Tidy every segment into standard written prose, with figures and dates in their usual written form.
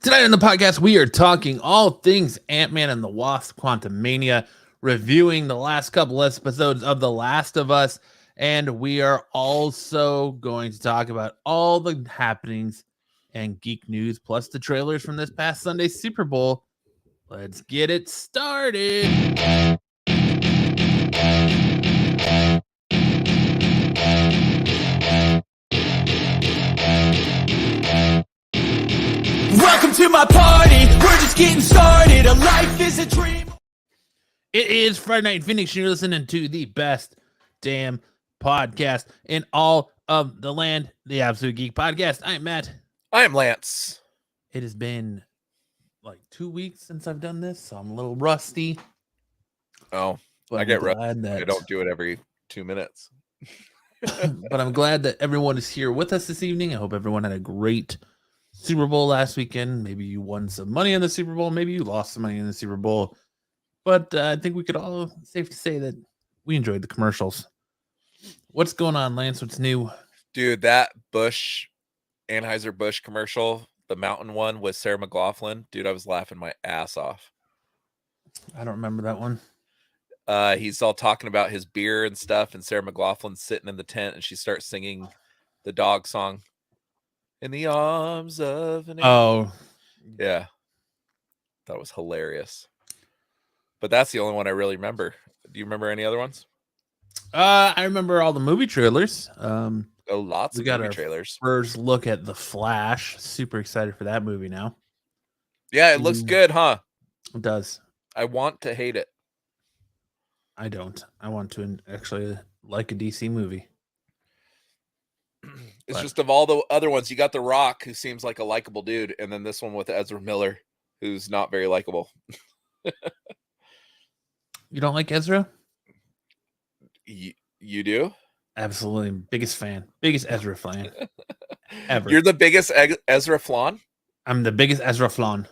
Tonight on the podcast, we are talking all things Antman and the Wasp Quantumania, reviewing the last couple episodes of The Last of Us, and we are also going to talk about all the happenings and geek news, plus the trailers from this past Sunday's Super Bowl. Let's get it started. Welcome to my party, we're just getting started, a life is a dream. It is Friday night in Phoenix, and you're listening to the best damn podcast in all of the land, the Absolute Geek Podcast. I'm Matt. I'm Lance. It has been like 2 weeks since I've done this, so I'm a little rusty. Oh, But I get rusty. that I don't do it every 2 minutes. but I'm glad that everyone is here with us this evening. I hope everyone had a great Super Bowl last weekend. Maybe you won some money in the Super Bowl. Maybe you lost some money in the Super Bowl. But I think we could all safe to say that we enjoyed the commercials. What's going on, Lance? What's new? Dude, that Anheuser-Busch commercial, the mountain one with Sarah McLachlan, dude, I was laughing my ass off. I don't remember that one. He's all talking about his beer and stuff, and Sarah McLachlan's sitting in the tent, and she starts singing the dog song. In the arms of an angel. Oh. Yeah. That was hilarious. But that's the only one I really remember. Do you remember any other ones? I remember all the movie trailers. Lots of movie trailers. First look at The Flash. Super excited for that movie now. Yeah, it looks good, huh? It does. I want to hate it. I don't. I want to actually like a DC movie. It's just of all the other ones, you got The Rock, who seems like a likable dude, and then this one with Ezra Miller, who's not very likable. You don't like Ezra? You do? Absolutely. Biggest fan. Biggest Ezra fan ever. You're the biggest Ezra flan? I'm the biggest Ezra flan.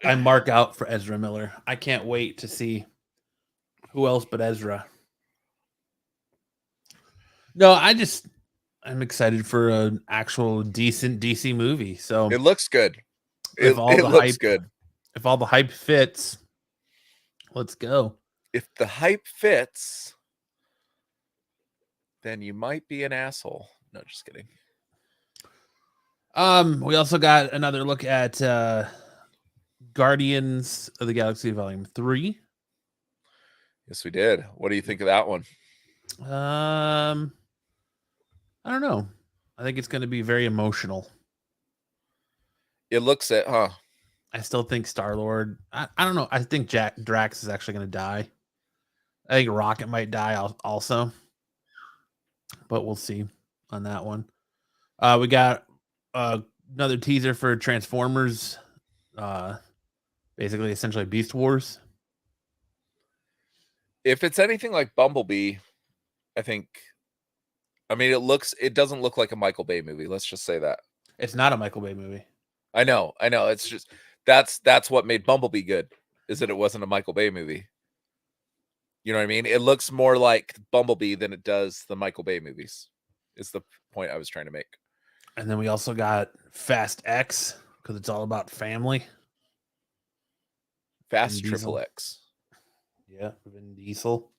I mark out for Ezra Miller. I can't wait to see who else but Ezra. No, I'm excited for an actual decent DC movie. So it looks good. It looks good. If all the hype fits, let's go. If the hype fits, then you might be an asshole. No, just kidding. We also got another look at Guardians of the Galaxy Volume 3. Yes, we did. What do you think of that one? I don't know. I think it's going to be very emotional. It looks it, huh? I still think Star-Lord. I don't know. I think Drax is actually going to die. I think Rocket might die also. But we'll see on that one. We got another teaser for Transformers. Basically, essentially Beast Wars. If it's anything like Bumblebee, it doesn't look like a Michael Bay movie. Let's just say that. It's not a Michael Bay movie. I know. It's just that's what made Bumblebee good, is that it wasn't a Michael Bay movie. You know what I mean? It looks more like Bumblebee than it does the Michael Bay movies. Is the point I was trying to make. And then we also got Fast X, because it's all about family. Fast Triple X. Yeah, Vin Diesel.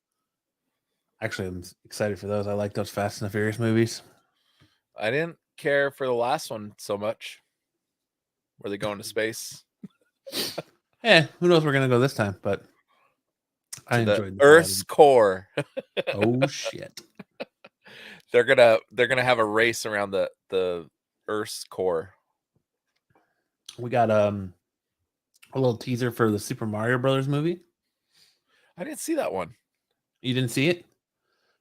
Actually, I'm excited for those. I like those Fast and the Furious movies. I didn't care for the last one so much. Were they going to space? Yeah, who knows where we're going to go this time, but I enjoyed the Earth's core. Oh, shit. They're gonna have a race around the Earth's core. We got a little teaser for the Super Mario Brothers movie. I didn't see that one. You didn't see it?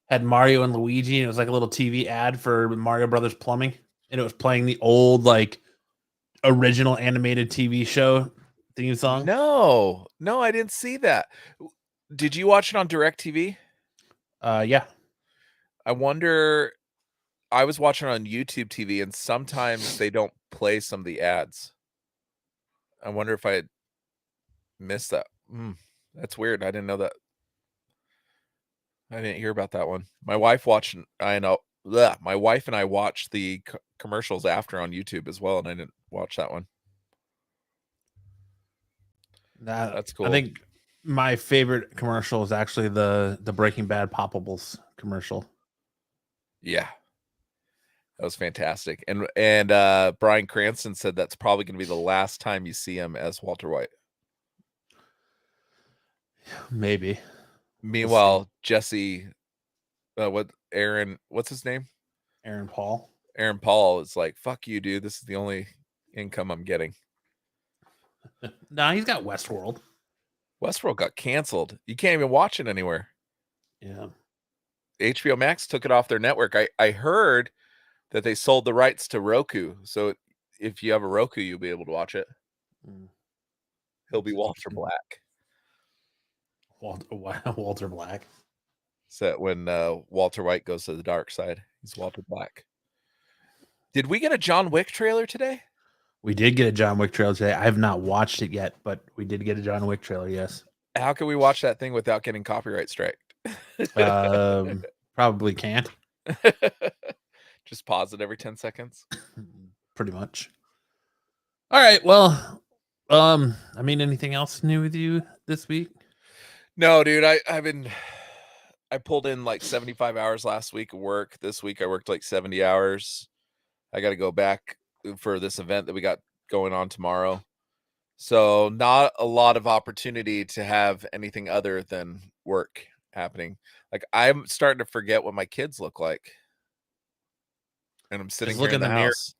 Had Mario and Luigi, and it was like a little TV ad for Mario Brothers Plumbing, and it was playing the old original animated TV show theme song. No, I didn't see that. Did you watch it on DirecTV? Yeah. I wonder. I was watching on YouTube TV, and sometimes they don't play some of the ads. I wonder if I missed that. That's weird. I didn't know that. I didn't hear about that one. My wife watched My wife and I watched the commercials after on YouTube as well, and I didn't watch that one. That's cool. I think my favorite commercial is actually the Breaking Bad Poppables commercial. Yeah, that was fantastic. And Bryan Cranston said that's probably going to be the last time you see him as Walter White. Maybe. Meanwhile, Jesse, what's his name? Aaron Paul. Aaron Paul is like, fuck you, dude. This is the only income I'm getting. Nah, he's got Westworld. Westworld got canceled. You can't even watch it anywhere. Yeah. HBO Max took it off their network. I heard that they sold the rights to Roku. So if you have a Roku, you'll be able to watch it. He'll be Walter Black. Walter Black. So when Walter White goes to the dark side, he's Walter Black. Did we get a John Wick trailer today? We did get a John Wick trailer today. I have not watched it yet, but we did get a John Wick trailer, yes. How can we watch that thing without getting copyright striked? Probably can't. Just pause it every 10 seconds. Pretty much. All right. Well, I mean, anything else new with you this week? No, dude. I pulled in like 75 hours last week of work. This week I worked like 70 hours. I got to go back for this event that we got going on tomorrow. So not a lot of opportunity to have anything other than work happening. Like I'm starting to forget what my kids look like. And I'm sitting here in the house.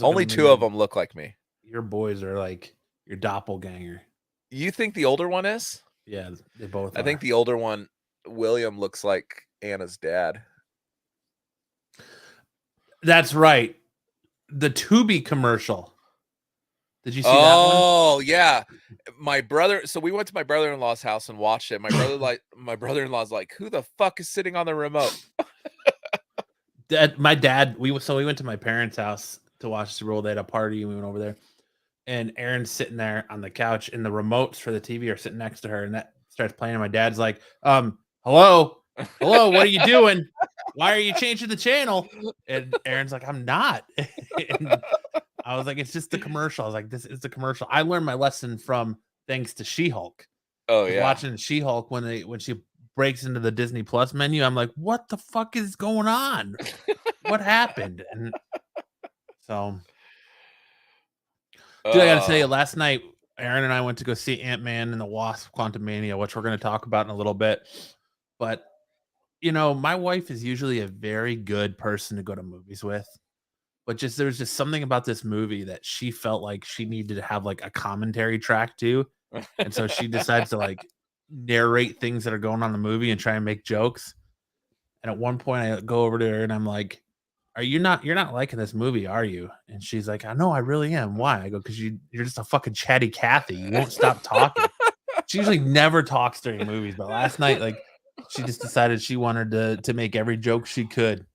Only two of them look like me. Your boys are like your doppelganger. You think the older one is? Yeah, they both I think the older one, William, looks like Anna's dad. That's right. The Tubi commercial. Did you see that one? Oh, yeah. My brother, so we went to my brother-in-law's house and watched it. My brother-in-law's like, who the fuck is sitting on the remote? My dad, we went to my parents' house to watch Super Bowl. They had a party and we went over there. And Erin's sitting there on the couch and the remotes for the TV are sitting next to her, and that starts playing. And my dad's like, hello, what are you doing? Why are you changing the channel? And Erin's like, I'm not. And I was like, it's just the commercial. I was like, this is the commercial. I learned my lesson from thanks to She-Hulk. Oh yeah. Watching She-Hulk when she breaks into the Disney Plus menu, I'm like, what the fuck is going on? What happened? And so dude, I gotta tell you, last night Aaron and I went to go see Antman and the Wasp: Quantumania, which we're going to talk about in a little bit. But you know, my wife is usually a very good person to go to movies with, but there's just something about this movie that she felt like she needed to have like a commentary track to, and so she decides to like narrate things that are going on in the movie and try and make jokes. And at one point, I go over to her and I'm like, you're not liking this movie, are you? And she's like, I know, I really am. Why? I go, because you're just a fucking chatty Cathy. You won't stop talking. She usually never talks during movies, but last night, like, she just decided she wanted to make every joke she could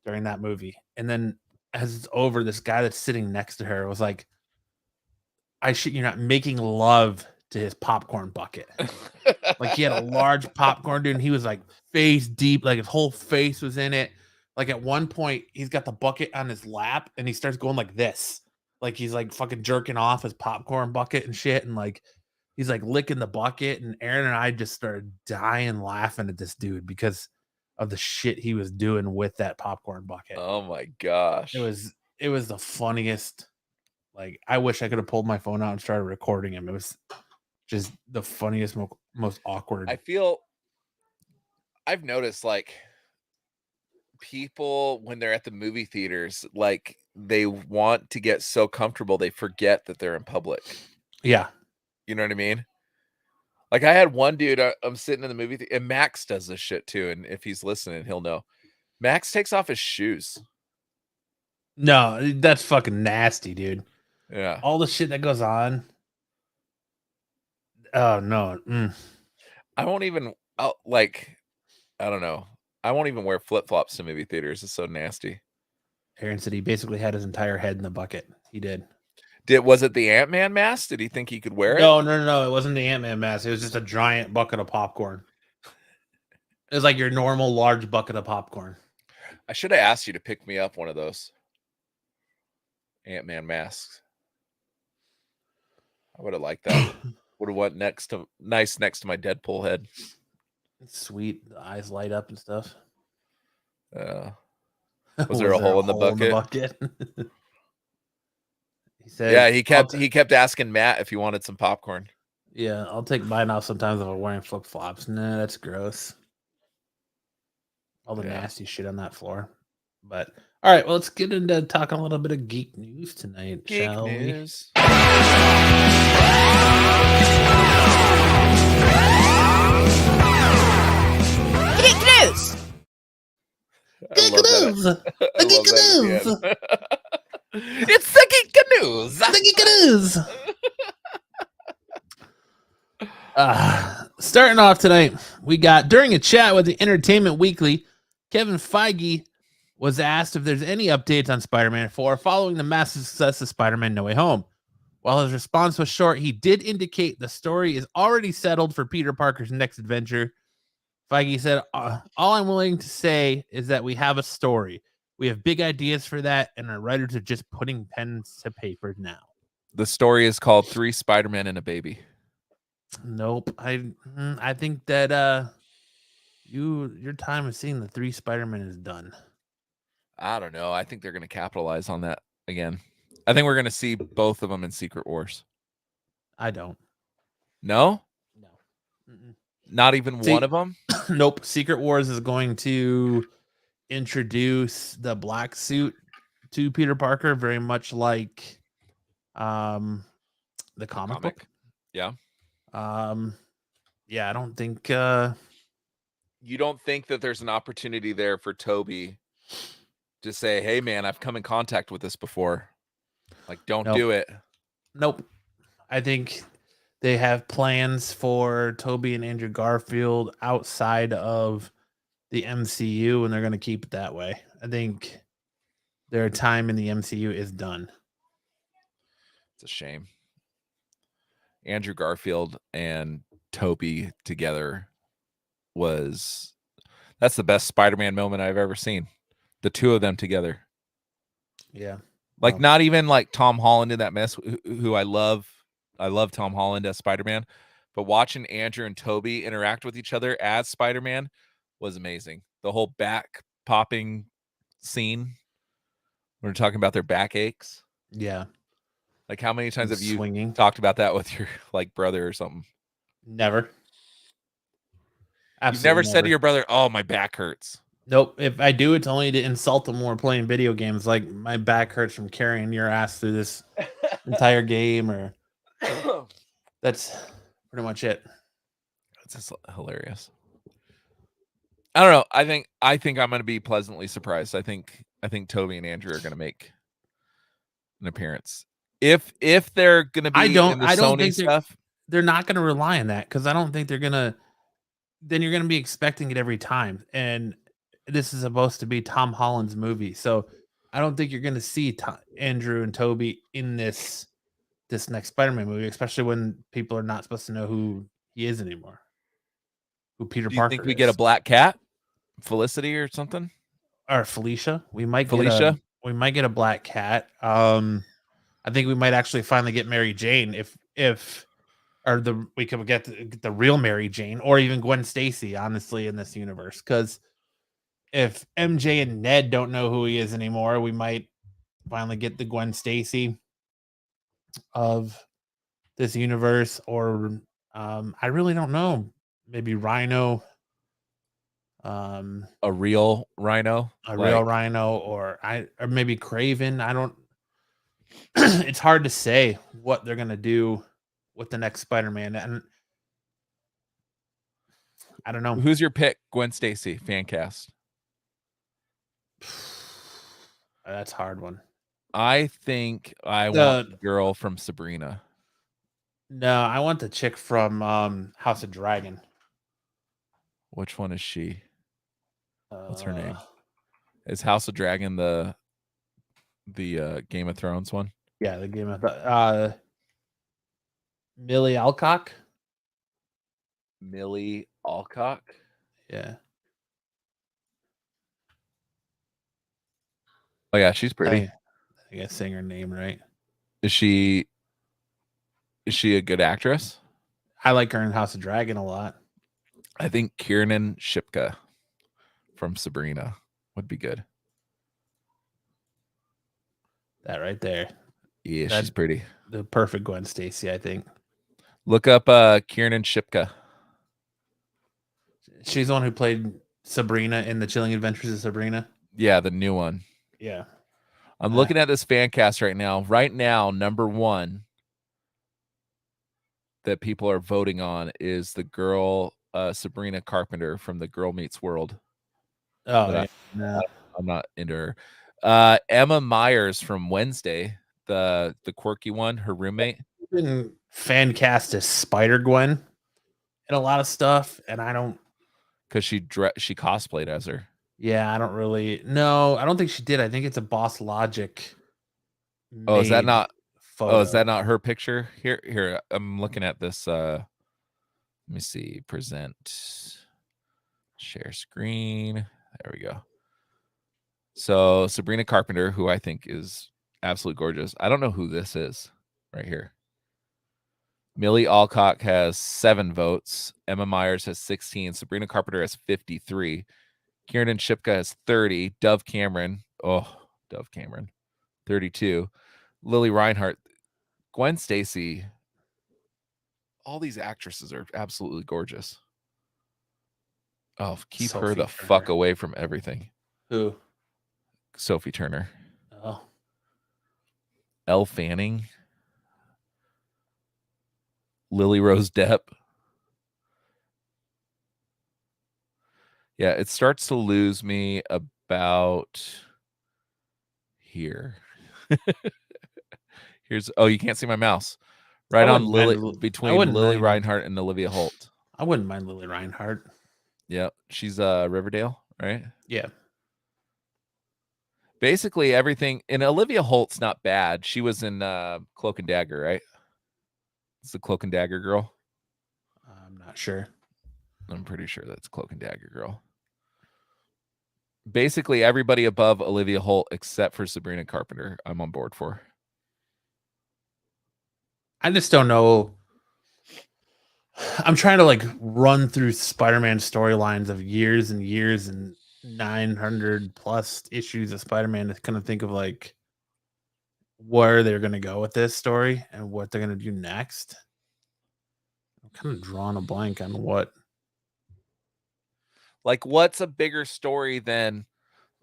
during that movie. And then as it's over, this guy that's sitting next to her was like, you're not making love to his popcorn bucket. Like he had a large popcorn, dude, and he was like face deep, like his whole face was in it. Like at one point, he's got the bucket on his lap and he starts going like this. Like he's like fucking jerking off his popcorn bucket and shit. And like he's like licking the bucket. And Aaron and I just started dying laughing at this dude because of the shit he was doing with that popcorn bucket. Oh my gosh. It was the funniest. Like I wish I could have pulled my phone out and started recording him. It was just the funniest, most awkward. I've noticed like people when they're at the movie theaters, like they want to get so comfortable they forget that they're in public. Yeah. You know what I mean? Like I had one dude, I'm sitting in the movie and Max does this shit too. And if he's listening, he'll know. Max takes off his shoes. No, that's fucking nasty, dude. Yeah. All the shit that goes on. Oh no. I won't even I don't know. I won't even wear flip-flops to movie theaters. It's so nasty. Aaron said he basically had his entire head in the bucket. He did. Was it the Ant-Man mask? Did he think he could wear it? No. It wasn't the Ant-Man mask. It was just a giant bucket of popcorn. It's like your normal large bucket of popcorn. I should have asked you to pick me up one of those Ant-Man masks. I would have liked that. Would have went next to my Deadpool head. It's sweet. The eyes light up and stuff. Was there a hole in the bucket? He said, yeah, he kept asking Matt if he wanted some popcorn. Yeah, I'll take mine off sometimes if I'm wearing flip flops. Nah, that's gross. All the nasty shit on that floor. But all right, well, let's get into talking a little bit of geek news tonight, shall we? Geek news. Geek news. The geek news. It's the geek news. The geek news. Starting off tonight, we got during a chat with the Entertainment Weekly, Kevin Feige was asked if there's any updates on Spider-Man 4 following the massive success of Spider-Man No Way Home. While his response was short, he did indicate the story is already settled for Peter Parker's next adventure. Feige said, all I'm willing to say is that we have a story. We have big ideas for that, and our writers are just putting pens to paper now. The story is called 3 Spider-Men and a Baby. Nope. I think that your time of seeing the 3 Spider-Men is done. I don't know. I think they're going to capitalize on that again. I think we're going to see both of them in Secret Wars. I don't. No? No. Mm-mm. Not even one of them? Nope. Secret Wars is going to introduce the black suit to Peter Parker, very much like the comic book. Yeah. Yeah, I don't think you don't think that there's an opportunity there for Toby to say, hey man, I've come in contact with this before. Like, don't do it. Nope. I think they have plans for Toby and Andrew Garfield outside of the MCU, and they're going to keep it that way. I think their time in the MCU is done. It's a shame. Andrew Garfield and Toby together that's the best Spider-Man moment I've ever seen. The two of them together. Yeah. Like, not even like Tom Holland in that mess, who I love. I love Tom Holland as Spider-Man, but watching Andrew and Toby interact with each other as Spider-Man was amazing. The whole back popping scene. We're talking about their back aches. Yeah. Like, how many times have you swinging talked about that with your like brother or something? Never. You've never said to your brother, "Oh, my back hurts." Nope. If I do, it's only to insult them while playing video games. Like, my back hurts from carrying your ass through this entire game, or that's pretty much it. That's just hilarious. I don't know. I think I'm going to be pleasantly surprised. I think Toby and Andrew are going to make an appearance. If they're going to be in the Sony stuff, they're not going to rely on that, because I don't think they're going to. Then you're going to be expecting it every time, and this is supposed to be Tom Holland's movie, so I don't think you're going to see Andrew and Toby in this next Spider-Man movie, especially when people are not supposed to know who he is anymore. Who Peter Parker is. Do you think we get a black cat, Felicity or something, or Felicia? We might Felicia. We might get a black cat. I think we might actually finally get Mary Jane we could get the real Mary Jane, or even Gwen Stacy, honestly, in this universe. Because if MJ and Ned don't know who he is anymore, we might finally get the Gwen Stacy of this universe, or I really don't know. Maybe Rhino, a real Rhino, real Rhino, or maybe Craven. I don't. It's hard to say what they're gonna do with the next Spider-Man, and I don't know. Who's your pick? Gwen Stacy fan cast. That's a hard one. I think I want the girl from Sabrina. No, I want the chick from House of Dragon. Which one is she? What's her name? Is House of Dragon the Game of Thrones one? Yeah, the Game of Millie Alcock. Millie Alcock. Yeah. Oh yeah, she's pretty. I think I'm saying her name right. Is she a good actress? I like her in House of Dragon a lot. I think Kiernan Shipka from Sabrina would be good. That right there. Yeah, That she's pretty. the perfect Gwen Stacy, I think. Look up Kiernan Shipka. She's the one who played Sabrina in The Chilling Adventures of Sabrina. Yeah, the new one. Yeah. I'm looking at this fan cast right now. Right now, number one that people are voting on is the girl Sabrina Carpenter from the Girl Meets World. Oh, But yeah. I'm not into her. Emma Myers from Wednesday, the quirky one, her roommate. Been fan cast as Spider Gwen and a lot of stuff, and I don't. Because she cosplayed as her. Yeah, I don't really. No, I don't think she did. I think it's a Boss Logic. Oh, is that not? Photo. Oh, is that not her picture? Here. I'm looking at this. Let me see. Present. Share screen. There we go. So Sabrina Carpenter, who I think is absolutely gorgeous. I don't know who this is right here. Millie Alcock has 7 votes. Emma Myers has 16. Sabrina Carpenter has 53. Kiernan Shipka has 30. Dove Cameron, 32. Lily Reinhart, Gwen Stacy. All these actresses are absolutely gorgeous. Oh, keep Sophie her the Turner. fuck away from everything. Who? Sophie Turner. Oh. Elle Fanning. Lily Rose Depp. Yeah, it starts to lose me about here. You can't see my mouse. Right on Lily, between Lily Reinhart and Olivia Holt. I wouldn't mind Lily Reinhart. Yeah, she's Riverdale, right? Yeah. Basically everything, and Olivia Holt's not bad. She was in Cloak and Dagger, right? It's the Cloak and Dagger girl. I'm not sure. I'm pretty sure that's Cloak and Dagger girl. Basically everybody above Olivia Holt except for Sabrina Carpenter, I'm on board for. I just don't know. I'm trying to like run through Spider-Man storylines of years and years and 900 plus issues of Spider-Man to kind of think of like where they're going to go with this story and what they're going to do next. I'm kind of drawing a blank on what. Like, what's a bigger story than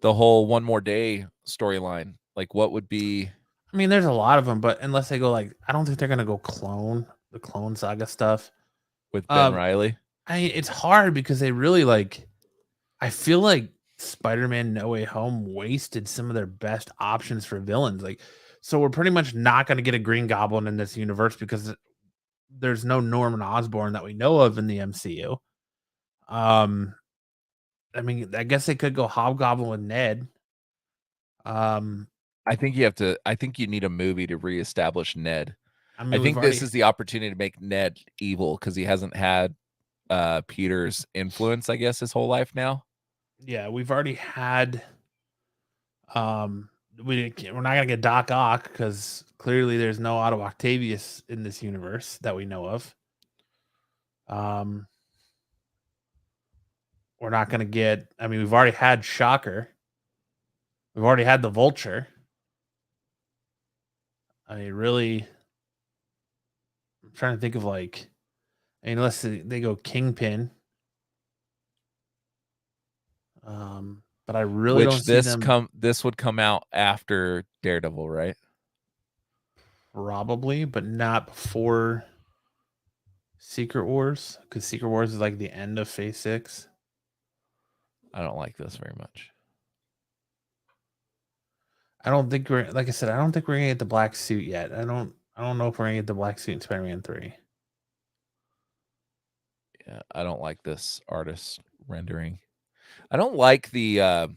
the whole One More Day storyline? Like, what would be? I mean, there's a lot of them, but unless they go like, I don't think they're going to go the Clone Saga stuff With Ben Reilly? It's hard because they really like, I feel like Spider-Man No Way Home wasted some of their best options for villains. Like, so we're pretty much not going to get a Green Goblin in this universe because there's no Norman Osborn that we know of in the MCU. I mean, I guess they could go Hobgoblin with Ned. I think you need a movie to reestablish Ned. I mean, I think this is the opportunity to make Ned evil because he hasn't had Peter's influence, I guess, his whole life now. Yeah, we've already had we're not gonna get Doc Ock because clearly there's no Otto Octavius in this universe that we know of. We're not gonna get, I mean, we've already had Shocker. We've already had the Vulture. I mean, really, I'm trying to think of like, I mean, unless they go Kingpin. But I really don't see them. This would come out after Daredevil, right? Probably, but not before Secret Wars, because Secret Wars is like the end of Phase 6. I don't like this very much. I don't think we're, like I said, I don't think we're gonna get the black suit yet. I don't know if we're gonna get the black suit in Spider-Man 3. Yeah, I don't like this artist rendering. I don't like the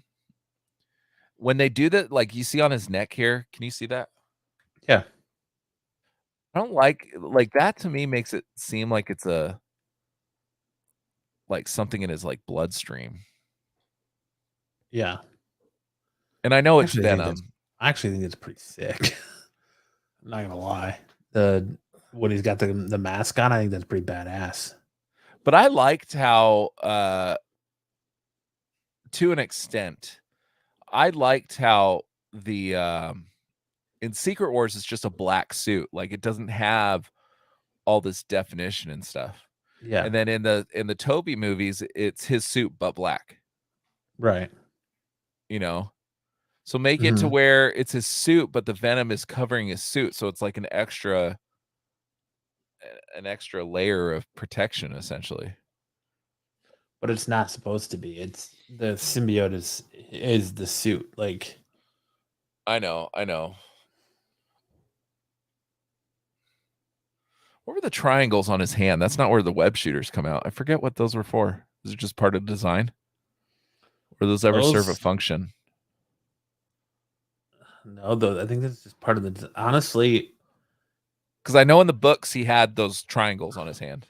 when they do that, like you see on his neck here. Can you see that? Yeah. I don't like that. To me, makes it seem like it's like something in his like bloodstream. Yeah. And I know it's Actually, Venom. I actually think it's pretty sick. I'm not gonna lie. When he's got the mask on, I think that's pretty badass. But I liked how, to an extent, I liked how the in Secret Wars it's just a black suit. Like it doesn't have all this definition and stuff. Yeah. And then in the Toby movies, it's his suit but black. Right. You know, so make it to where it's his suit, but the Venom is covering his suit, so it's like an extra layer of protection, essentially. But it's not supposed to be. It's the symbiote is the suit. Like I know. What were the triangles on his hand? That's not where the web shooters come out. I forget what those were for. Is it just part of the design? Or those ever serve a function? No, though I think that's just part of the honestly. Because I know in the books he had those triangles on his hand.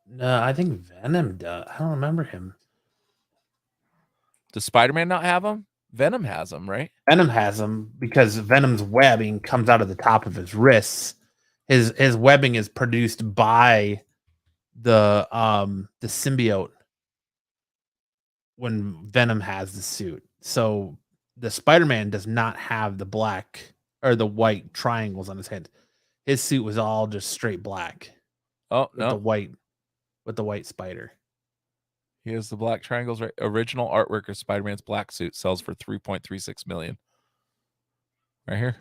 No, I think Venom does. I don't remember him. Does Spider-Man not have them? Venom has them, right? Venom has them because Venom's webbing comes out of the top of his wrists. His webbing is produced by the symbiote when Venom has the suit. So the Spider-Man does not have the black or the white triangles on his head. His suit was all just straight black. Oh, with the white spider. He has the black triangles, right? Original artwork of Spider-Man's black suit sells for $3.36 million. Right here.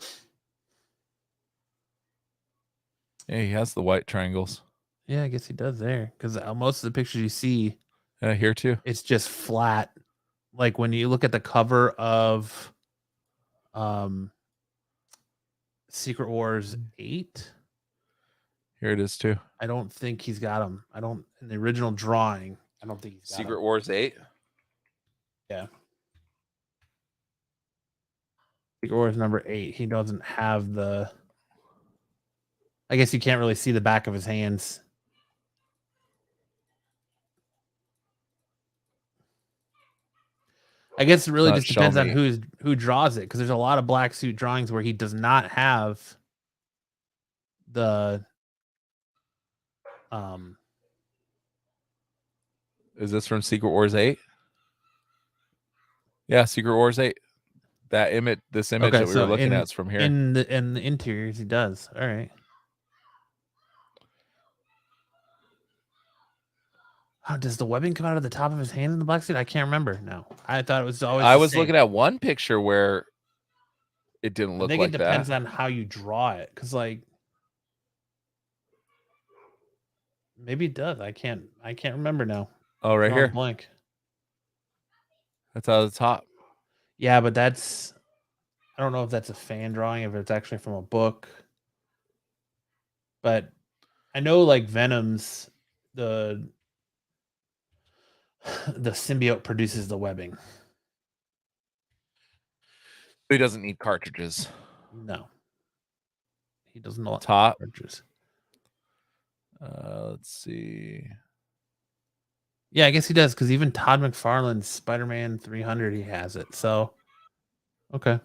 Yeah, he has the white triangles. Yeah, I guess he does there. Because most of the pictures you see here too, it's just flat. Like when you look at the cover of Secret Wars 8. Here it is too. I don't think he's got them. I don't in the original drawing. I don't think he's got Secret Wars 8. Yeah. Secret Wars number 8. He doesn't have the. I guess you can't really see the back of his hands. I guess it really just depends on who draws it, because there's a lot of black suit drawings where he does not have the Is this from Secret Wars 8? Yeah, Secret Wars 8. This image that we were looking at is from here. In the interiors, he does. All right. How does the webbing come out of the top of his hand in the black suit? I can't remember now. I thought it was always. I was looking at one picture where it didn't look like that. I think it depends on how you draw it, because like maybe it does. I can't remember now. Oh, right here. Blank. That's out of the top. Yeah, but that's. I don't know if that's a fan drawing, if it's actually from a book. But I know like Venom's the symbiote produces the webbing. He doesn't need cartridges. No. He doesn't know top cartridges. Let's see. Yeah, I guess he does, because even Todd McFarlane's Spider-Man 300, he has it. So, okay.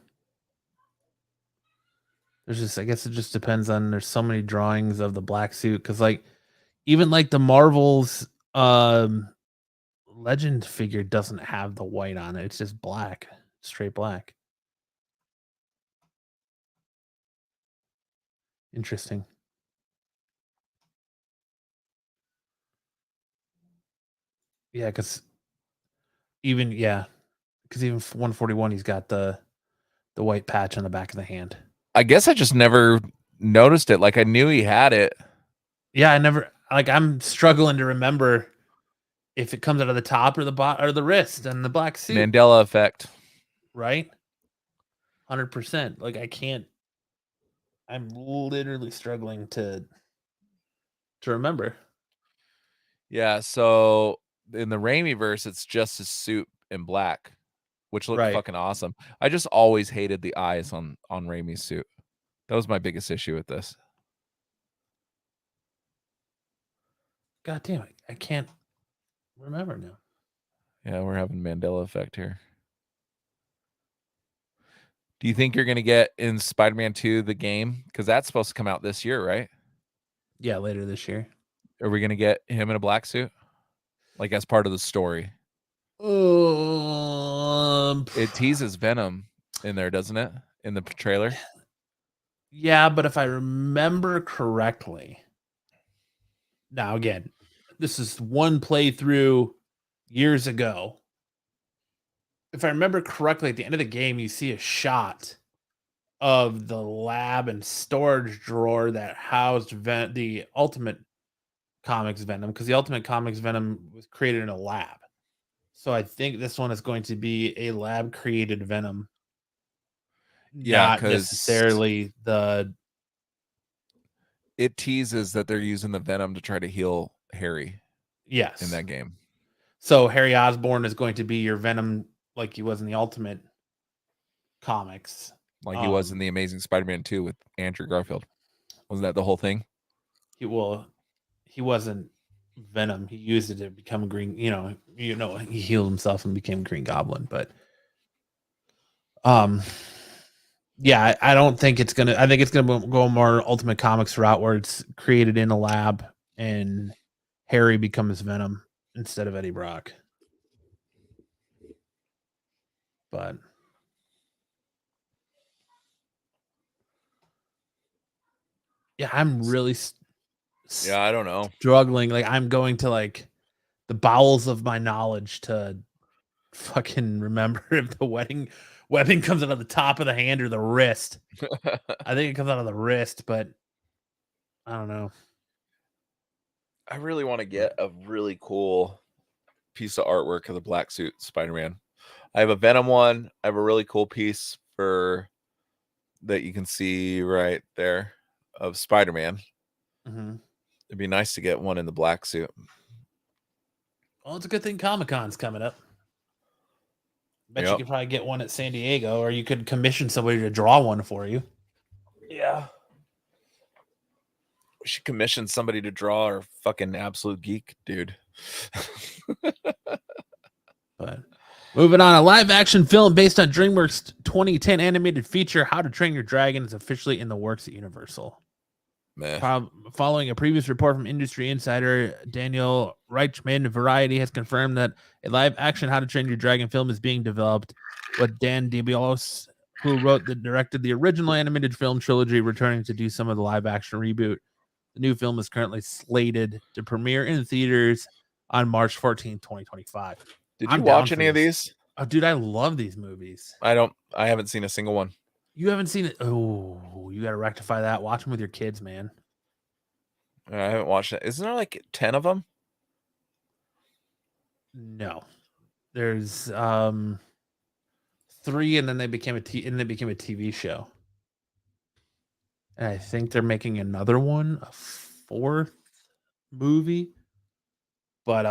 I guess it just depends on, there's so many drawings of the black suit, because like even like the Marvel's Legend figure doesn't have the white on it. It's just black, straight black. Interesting. Yeah, because even 141, he's got the white patch on the back of the hand. I guess I just never noticed it. Like I knew he had it. Yeah, I'm struggling to remember if it comes out of the top or the bottom or the wrist and the black suit. Mandela effect. Right? 100%. Like I'm literally struggling to remember. Yeah, so in the Raimi verse, it's just his suit in black, which looked fucking awesome. I just always hated the eyes on Raimi's suit. That was my biggest issue with this. God damn it. I can't remember now. Yeah, we're having Mandela effect here. Do you think you're going to get in Spider-Man 2 the game? Because that's supposed to come out this year, right? Yeah, later this year. Are we going to get him in a black suit? Like as part of the story? It teases Venom in there, doesn't it? In the trailer? Yeah, but if I remember correctly, now again, this is one playthrough years ago. If I remember correctly, at the end of the game, you see a shot of the lab and storage drawer that housed the Ultimate Comics Venom, because the Ultimate Comics Venom was created in a lab. So I think this one is going to be a lab created Venom. Yeah, not 'cause necessarily the it teases that they're using the Venom to try to heal Harry yes. in that game. So Harry Osborn is going to be your Venom like he was in the Ultimate Comics. Like he was in the Amazing Spider-Man 2 with Andrew Garfield. Wasn't that the whole thing? He wasn't Venom. He used it to become green, he healed himself and became Green Goblin, but yeah, I don't think it's gonna. I think it's gonna go more Ultimate Comics route where it's created in a lab and Harry becomes Venom instead of Eddie Brock. But yeah, I'm really I don't know. struggling. Like I'm going to like the bowels of my knowledge to fucking remember if the webbing comes out of the top of the hand or the wrist. I think it comes out of the wrist, but I don't know. I really want to get a really cool piece of artwork of the black suit Spider-Man. I have a Venom one. I have a really cool piece that you can see right there of Spider-Man. Mm-hmm. It'd be nice to get one in the black suit. Well, it's a good thing Comic-Con's coming up. Bet you could probably get one at San Diego, or you could commission somebody to draw one for you. Yeah. We should commission somebody to draw our fucking Absolute Geek dude. But moving on, a live action film based on DreamWorks' 2010 animated feature, How to Train Your Dragon, is officially in the works at Universal. Following a previous report from industry insider Daniel Reichman, Variety has confirmed that a live action How to Train Your Dragon film is being developed, with Dan DeBiolos, who wrote and directed the original animated film trilogy, returning to do some of the live action reboot. The new film is currently slated to premiere in theaters on March 14, 2025. Did you watch any of these? Oh, dude, I love these movies. I haven't seen a single one. You haven't seen it? Oh, you got to rectify that. Watch them with your kids, man. I haven't watched it. Isn't there like 10 of them? No. There's 3, and then they became a TV show. And I think they're making another one, a 4th movie. But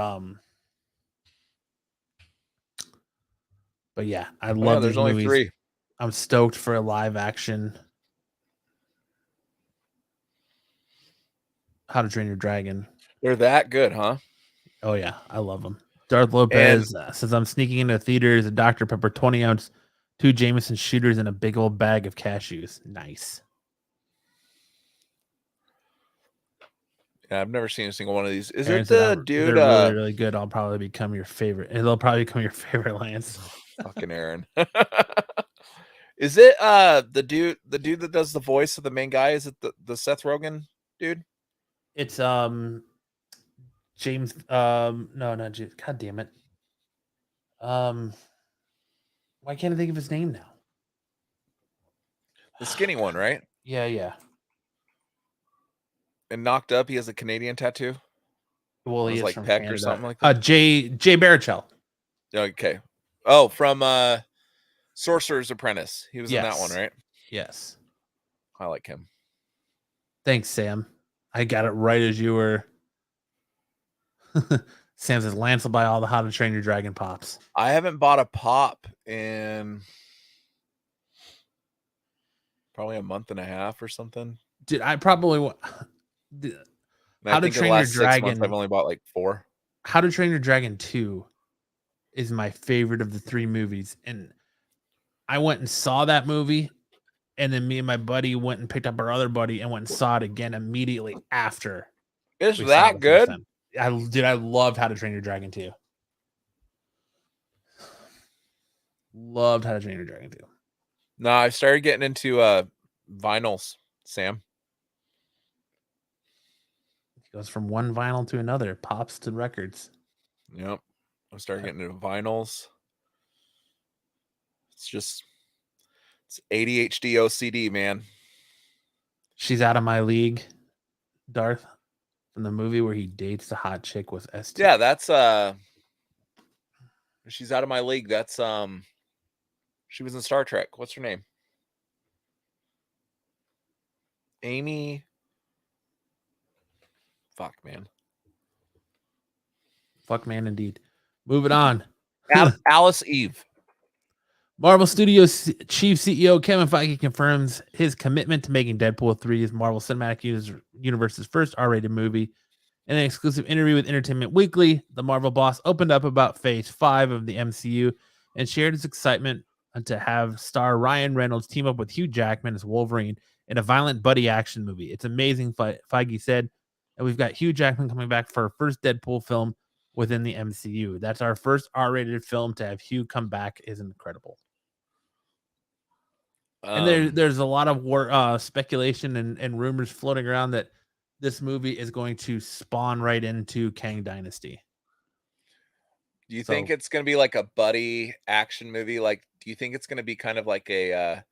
yeah, I love there's these only movies. 3. I'm stoked for a live action How to Train Your Dragon. They're that good, huh? Oh yeah, I love them. Darth Lopez says, I'm sneaking into theaters a Dr. Pepper 20-ounce, 2 Jameson shooters, and a big old bag of cashews. Nice. Yeah, I've never seen a single one of these. Is Aaron it the dude? They're really, really good. I'll probably become your favorite. It'll probably become your favorite, Lance. Fucking Aaron. Is it the dude that does the voice of the main guy? Is it the Seth Rogen dude? It's James no, not James. God damn it. Why can't I think of his name now? The skinny one, right? Yeah. And Knocked Up, he has a Canadian tattoo. Well, he is like from Peck Canada. or something like that. Jay Baruchel. Okay. Oh, from Sorcerer's Apprentice. He was in that one, right? Yes. I like him. Thanks, Sam. I got it right as you were. Sam says Lance will buy all the How to Train Your Dragon pops. I haven't bought a pop in probably a month and a half or something. Dude, I probably How to Train Your Dragon. I've only bought like 4. How to Train Your Dragon 2 is my favorite of the 3 movies, and I went and saw that movie, and then me and my buddy went and picked up our other buddy and went and saw it again immediately after Is we saw it that the first good? time. I loved How to Train Your Dragon 2. Loved How to Train Your Dragon 2. No, I started getting into vinyls, Sam. It goes from one vinyl to another, pops to records. Yep. I started getting into vinyls. It's ADHD OCD, man. She's Out of My League, Darth, from the movie where he dates the hot chick with ST. Yeah, that's She's Out of My League. That's she was in Star Trek. What's her name? Amy. Fuck, man. Fuck, man, indeed. Moving on. Alice Eve. Marvel Studios chief CEO Kevin Feige confirms his commitment to making Deadpool 3 as Marvel Cinematic Universe's first R-rated movie. In an exclusive interview with Entertainment Weekly, the Marvel boss opened up about Phase 5 of the MCU and shared his excitement to have star Ryan Reynolds team up with Hugh Jackman as Wolverine in a violent buddy action movie. It's amazing, Feige said, and we've got Hugh Jackman coming back for our first Deadpool film within the MCU. That's our first R-rated film to have Hugh come back is incredible. And there's a lot of speculation and rumors floating around that this movie is going to spawn right into Kang Dynasty. Do you think it's going to be like a buddy action movie? Like, do you think it's going to be kind of like a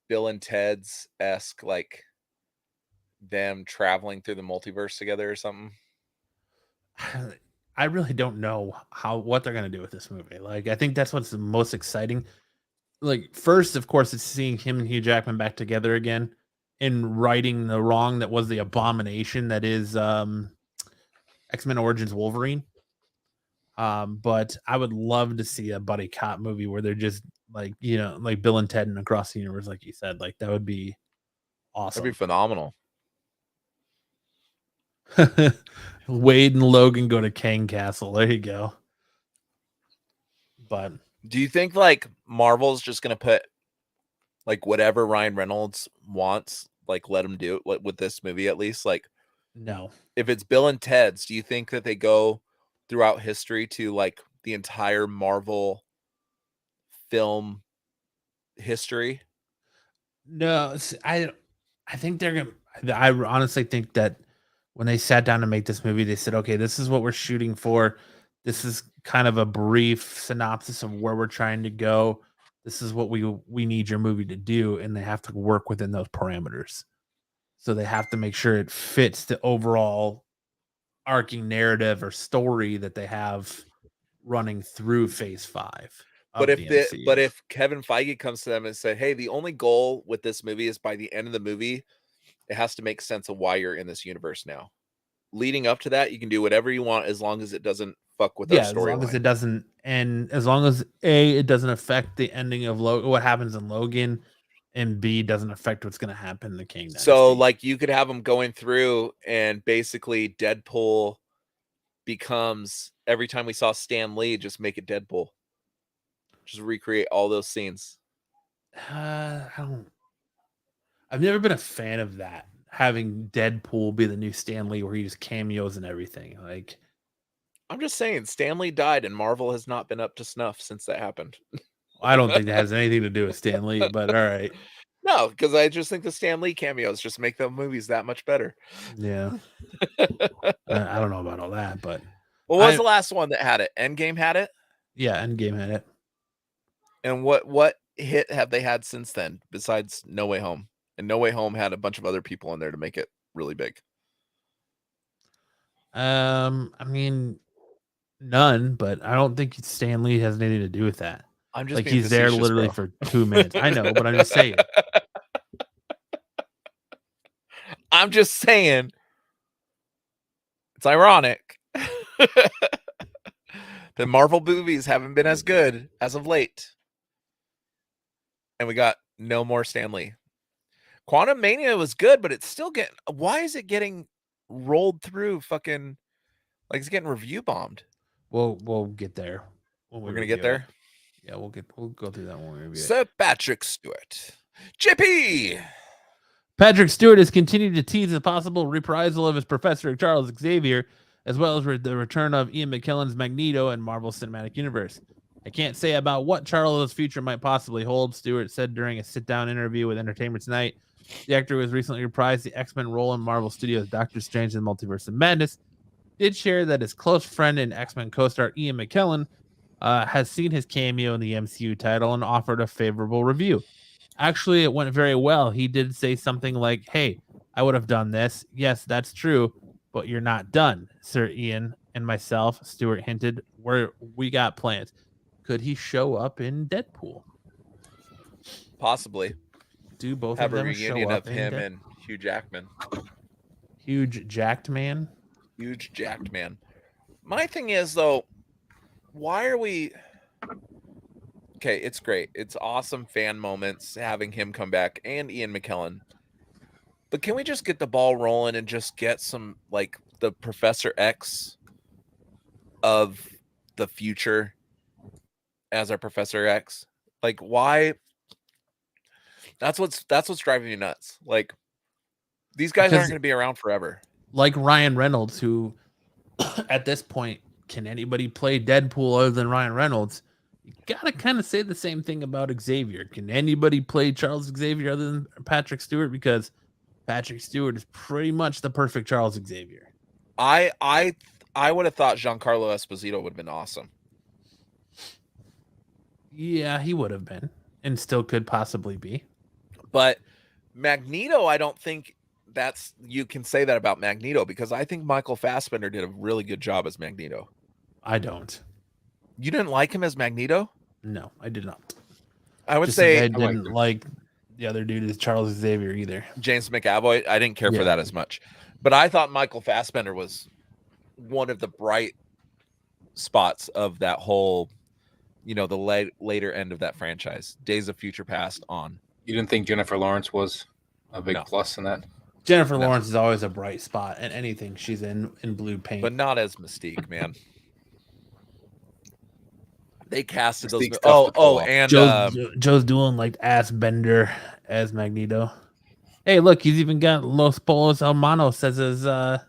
Bill and Ted's-esque, like them traveling through the multiverse together or something? I really don't know what they're going to do with this movie. Like, I think that's what's the most exciting. Like, first, of course, it's seeing him and Hugh Jackman back together again and righting the wrong that was the abomination that is X-Men Origins Wolverine. But I would love to see a buddy cop movie where they're just like, like Bill and Ted and across the universe, like you said. Like, that would be awesome. That'd be phenomenal. Wade and Logan go to Kang Castle. There you go. But do you think like Marvel's just gonna put like whatever Ryan Reynolds wants, like let him do it with this movie at least? Like, no. If it's Bill and Ted's, do you think that they go throughout history to like the entire Marvel film history? No, I think they're gonna. I honestly think that when they sat down to make this movie, they said, "Okay, this is what we're shooting for. This is kind of a brief synopsis of where we're trying to go. This is what we need your movie to do," and they have to work within those parameters. So they have to make sure it fits the overall arcing narrative or story that they have running through Phase 5. But if Kevin Feige comes to them and said, "Hey, the only goal with this movie is by the end of the movie, it has to make sense of why you're in this universe now. Leading up to that, you can do whatever you want as long as it doesn't fuck with our story. As long as it doesn't, and as long as it doesn't affect the ending of what happens in Logan, and B doesn't affect what's going to happen in the King Dynasty. So, like, you could have them going through, and basically Deadpool becomes every time we saw Stan Lee, just make it Deadpool. Just recreate all those scenes. I've never been a fan of that. Having Deadpool be the new Stan Lee, where he just cameos and everything. Like, I'm just saying, Stan Lee died, and Marvel has not been up to snuff since that happened. I don't think that has anything to do with Stan Lee, but all right. No, because I just think the Stan Lee cameos just make the movies that much better. Yeah. I don't know about all that, but what was the last one that had it? Endgame had it? Yeah, Endgame had it. And what hit have they had since then besides No Way Home? And No Way Home had a bunch of other people in there to make it really big. I mean, none, but I don't think Stan Lee has anything to do with that. I'm just like he's there literally for 2 minutes. I know, but I'm just saying. I'm just saying. It's ironic. The Marvel movies haven't been as good as of late. And we got no more Stan Lee. Quantumania was good, but it's still getting... Why is it getting rolled through fucking... Like, it's getting review bombed. We'll get there. We're going to get there? Yeah, we'll go through that one. Review Sir Patrick Stewart. JP. Patrick Stewart has continued to tease a possible reprisal of his Professor Charles Xavier, as well as the return of Ian McKellen's Magneto in Marvel's Cinematic Universe. I can't say about what Charles' future might possibly hold, Stewart said during a sit-down interview with Entertainment Tonight. The actor who has recently reprised the X-Men role in Marvel Studios' Doctor Strange and the Multiverse of Madness did share that his close friend and X-Men co-star Ian McKellen has seen his cameo in the MCU title and offered a favorable review. Actually, it went very well. He did say something like, "Hey, I would have done this. Yes, that's true, but you're not done, Sir Ian and myself," Stewart hinted. We got plans. Could he show up in Deadpool? Possibly. Do both have of them a reunion show of up him and Hugh Jackman. Huge jacked man? Huge jacked man. My thing is, though, why are we... Okay, it's great. It's awesome fan moments having him come back and Ian McKellen. But can we just get the ball rolling and just get some, like, the Professor X of the future as our Professor X? Like, why? That's what's driving me nuts. Like, these guys aren't going to be around forever. Like Ryan Reynolds, who at this point, can anybody play Deadpool other than Ryan Reynolds? You gotta kind of say the same thing about Xavier. Can anybody play Charles Xavier other than Patrick Stewart? Because Patrick Stewart is pretty much the perfect Charles Xavier. I would have thought Giancarlo Esposito would have been awesome. Yeah, he would have been, and still could possibly be. But Magneto, I don't think you can say that about Magneto, because I think Michael Fassbender did a really good job as Magneto. I don't. You didn't like him as Magneto? No, I did not. I would say I didn't like the other dude is Charles Xavier either. James McAvoy. I didn't care for that as much. But I thought Michael Fassbender was one of the bright spots of that whole, the later end of that franchise. Days of Future Past on. You didn't think Jennifer Lawrence was a big plus in that? Jennifer Lawrence is always a bright spot in anything she's in blue paint. But not as Mystique, man. They casted those. And Joe's doing like ass bender as Magneto. Hey, look, he's even got Los Polos Hermanos as his. The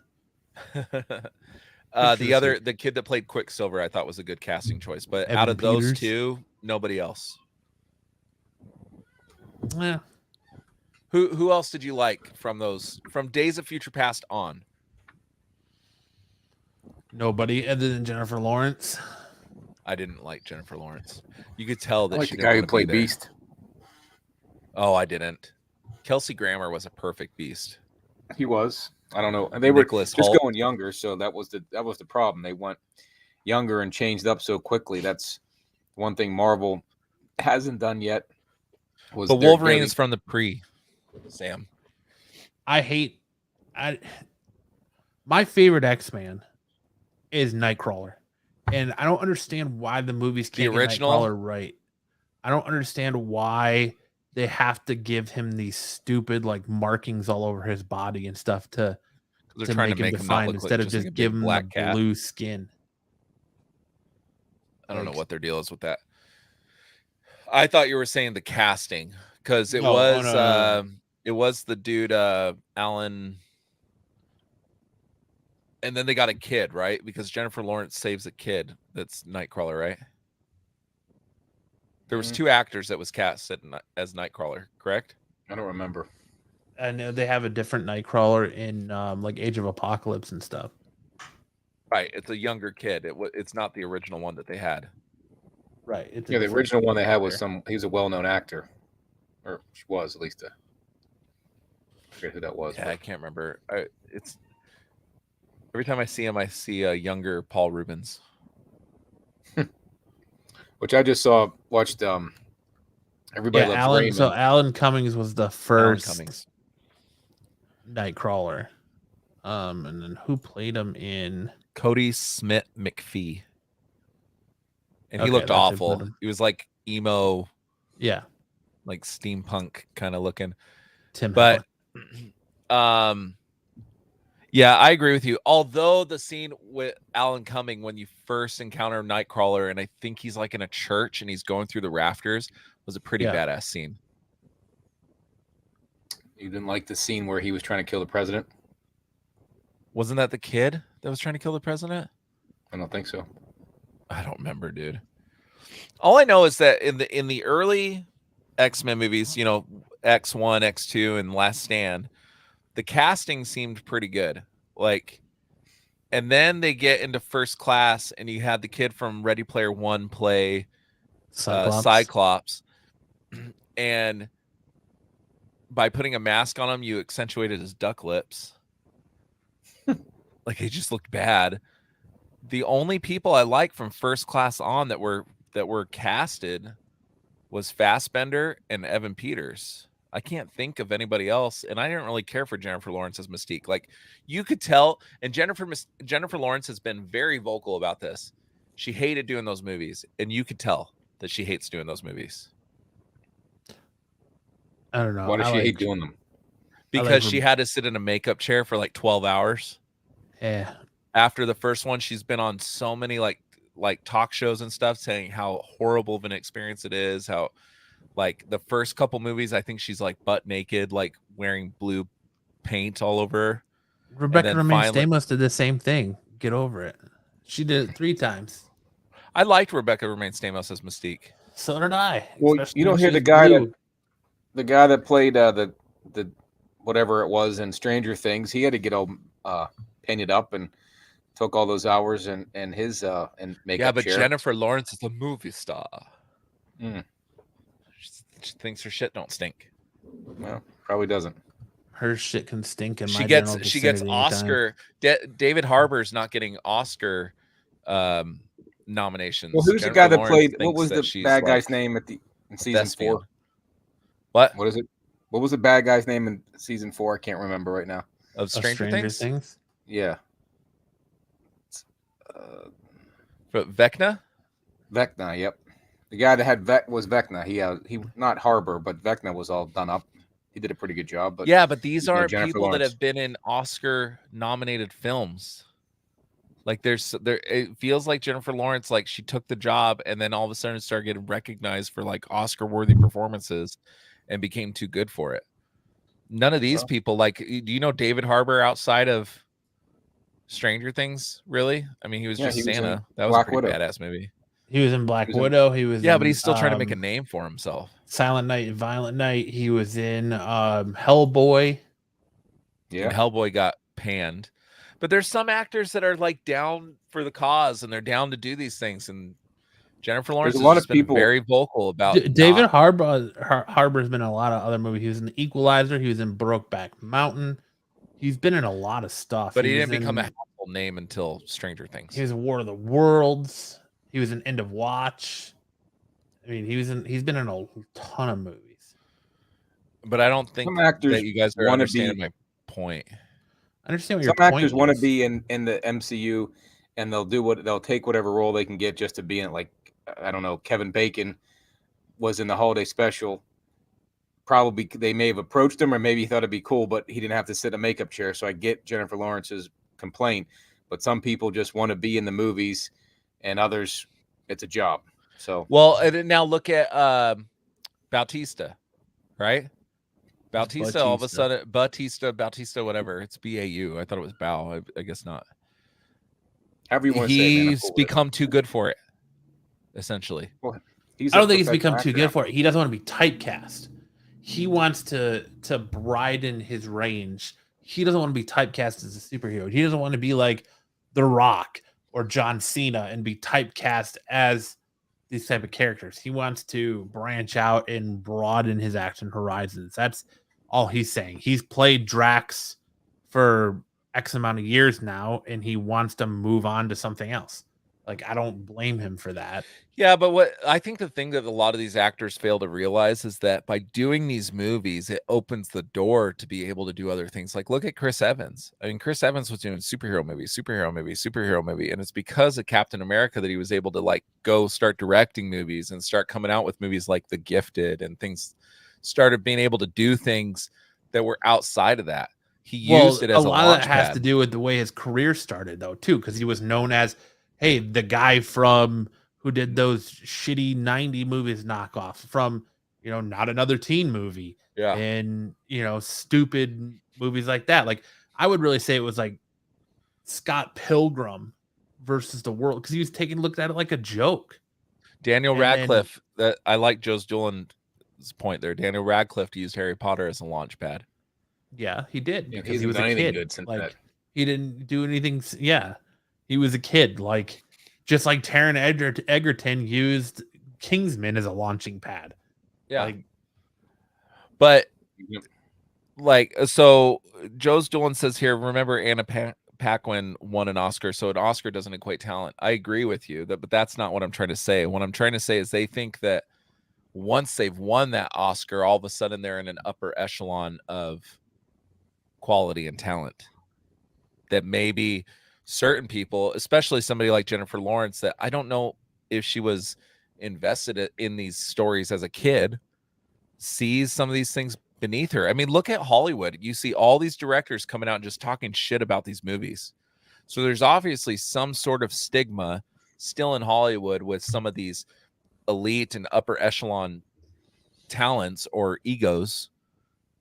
kid that played Quicksilver, I thought was a good casting choice, but Evan out of Peters. those two, nobody else. Yeah. Who else did you like from Days of Future Past on? Nobody other than Jennifer Lawrence. I didn't like Jennifer Lawrence. You could tell that I like she the guy who played Beast. Oh, I didn't. Kelsey Grammer was a perfect Beast. He was. I don't know. And they were Nicholas just Hoult. going younger, so that was the problem. They went younger and changed up so quickly. That's one thing Marvel hasn't done yet. But Wolverine is from the pre, Sam. My favorite X-Man is Nightcrawler. And I don't understand why the movies can't get Nightcrawler right. I don't understand why they have to give him these stupid like markings all over his body and stuff to make him defined instead of just give him the blue skin. I don't know what their deal is with that. I thought you were saying the casting, because it was the dude Alan. And then they got a kid, right? Because Jennifer Lawrence saves a kid that's Nightcrawler, right? There was two actors that was cast as Nightcrawler, correct? I don't remember. I know they have a different Nightcrawler in like Age of Apocalypse and stuff. Right, it's a younger kid. It's not the original one that they had. Right. The original one they had was he was a well-known actor, or was at least I forget who that was. Yeah, I can't remember. It's every time I see him, I see a younger Paul Rubens. Which I just watched Everybody Loves Alan. Raymond. So Alan Cummings was the first Nightcrawler. And then who played him in Cody Smith McPhee. And he looked awful. He was like emo. Yeah. Like steampunk kind of looking. Tim. But Yeah, I agree with you. Although the scene with Alan Cumming when you first encounter Nightcrawler, and I think he's like in a church and he's going through the rafters, was a pretty badass scene. You didn't like the scene where he was trying to kill the president? Wasn't that the kid that was trying to kill the president? I don't think so. I don't remember, dude. All I know is that in the early X-Men movies, you know, X1, X2, and Last Stand, the casting seemed pretty good. Like, and then they get into First Class, and you had the kid from Ready Player One play Cyclops. And by putting a mask on him, you accentuated his duck lips. Like, he just looked bad. The only people I like from First Class on that were casted was Fassbender and Evan Peters. I can't think of anybody else, and I didn't really care for Jennifer Lawrence's Mystique. Like, you could tell, and Jennifer Lawrence has been very vocal about this. She hated doing those movies, and you could tell that she hates doing those movies. I don't know. Why does she hate doing them? Because she had to sit in a makeup chair for like 12 hours. Yeah. After the first one, she's been on so many like talk shows and stuff saying how horrible of an experience it is. How like the first couple movies, I think she's like butt naked, like wearing blue paint all over her. Rebecca Romaine Stamos did the same thing. Get over it. She did it 3 times. I liked Rebecca Romaine Stamos as Mystique. So did I. Well, you don't hear the guy that played the whatever it was in Stranger Things. He had to get all painted up and took all those hours and his and makeup. Yeah, but chair. Jennifer Lawrence is a movie star. Mm. She thinks her shit don't stink. Well, probably doesn't. Her shit can stink in my She gets Oscar. David Harbour's not getting Oscar nominations. Well, who's Jennifer the guy that Lawrence played? What was thinks the that bad guy's name in season thespian. 4? What is it? What was the bad guy's name in season 4? I can't remember right now. Of Stranger Things? Yeah. Vecna? Vecna, yep. The guy that had was Vecna. He not Harbor, but Vecna was all done up. He did a pretty good job. But yeah, but these aren't Jennifer people Lawrence. that have been in Oscar-nominated films. Like it feels like Jennifer Lawrence, like she took the job and then all of a sudden started getting recognized for like Oscar-worthy performances and became too good for it. None of these people, like, do you know David Harbour outside of Stranger Things? Really? I mean, he was just Santa. That was a pretty badass movie. He was in Black Widow. He was but he's still trying to make a name for himself. Silent Night and Violent Night. He was in Hellboy. Yeah, and Hellboy got panned. But there's some actors that are like down for the cause and they're down to do these things. And Jennifer Lawrence has been very vocal about David Harbour's been in a lot of other movies. He was in The Equalizer. He was in Brokeback Mountain. He's been in a lot of stuff. But he didn't become a household name until Stranger Things. He was in War of the Worlds. He was in End of Watch. I mean, he's been in a ton of movies. But I don't think that you guys are understanding my point. I understand what some actors want to be in the MCU, and they'll take whatever role they can get just to be in it. Like, I don't know, Kevin Bacon was in the holiday special. Probably they may have approached him, or maybe he thought it'd be cool, but he didn't have to sit in a makeup chair. So I get Jennifer Lawrence's complaint, but some people just want to be in the movies, and others, it's a job. So and now look at Bautista, right? Bautista, all of a sudden, Bautista, whatever. It's BAU. I thought it was Bow. I guess not. However you want to say it, he's become too good for it, essentially. Well, I don't think he's become too good for it. He doesn't want to be typecast. He wants to broaden his range. He doesn't want to be typecast as a superhero. He doesn't want to be like The Rock or John Cena and be typecast as these type of characters. He wants to branch out and broaden his action horizons. That's all he's saying. He's played Drax for X amount of years now, and he wants to move on to something else. Like, I don't blame him for that. Yeah, but what I think the thing that a lot of these actors fail to realize is that by doing these movies, it opens the door to be able to do other things. Like, look at Chris Evans. I mean, Chris Evans was doing superhero movie, and it's because of Captain America that he was able to like go start directing movies and start coming out with movies like The Gifted and things. Started being able to do things that were outside of that. He used it as a lot of that launch has pad. to do with the way his career started, though, too, because he was known as, hey, the guy from who did those shitty 90 movies knockoff from, Not Another Teen Movie Yeah. and, stupid movies like that. Like, I would really say it was like Scott Pilgrim versus the world, because he was looked at it like a joke. Daniel And Radcliffe, that I like Joe's Dolan's point there. Daniel Radcliffe used Harry Potter as a launch pad. Yeah, he did, Yeah, because he he was hasn't a done anything kid. good since Like, that. he didn't do anything. Yeah, he was a kid. Like, just like Taron Egerton used Kingsman as a launching pad. Yeah. Like, But Yep. like, so Joe's Dolan says here, remember Anna Paquin won an Oscar, so an Oscar doesn't equate talent. I agree with you, but that's not what I'm trying to say. What I'm trying to say is they think that once they've won that Oscar, all of a sudden they're in an upper echelon of quality and talent. That maybe certain people, especially somebody like Jennifer Lawrence, that I don't know if she was invested in these stories as a kid, sees some of these things beneath her. I mean, look at Hollywood. You see all these directors coming out and just talking shit about these movies. So there's obviously some sort of stigma still in Hollywood with some of these elite and upper echelon talents or egos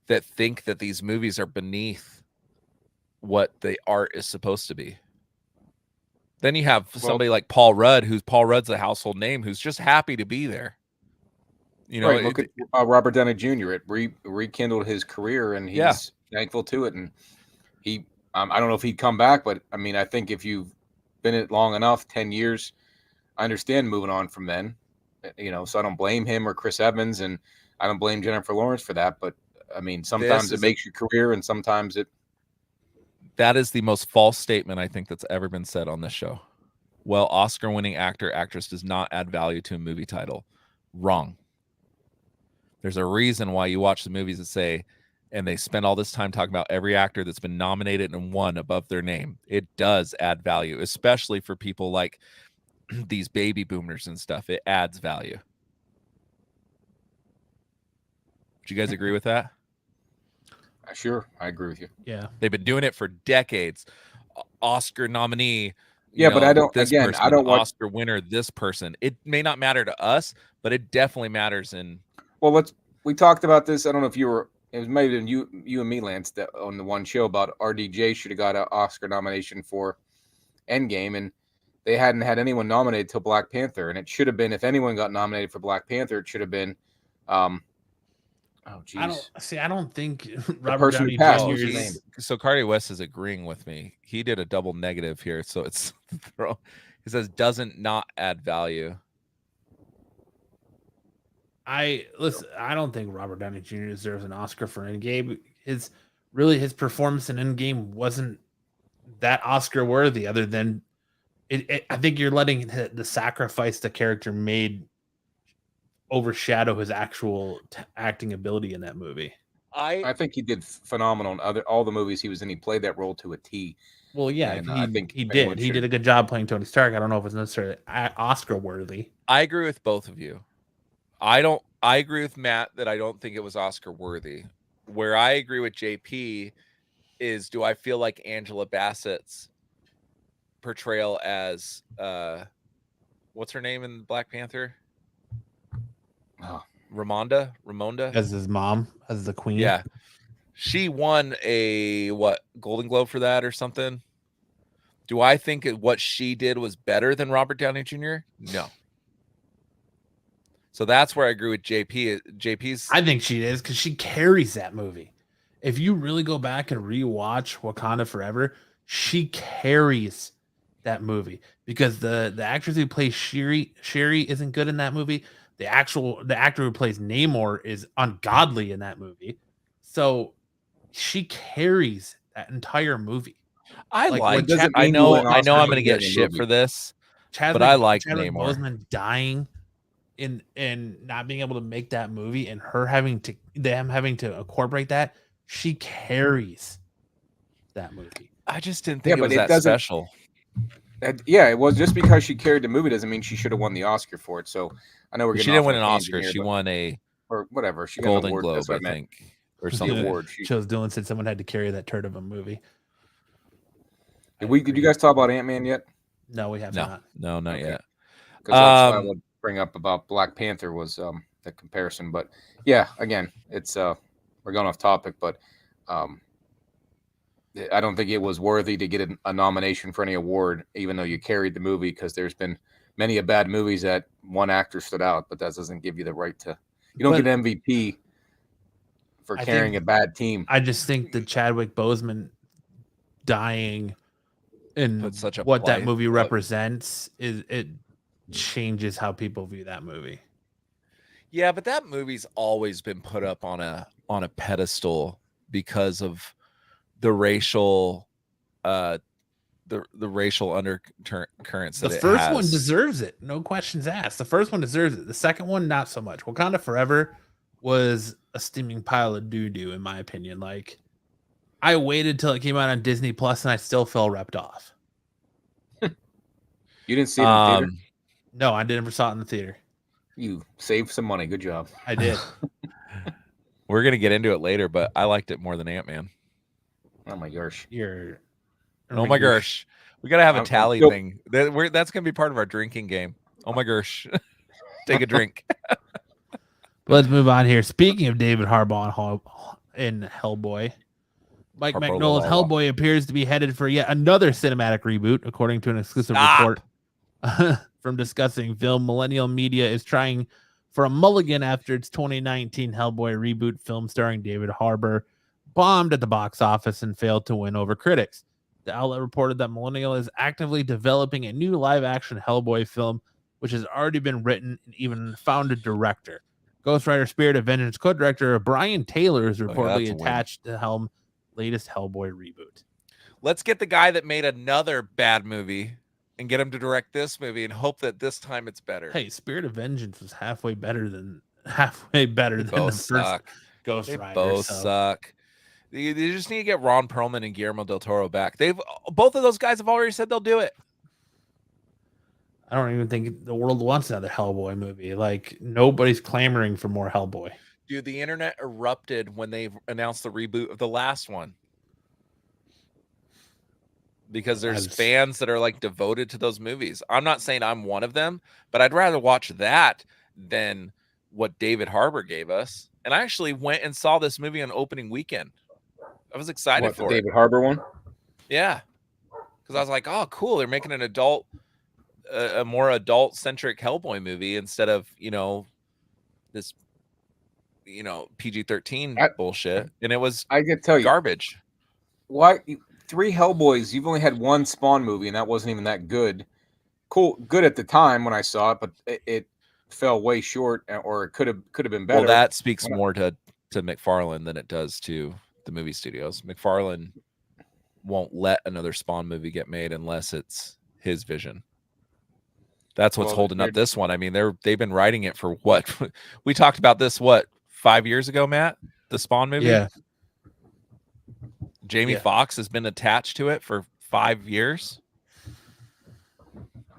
that think that these movies are beneath what the art is supposed to be. Then you have somebody like Paul Rudd, Paul Rudd's a household name, who's just happy to be there. Right, look at Robert Downey Jr. It rekindled his career, and he's thankful to it. And he, I don't know if he'd come back, but I mean, I think if you've been in it long enough, 10 years, I understand moving on from then. So I don't blame him or Chris Evans, and I don't blame Jennifer Lawrence for that. But I mean, sometimes it makes your career, and sometimes it. That is the most false statement I think that's ever been said on this show. Well, Oscar-winning actor, actress does not add value to a movie title. Wrong. There's a reason why you watch the movies that say, and they spend all this time talking about every actor that's been nominated and won above their name. It does add value, especially for people like these baby boomers and stuff. It adds value. Do you guys agree with that? Sure, I agree with you. Yeah, they've been doing it for decades. Oscar nominee. Yeah, but I don't. Again, person, I don't want Oscar winner. This person. It may not matter to us, but it definitely matters in. Well, we talked about this. I don't know if you were. It was maybe you and me, Lance, that on the one show about RDJ should have got an Oscar nomination for Endgame, and they hadn't had anyone nominated till Black Panther, and it should have been, if anyone got nominated for Black Panther, it should have been. Oh, geez. I don't think Robert Downey Jr. So Cardi West is agreeing with me. He did a double negative here, so it's he says doesn't not add value. I don't think Robert Downey Jr. deserves an Oscar for Endgame. His performance in Endgame wasn't that Oscar worthy. Other than I think you're letting the sacrifice the character made overshadow his actual acting ability in that movie. I think he did phenomenal in all the movies he was in. He played that role to a T. Well, yeah, I think he did. He did a good job playing Tony Stark. I don't know if it's necessarily Oscar worthy. I agree with both of you. I agree with Matt that I don't think it was Oscar worthy. Where I agree with JP is, do I feel like Angela Bassett's portrayal as what's her name in Black Panther? Ramonda as his mom, as the queen. Yeah, she won a Golden Globe for that or something. Do I think what she did was better than Robert Downey Jr.? No. So that's where I agree with JP's. I think she is, because she carries that movie. If you really go back and rewatch Wakanda Forever, she carries that movie, because the actress who plays Shuri isn't good in that movie. The actor who plays Namor is ungodly in that movie. So she carries that entire movie. I know I'm going to get shit for this, but I like Namor. Boseman dying and not being able to make that movie, and them having to incorporate that, she carries that movie. I just didn't think it was that special. Yeah, it was. Just because she carried the movie doesn't mean she should have won the Oscar for it. So I know she didn't win an Oscar. She won a or whatever. She Golden Globe, I think. or the something. award. Chose Dylan said someone had to carry that turd of a movie. Did you guys talk about Ant-Man yet? No, we have No, not. no, not Okay. yet. Because that's what I would bring up about Black Panther was the comparison. But yeah, again, it's we're going off topic, but I don't think it was worthy to get a nomination for any award, even though you carried the movie, because there's been many bad movies that one actor stood out, but that doesn't give you the right to. You don't get an MVP for carrying a bad team. I just think the Chadwick Boseman dying and Put such a what that blight- movie represents it changes how people view that movie. Yeah, but that movie's always been put up on a pedestal because of the racial the racial undercurrents that The it first has. one deserves it, no questions asked. The first one deserves it. The second one, not so much. Wakanda Forever was a steaming pile of doo-doo, in my opinion. Like, I waited till it came out on Disney Plus, and I still felt ripped off. You didn't see it in the theater? No, I never saw it in the theater. You saved some money. Good job. I did. We're gonna get into it later, but I liked it more than Ant-Man. Oh my gosh. Oh my gosh. We gotta have a I'm tally still- thing. That's gonna be part of our drinking game. Oh my gosh. Take a drink. Let's move on here. Speaking of David Harbour in Hellboy, Mike Harbour Mignola's Law. Hellboy appears to be headed for yet another cinematic reboot, according to an exclusive Stop. report from Discussing Film. Millennial Media is trying for a mulligan after its 2019 Hellboy reboot film starring David Harbour bombed at the box office and failed to win over critics. The outlet reported that Millennial is actively developing a new live-action Hellboy film, which has already been written and even found a director. Ghost Rider Spirit of Vengeance co-director Brian Taylor is reportedly that's a win. attached to helm latest Hellboy reboot. Let's get the guy that made another bad movie and get him to direct this movie and hope that this time it's better. Hey, Spirit of Vengeance was halfway better than the both first suck. Ghost They Rider. both so. suck. You just need to get Ron Perlman and Guillermo del Toro back. Both of those guys have already said they'll do it. I don't even think the world wants another Hellboy movie. Like, nobody's clamoring for more Hellboy. Dude, the internet erupted when they announced the reboot of the last one. Because there's fans that are like devoted to those movies. I'm not saying I'm one of them, but I'd rather watch that than what David Harbour gave us. And I actually went and saw this movie on opening weekend. I was excited for the it. David Harbour one? Yeah. Because I was like, oh, cool. They're making an adult, a more adult-centric Hellboy movie instead of, this, PG-13 bullshit. And it was I can tell you. garbage. Why 3 Hellboys? You've only had one Spawn movie, and that wasn't even that good. Good at the time when I saw it, but it fell way short, or it could have been better. Well, that speaks more to McFarlane than it does to the movie studios. McFarlane won't let another Spawn movie get made unless it's his vision. That's what's holding up this one. I mean, they've been writing it for what? We talked about this 5 years ago, Matt? The Spawn movie? Yeah. Jamie Foxx has been attached to it for 5 years.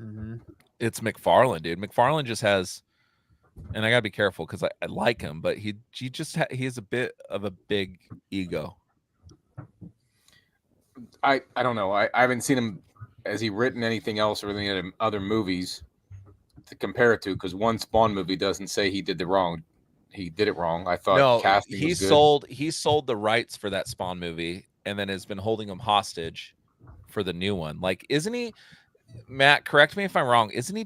Mm-hmm. It's McFarlane, dude. McFarlane just has, and I gotta be careful because I like him, but he has a bit of a big ego. I don't know. I haven't seen him. Has he written anything else or any other movies to compare it to? Because one Spawn movie doesn't say he did it wrong. I thought casting was good. He sold the rights for that Spawn movie and then has been holding them hostage for the new one. Like, isn't he, Matt, correct me if I'm wrong, isn't he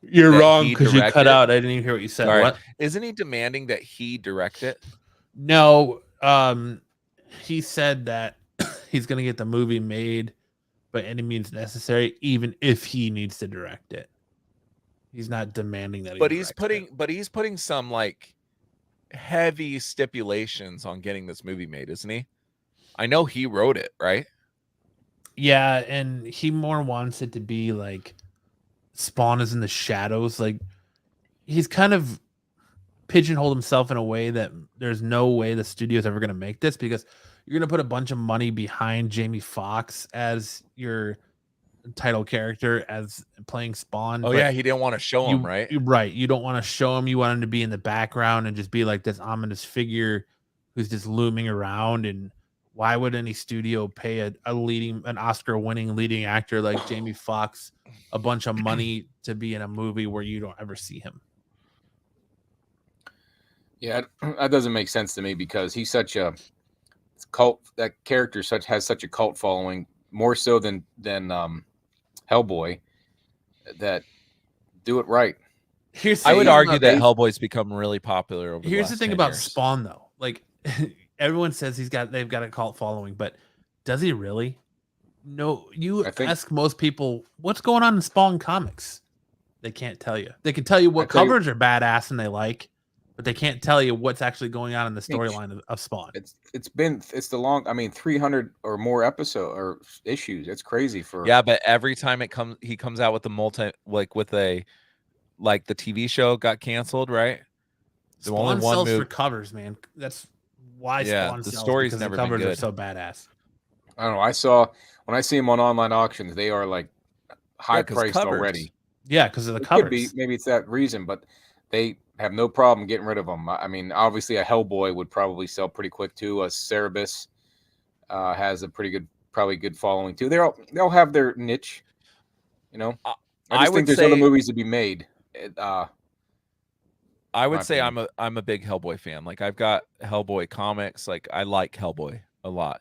You're wrong because you cut out. I didn't even hear what you said. Right. What? Isn't he demanding that he direct it? No. He said that he's going to get the movie made by any means necessary, even if he needs to direct it. He's not demanding that. But he's putting some like heavy stipulations on getting this movie made, isn't he? I know he wrote it, right? Yeah, and he more wants it to be like Spawn is in the shadows. Like, he's kind of pigeonholed himself in a way that there's no way the studio's ever going to make this, because you're going to put a bunch of money behind Jamie Foxx as your title character as playing Spawn. Oh but yeah, he didn't want to show him, right? Right. You don't want to show him. You want him to be in the background and just be like this ominous figure who's just looming around. And why would any studio pay an Oscar-winning leading actor like Jamie Foxx a bunch of money to be in a movie where you don't ever see him? Yeah, that doesn't make sense to me because he's such a cult. That character has such a cult following, more so than Hellboy. That do it right. Here's I would thing argue about- that Hellboy's become really popular over. Here's the the thing 10 about years. Spawn, though. Like everyone says they've got a cult following, but does he really? No. You ask most people what's going on in Spawn comics. They can't tell you. They can tell you what covers are badass and they like, but they can't tell you what's actually going on in the storyline of Spawn. It's the long. I mean, 300 or more episode or issues. It's crazy for. Yeah, but every time he comes out with the the TV show got canceled, right? Spawn sells for covers, man. That's why Spawn the sells. story's because never the covers been good. are so badass. I don't know. When I see them on online auctions, they are like high priced already. Yeah, because of the it covers. Could be, maybe it's that reason, but they have no problem getting rid of them. I mean, obviously, a Hellboy would probably sell pretty quick too. A Cerebus has a probably good following too. They'll have their niche, you know. I think there's other movies to be made. I would say I'm a big Hellboy fan. Like I've got Hellboy comics. Like I like Hellboy a lot.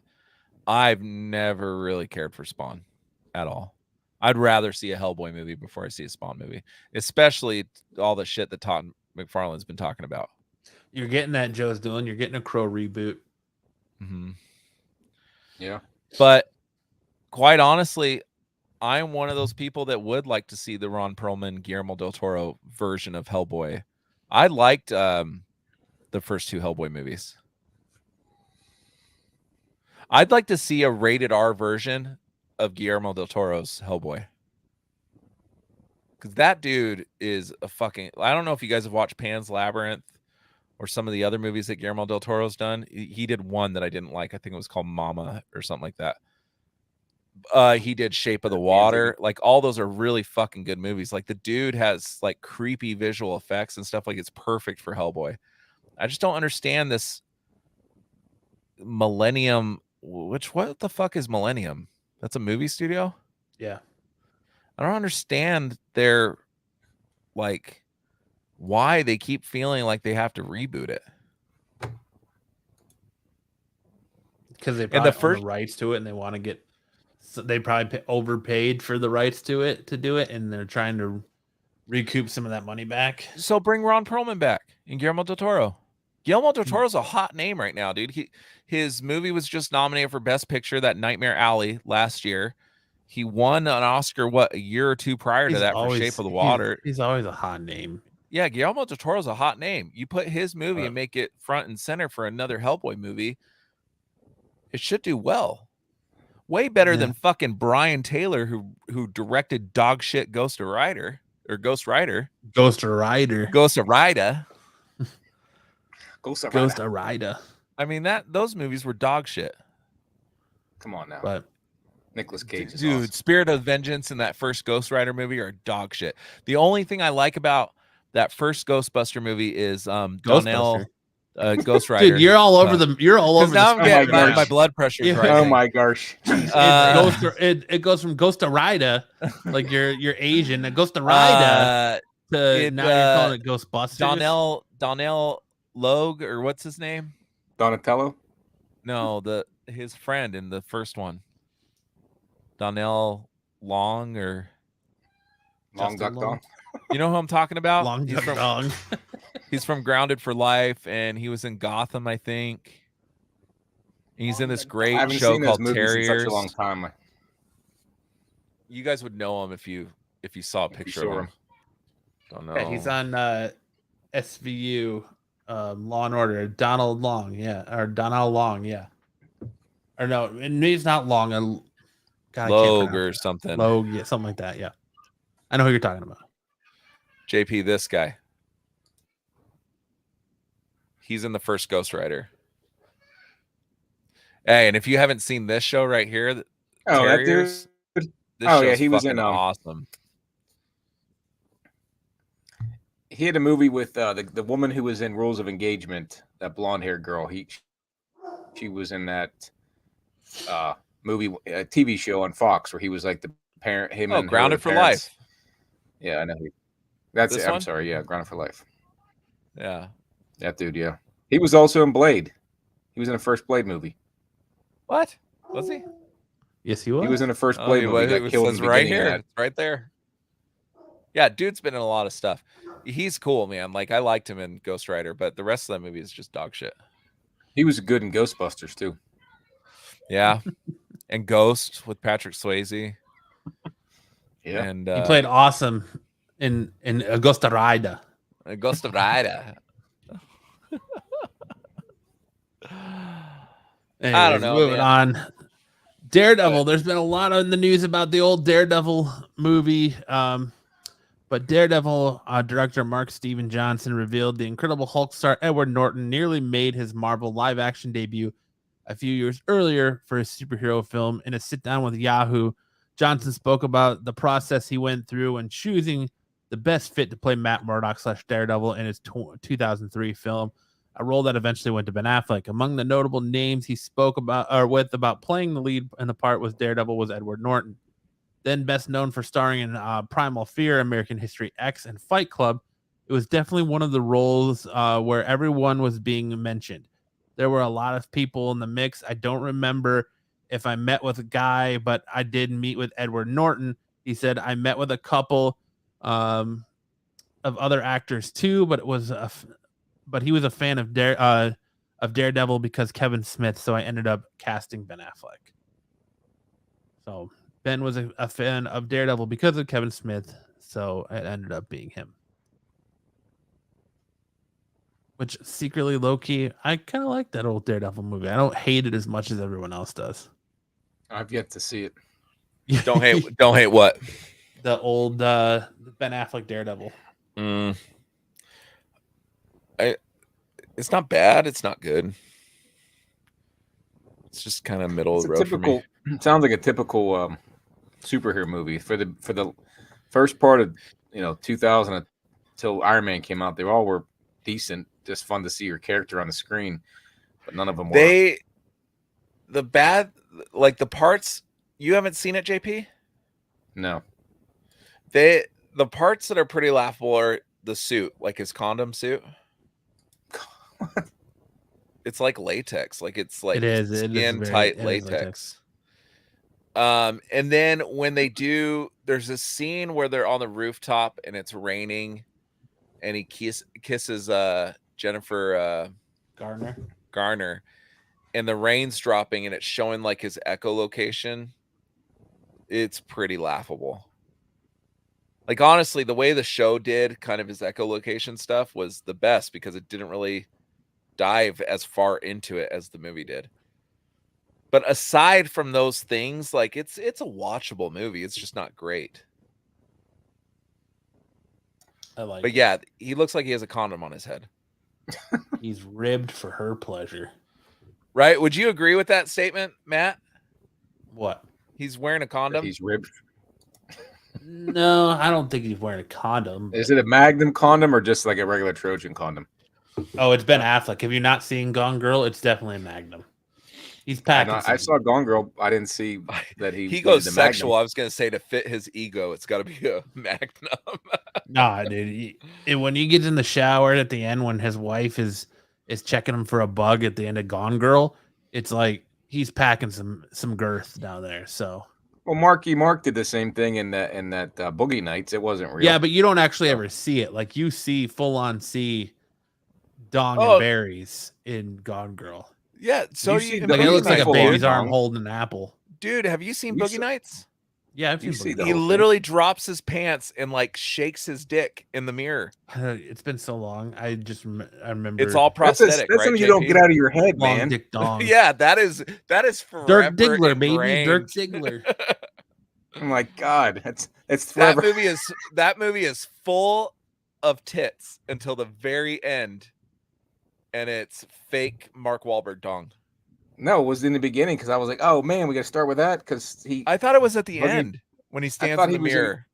I've never really cared for Spawn at all. I'd rather see a Hellboy movie before I see a Spawn movie, especially all the shit that Todd McFarlane's been talking about. You're getting that Joe's doing. You're getting a Crow reboot. Mm-hmm. Yeah. But quite honestly, I'm one of those people that would like to see the Ron Perlman, Guillermo del Toro version of Hellboy. I liked the first two Hellboy movies. I'd like to see a rated R version of Guillermo del Toro's Hellboy. Because that dude is a fucking... I don't know if you guys have watched Pan's Labyrinth or some of the other movies that Guillermo del Toro's done. He did one that I didn't like. I think it was called Mama or something like that. He did Shape of the Water. Like all those are really fucking good movies. Like the dude has like creepy visual effects and stuff. Like it's perfect for Hellboy. I just don't understand this Millennium. What the fuck is Millennium? That's a movie studio? Yeah. I don't understand their like why they keep feeling like they have to reboot it. Because they probably own the rights to it and they want to get... So they probably overpaid for the rights to do it, and they're trying to recoup some of that money back. So bring Ron Perlman back and Guillermo del Toro. Guillermo del Toro's a hot name right now, dude. His movie was just nominated for Best Picture, that Nightmare Alley, last year. He won an Oscar, a year or two prior to that for Shape of the Water. He's always a hot name. Yeah, Guillermo del Toro's a hot name. You put his movie and make it front and center for another Hellboy movie, it should do well. Way better than fucking Brian Taylor, who directed dog shit Ghost Rider. I mean, those movies were dog shit. Come on now. But Nicolas Cage, dude, awesome. Spirit of Vengeance and that first Ghost Rider movie are dog shit. The only thing I like about that first Ghostbuster movie is Donnell. Ghost Rider. Dude, you're all over now I'm getting my blood pressure. Yeah. Oh my gosh. It goes from Ghost to Rida, like you're Asian, and Ghost to Rida to now you're calling it Ghostbusters. Donnell Logue, or what's his name? Donatello? No, his friend in the first one. Donnell Long or Long Duck Dong. You know who I'm talking about? Long Duck Dong. He's from Grounded for Life, and he was in Gotham, I think. He's in this great show called Terriers. In such a long time. You guys would know him if you saw a picture of him. Don't know. Yeah, he's on SVU, Law and Order. Donald Long, or Donnell Long, yeah. Or no, he's not Long. Logue or something. Logue, yeah, something like that. Yeah, I know who you're talking about. JP, this guy. He's in the first Ghost Rider. Hey, and if you haven't seen this show right here, Terriers, This Oh, show's yeah, he was fucking in, awesome. He had a movie with the woman who was in Rules of Engagement, that blonde-haired girl. She was in that movie, TV show on Fox where he was like the parent. Him and Grounded her for parents. Life. Yeah, I know. That's This it. I'm one? sorry. Yeah, Grounded for Life. Yeah. That dude. Yeah, he was also in Blade. He was in the first Blade movie. What? Was he? Yes, he was. He was in the first Oh, Blade movie. He got killed in says the right beginning of here. that. It's right there. Yeah, dude's been in a lot of stuff. He's cool, man. Like, I liked him in Ghost Rider, but the rest of that movie is just dog shit. He was good in Ghostbusters too. Yeah. And Ghost with Patrick Swayze. Yeah. And he played awesome in Ghost Rider. Ghost Rider. I don't know. Moving on. Daredevil. There's been a lot in the news about the old Daredevil movie. But Daredevil director Mark Steven Johnson revealed the Incredible Hulk star Edward Norton nearly made his Marvel live-action debut a few years earlier for his superhero film. In a sit-down with Yahoo, Johnson spoke about the process he went through when choosing the best fit to play Matt Murdock / Daredevil in his 2003 film, a role that eventually went to Ben Affleck. Among the notable names he spoke about playing the lead in the part was Daredevil was Edward Norton. Then best known for starring in Primal Fear, American History X, and Fight Club, it was definitely one of the roles where everyone was being mentioned. There were a lot of people in the mix. I don't remember if I met with a guy, but I did meet with Edward Norton. He said I met with a couple of other actors too, but he was a fan of Daredevil because Kevin Smith, so I ended up casting Ben Affleck. So Ben was a fan of Daredevil because of Kevin Smith, so it ended up being him. Which secretly, low-key, I kind of like that old Daredevil movie. I don't hate it as much as everyone else does. I've yet to see it. Don't hate what? The old Ben Affleck Daredevil. It's not bad. It's not good. It's just kind of middle of the road for me. It sounds like a typical superhero movie. For the first part of 2000 until Iron Man came out, they all were decent, just fun to see your character on the screen, but none of them were. The parts, you haven't seen it, JP? No. The parts that are pretty laughable are the suit, like his condom suit. It's like latex, like it's like skin tight latex. And then when there's a scene where they're on the rooftop and it's raining, and he kisses Jennifer Garner, and the rain's dropping and it's showing like his echolocation. It's pretty laughable. Like, honestly, the way the show did kind of his echolocation stuff was the best because it didn't really dive as far into it as the movie did. But aside from those things, like it's a watchable movie. It's just not great. But yeah, he looks like he has a condom on his head. He's ribbed for her pleasure. Right? Would you agree with that statement, Matt? What? He's wearing a condom? He's ribbed. No, I don't think he's wearing a condom. Is it a Magnum condom or just like a regular Trojan condom? Oh, it's Ben Affleck. Have you not seen Gone Girl? It's definitely a Magnum. He's packing. I saw Gone Girl. I didn't see that he goes the sexual. Magnum. I was going to say to fit his ego, it's got to be a Magnum. Nah, dude. When he gets in the shower at the end, when his wife is checking him for a bug at the end of Gone Girl, it's like he's packing some girth down there. So, well, Mark did the same thing in that Boogie Nights. It wasn't real. Yeah, but you don't actually ever see it. Like you see full on dong and berries in Gone Girl. Yeah, so it looks like a baby's arm holding an apple. Dude, have you seen Boogie Nights? Yeah, I've seen He literally drops his pants and like shakes his dick in the mirror. It's been so long. I remember. It's all prosthetic. That's something you don't get out of your head, long man. Dick dong. Yeah, that is forever. Dirk Diggler, ingrained. baby, Dirk Diggler. Oh my God, it's forever. That movie is full of tits until the very end, and it's fake Mark Wahlberg dong. No, it was in the beginning because I was like, oh man, we got to start with that because I thought it was at the end. when he stands thought in the he was in- mirror.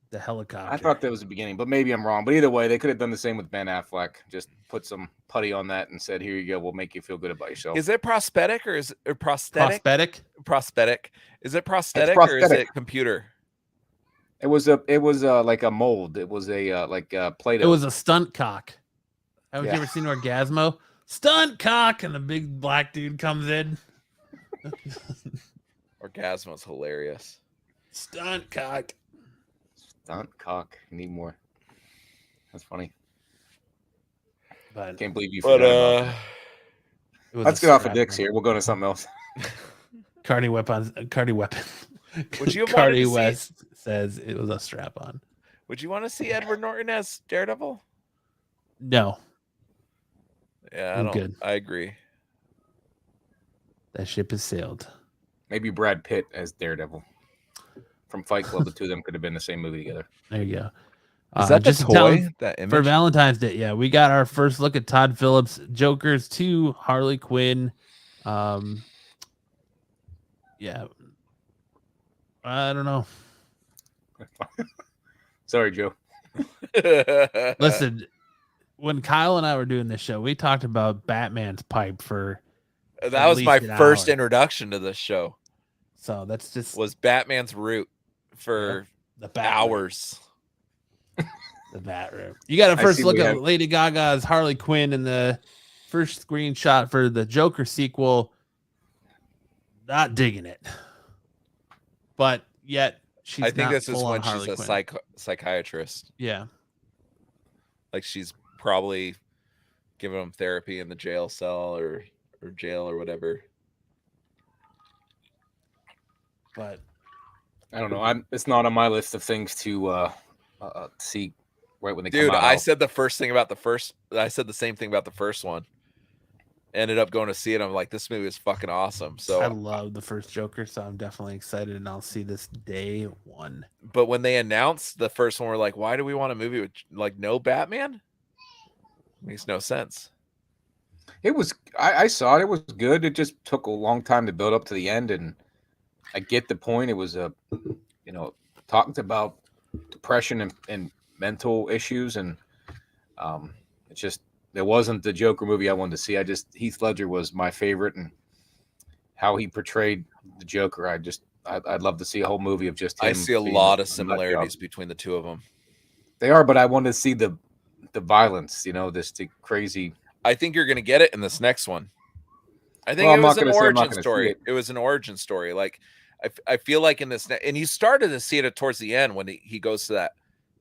The helicopter. I thought that was the beginning, but maybe I'm wrong. But either way, they could have done the same with Ben Affleck. Just put some putty on that and said, "Here you go. We'll make you feel good about yourself." Is it prosthetic or is it prosthetic? Prosthetic. Is it prosthetic or is it computer? It was like a mold. It was a like Play-Doh. It was a stunt cock. Have you Yeah. ever seen Orgasmo? Stunt cock, and the big black dude comes in. Orgasmo's hilarious. Stunt cock. Stunt cock. You need more. That's funny. But Can't believe you forgot about that. it was Let's a get off of strap dicks on. here. We'll go to something else. Cardi weapon. Would you have wanted Cardi to see- West says it was a strap on. Would you want to see Edward Norton as Daredevil? No, Yeah, I'm good. I agree. that ship has sailed. Maybe Brad Pitt as Daredevil. From Fight Club, the two of them could have been the same movie together. There you go. Is that the just to tell- toy? That image? for Valentine's Day? Yeah, we got our first look at Todd Phillips' Joker's 2, Harley Quinn. Yeah, I don't know. Sorry, Joe. Listen, when Kyle and I were doing this show, we talked about Batman's pipe for that at was my least an first hour. introduction to this show. So that's just Was Batman's root for the bat room. hours. The bat room. You got to I first see look we at have- Lady Gaga's Harley Quinn in the first screenshot for the Joker sequel. Not digging it, but yet she's. I think not this is full on when she's Harley a Quinn. psychiatrist. Yeah, Like she's probably giving him therapy in the jail cell or jail or whatever. but I don't know. It's not on my list of things to see right when they Dude, come out. I said the same thing about the first one. Ended up going to see it. I'm like, this movie is fucking awesome. I So, love the first Joker, so I'm definitely excited, and I'll see this day one. but when they announced the first one, we're like, why do we want a movie with like no Batman? Makes no sense. It was. I saw it. It was good. It just took a long time to build up to the end, and I get the point. It was talked about depression and mental issues, and it's just. It wasn't the Joker movie I wanted to see. Heath Ledger was my favorite, and how he portrayed the Joker. I'd love to see a whole movie of just him. I see a being lot a of similarities between the two of them. They are, but I wanted to see the violence. The crazy. I think you're going to get it in this next one. I think Well, it I'm was not an gonna say I'm not origin gonna see story. it. It was an origin story. Like I feel like in this, and you started to see it towards the end when he goes to that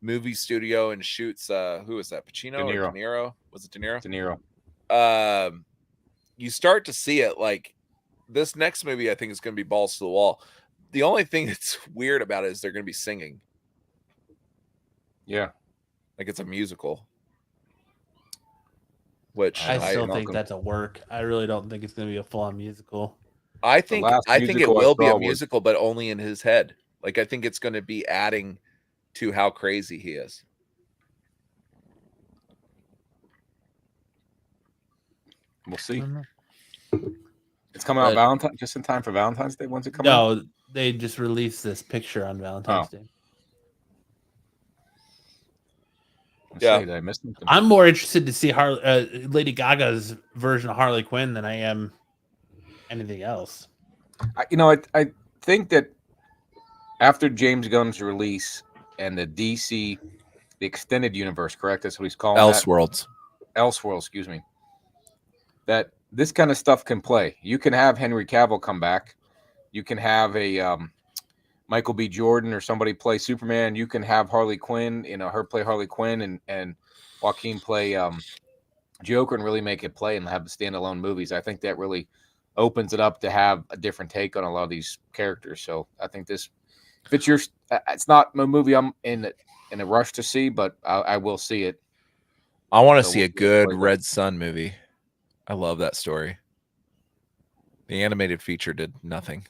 movie studio and shoots. Who was that? Pacino De Niro. or De Niro? Was it De Niro? De Niro. You start to see it. Like this next movie, I think is going to be balls to the wall. The only thing that's weird about it is they're going to be singing. Yeah. Like it's a musical. Which I still Malcolm. think that's a work. I really don't think it's going to be a full-on musical. I think last it musical I will be saw a was- musical, but only in his head. Like I think it's going to be adding to how crazy he is. We'll I see. don't know. It's coming out But- just in time for Valentine's Day. When's it coming out? No, they just released this picture on Valentine's Day. Let's Yeah. see, did I missed something? I'm more interested to see Lady Gaga's version of Harley Quinn than I am anything else. I think that after James Gunn's release and the DC, the extended universe, correct? That's what he's calling Elseworlds. that? Elseworld, excuse me. That this kind of stuff can play. You can have Henry Cavill come back. You can have a Michael B. Jordan or somebody play Superman. You can have Harley Quinn, her play Harley Quinn and Joaquin play Joker and really make it play and have standalone movies. I think that really opens it up to have a different take on a lot of these characters. So I think this, if it's not a movie I'm in a rush to see, but I will see it. I want to So see a we'll good play that. Red Sun movie. I love that story. The animated feature did nothing.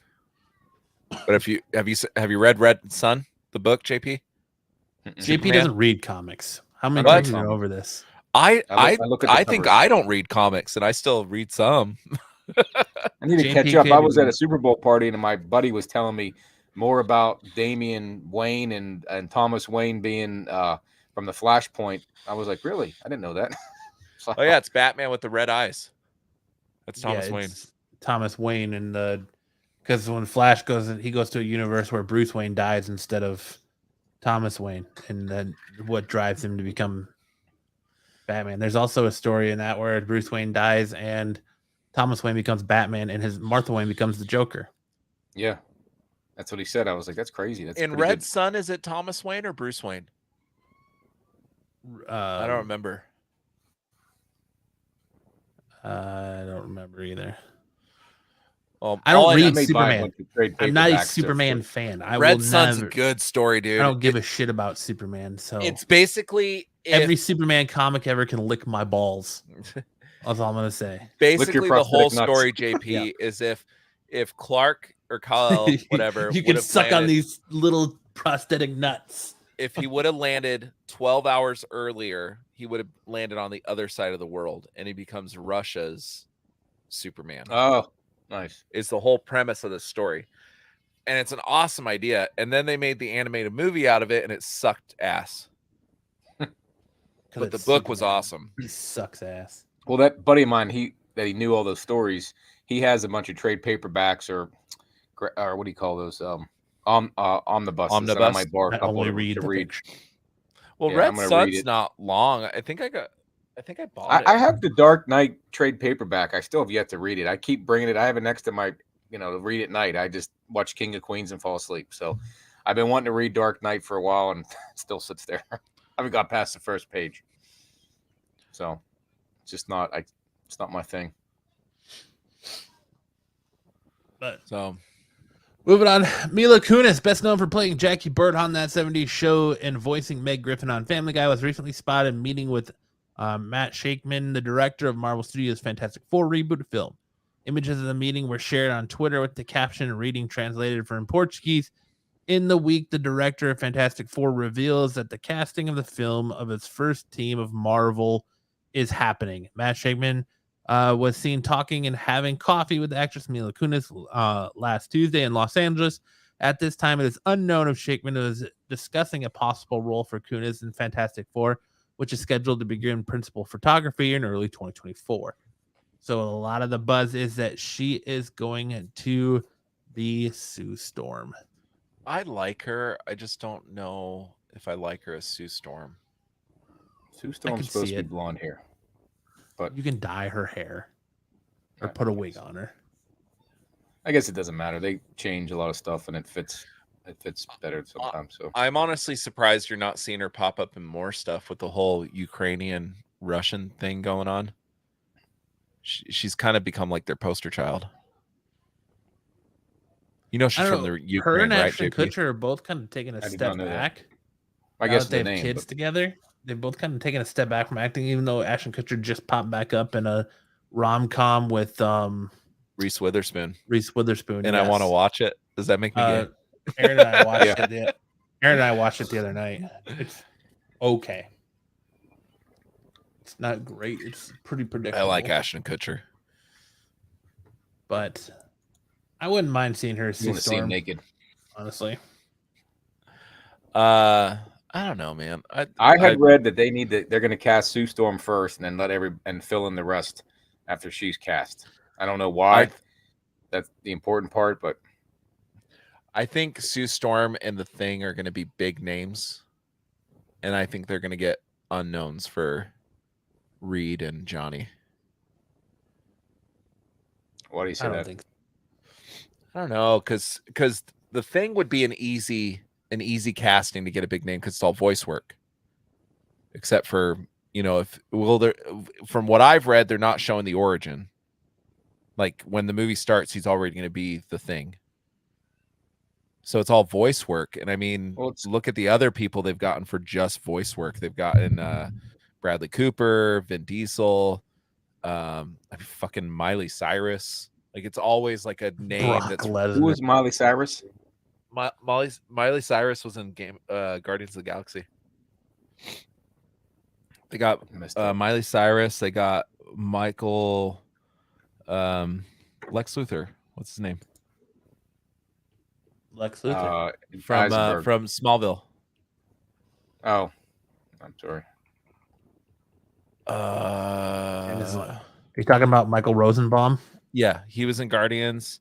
But have you read Red Sun, the book, JP? JP Superman? doesn't read comics. How many What? times are over this? I look at the think covers. I don't read comics, and I still read some. I need to JP catch up. I was Cable. at a Super Bowl party and my buddy was telling me more about Damian Wayne and Thomas Wayne being from the Flashpoint. I was like, really? I didn't know that. So, Oh yeah, it's Batman with the red eyes. That's Thomas Wayne. It's Thomas Wayne, and because when Flash he goes to a universe where Bruce Wayne dies instead of Thomas Wayne, and then what drives him to become Batman. There's also a story in that where Bruce Wayne dies and Thomas Wayne becomes Batman, and his Martha Wayne becomes the Joker. Yeah, that's what he said. I was like, that's crazy. That's In Red Sun, is it Thomas Wayne or Bruce Wayne? I don't remember. I don't remember either. I don't read Superman. I'm not a Superman so fan. Red Sun's a good story, dude. I don't give a shit about Superman. So it's basically every Superman comic ever can lick my balls. That's all I'm gonna say. Basically, the whole story, JP, is if Clark or Kal-El, whatever, you can suck on these little prosthetic nuts. If he would have landed 12 hours earlier, he would have landed on the other side of the world, and he becomes Russia's Superman. Oh, nice. Is the whole premise of the story. And it's an awesome idea. And then they made the animated movie out of it, and it sucked ass. But the book was awesome. He sucks ass. Well, that buddy of mine, he knew all those stories. He has a bunch of trade paperbacks or what do you call those? Omnibuses. Omnibus. I might borrow a couple to read. Well, Yeah, Red Sun's not long. I think I bought it. I have the Dark Knight trade paperback. I still have yet to read it. I keep bringing it. I have it next to my, to read at night. I just watch King of Queens and fall asleep. So I've been wanting to read Dark Knight for a while, and it still sits there. I haven't got past the first page. So it's just it's not my thing. But so moving on, Mila Kunis, best known for playing Jackie Bird on That 70s Show and voicing Meg Griffin on Family Guy, was recently spotted meeting with Matt Shakeman, the director of Marvel Studios' Fantastic Four reboot film. Images of the meeting were shared on Twitter with the caption and reading translated from Portuguese. In the week, the director of Fantastic Four reveals that the casting of the film of its first team of Marvel is happening. Matt Shakeman was seen talking and having coffee with the actress Mila Kunis last Tuesday in Los Angeles. At this time, it is unknown if Shakeman was discussing a possible role for Kunis in Fantastic Four, which is scheduled to begin principal photography in early 2024. So a lot of the buzz is that she is going to be Sue Storm. I like her. I just don't know if I like her as Sue Storm. Sue Storm's supposed to be blonde hair. But you can dye her hair or put a wig on her. I guess it doesn't matter. They change a lot of stuff, and it fits better sometimes. So I'm honestly surprised you're not seeing her pop up in more stuff with the whole Ukrainian Russian thing going on. She's kind of become like their poster child. She's from the Ukraine, her and right? Ashton Kutcher are both kind of taking a step back. I guess they have kids together. They've both kind of taken a step back from acting, even though Ashton Kutcher just popped back up in a rom-com with Reese Witherspoon. And I want to watch it. Does that make me gay? Aaron and I watched it. Aaron and I watched it the other night. It's okay. It's not great. It's pretty predictable. I like Ashton Kutcher, but I wouldn't mind seeing her see Storm naked. Honestly, I don't know, man. I had read that they're going to cast Sue Storm first, and then and fill in the rest after she's cast. I don't know why. That's the important part, but I think Sue Storm and the Thing are going to be big names, and I think they're going to get unknowns for Reed and Johnny. Why do you say that? I don't know, because the Thing would be an easy casting to get a big name because it's all voice work. Except for from what I've read, they're not showing the origin. Like when the movie starts, he's already going to be the Thing. So it's all voice work, and I mean, look at the other people they've gotten for just voice work. They've gotten Bradley Cooper, Vin Diesel, fucking Miley Cyrus. Like it's always like a name that's who was Miley Cyrus? Miley Cyrus was in Guardians of the Galaxy. They got Miley Cyrus. They got Michael Lex Luthor. What's his name? Lex Luthor. From Smallville. Oh, I'm sorry. Are you talking about Michael Rosenbaum? Yeah, he was in Guardians.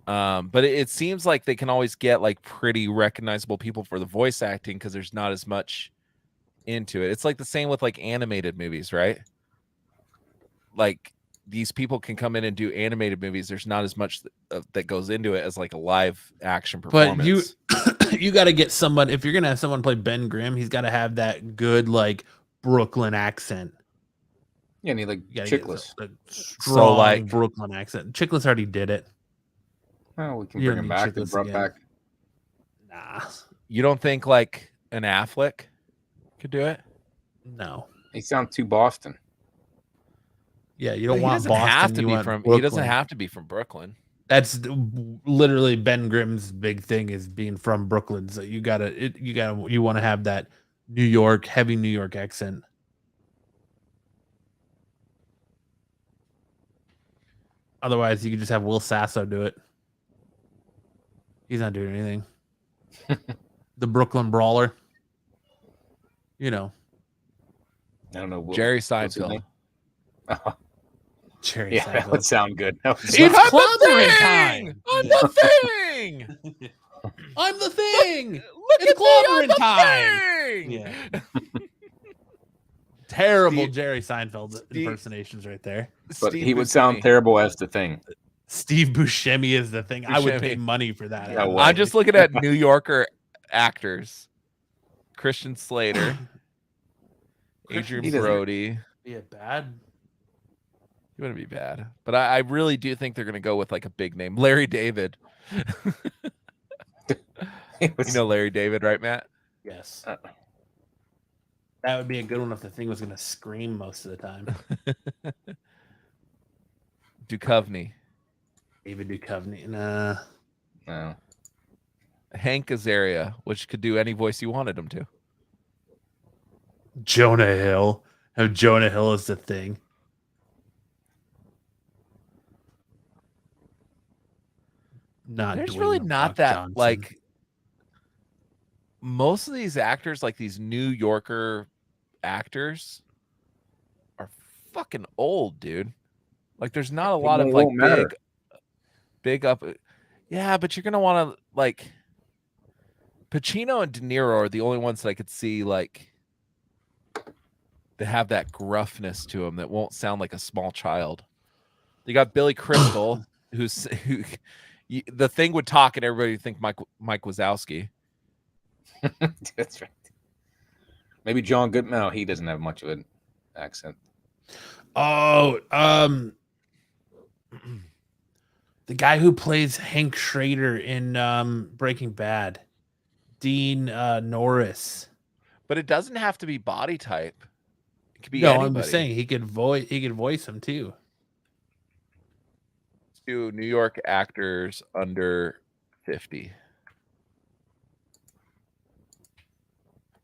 But it seems like they can always get like pretty recognizable people for the voice acting because there's not as much into it. It's like the same with like animated movies, right? Like these people can come in and do animated movies. There's not as much that goes into it as like a live action performance. But you got to get someone, if you're gonna have someone play Ben Grimm, he's got to have that good like Brooklyn accent. Yeah, and he like Chickless. A strong Brooklyn accent. Chickless already did it. Well, we can bring him back. They brought back. Nah. You don't think like an Affleck could do it? No. He sounds too Boston. Yeah, you don't want Boston. He doesn't have to be from Brooklyn. That's literally Ben Grimm's big thing is being from Brooklyn. So you want to have that heavy New York accent. Otherwise, you could just have Will Sasso do it. He's not doing anything. The Brooklyn Brawler. You know. I don't know. Jerry Seinfeld. Jerry Seinfeld. That would sound good. It's clobbering time. I'm the thing. I'm the thing. Look it's at me, clobbering time. Yeah. Terrible Jerry Seinfeld impersonations right there. But he would sound terrible as the thing. Steve Buscemi is the thing. I would pay money for that. Yeah, I'm just looking at New Yorker actors. Christian Slater. Adrian Brody. Be it bad? He wouldn't be bad. But I really do think they're going to go with like a big name. Larry David. You know Larry David, right, Matt? Yes. That would be a good one if the thing was going to scream most of the time. Duchovny. David Duchovny. Nah. No. Hank Azaria, which could do any voice you wanted him to. Jonah Hill. Have Jonah Hill is the thing. There's really not that Johnson. Like most of these actors, like these New Yorker actors, are fucking old, dude. Like there's not a lot of like big up. Yeah, but you're gonna want to like Pacino and De Niro are the only ones that I could see like they have that gruffness to them that won't sound like a small child. You got Billy Crystal, who the thing would talk and everybody would think Mike Wazowski. That's right. Maybe John Goodman. No, he doesn't have much of an accent. Oh, the guy who plays Hank Schrader in Breaking Bad, Dean Norris. But it doesn't have to be body type. It could be anybody. I'm just saying he could voice him too. To New York actors under 50.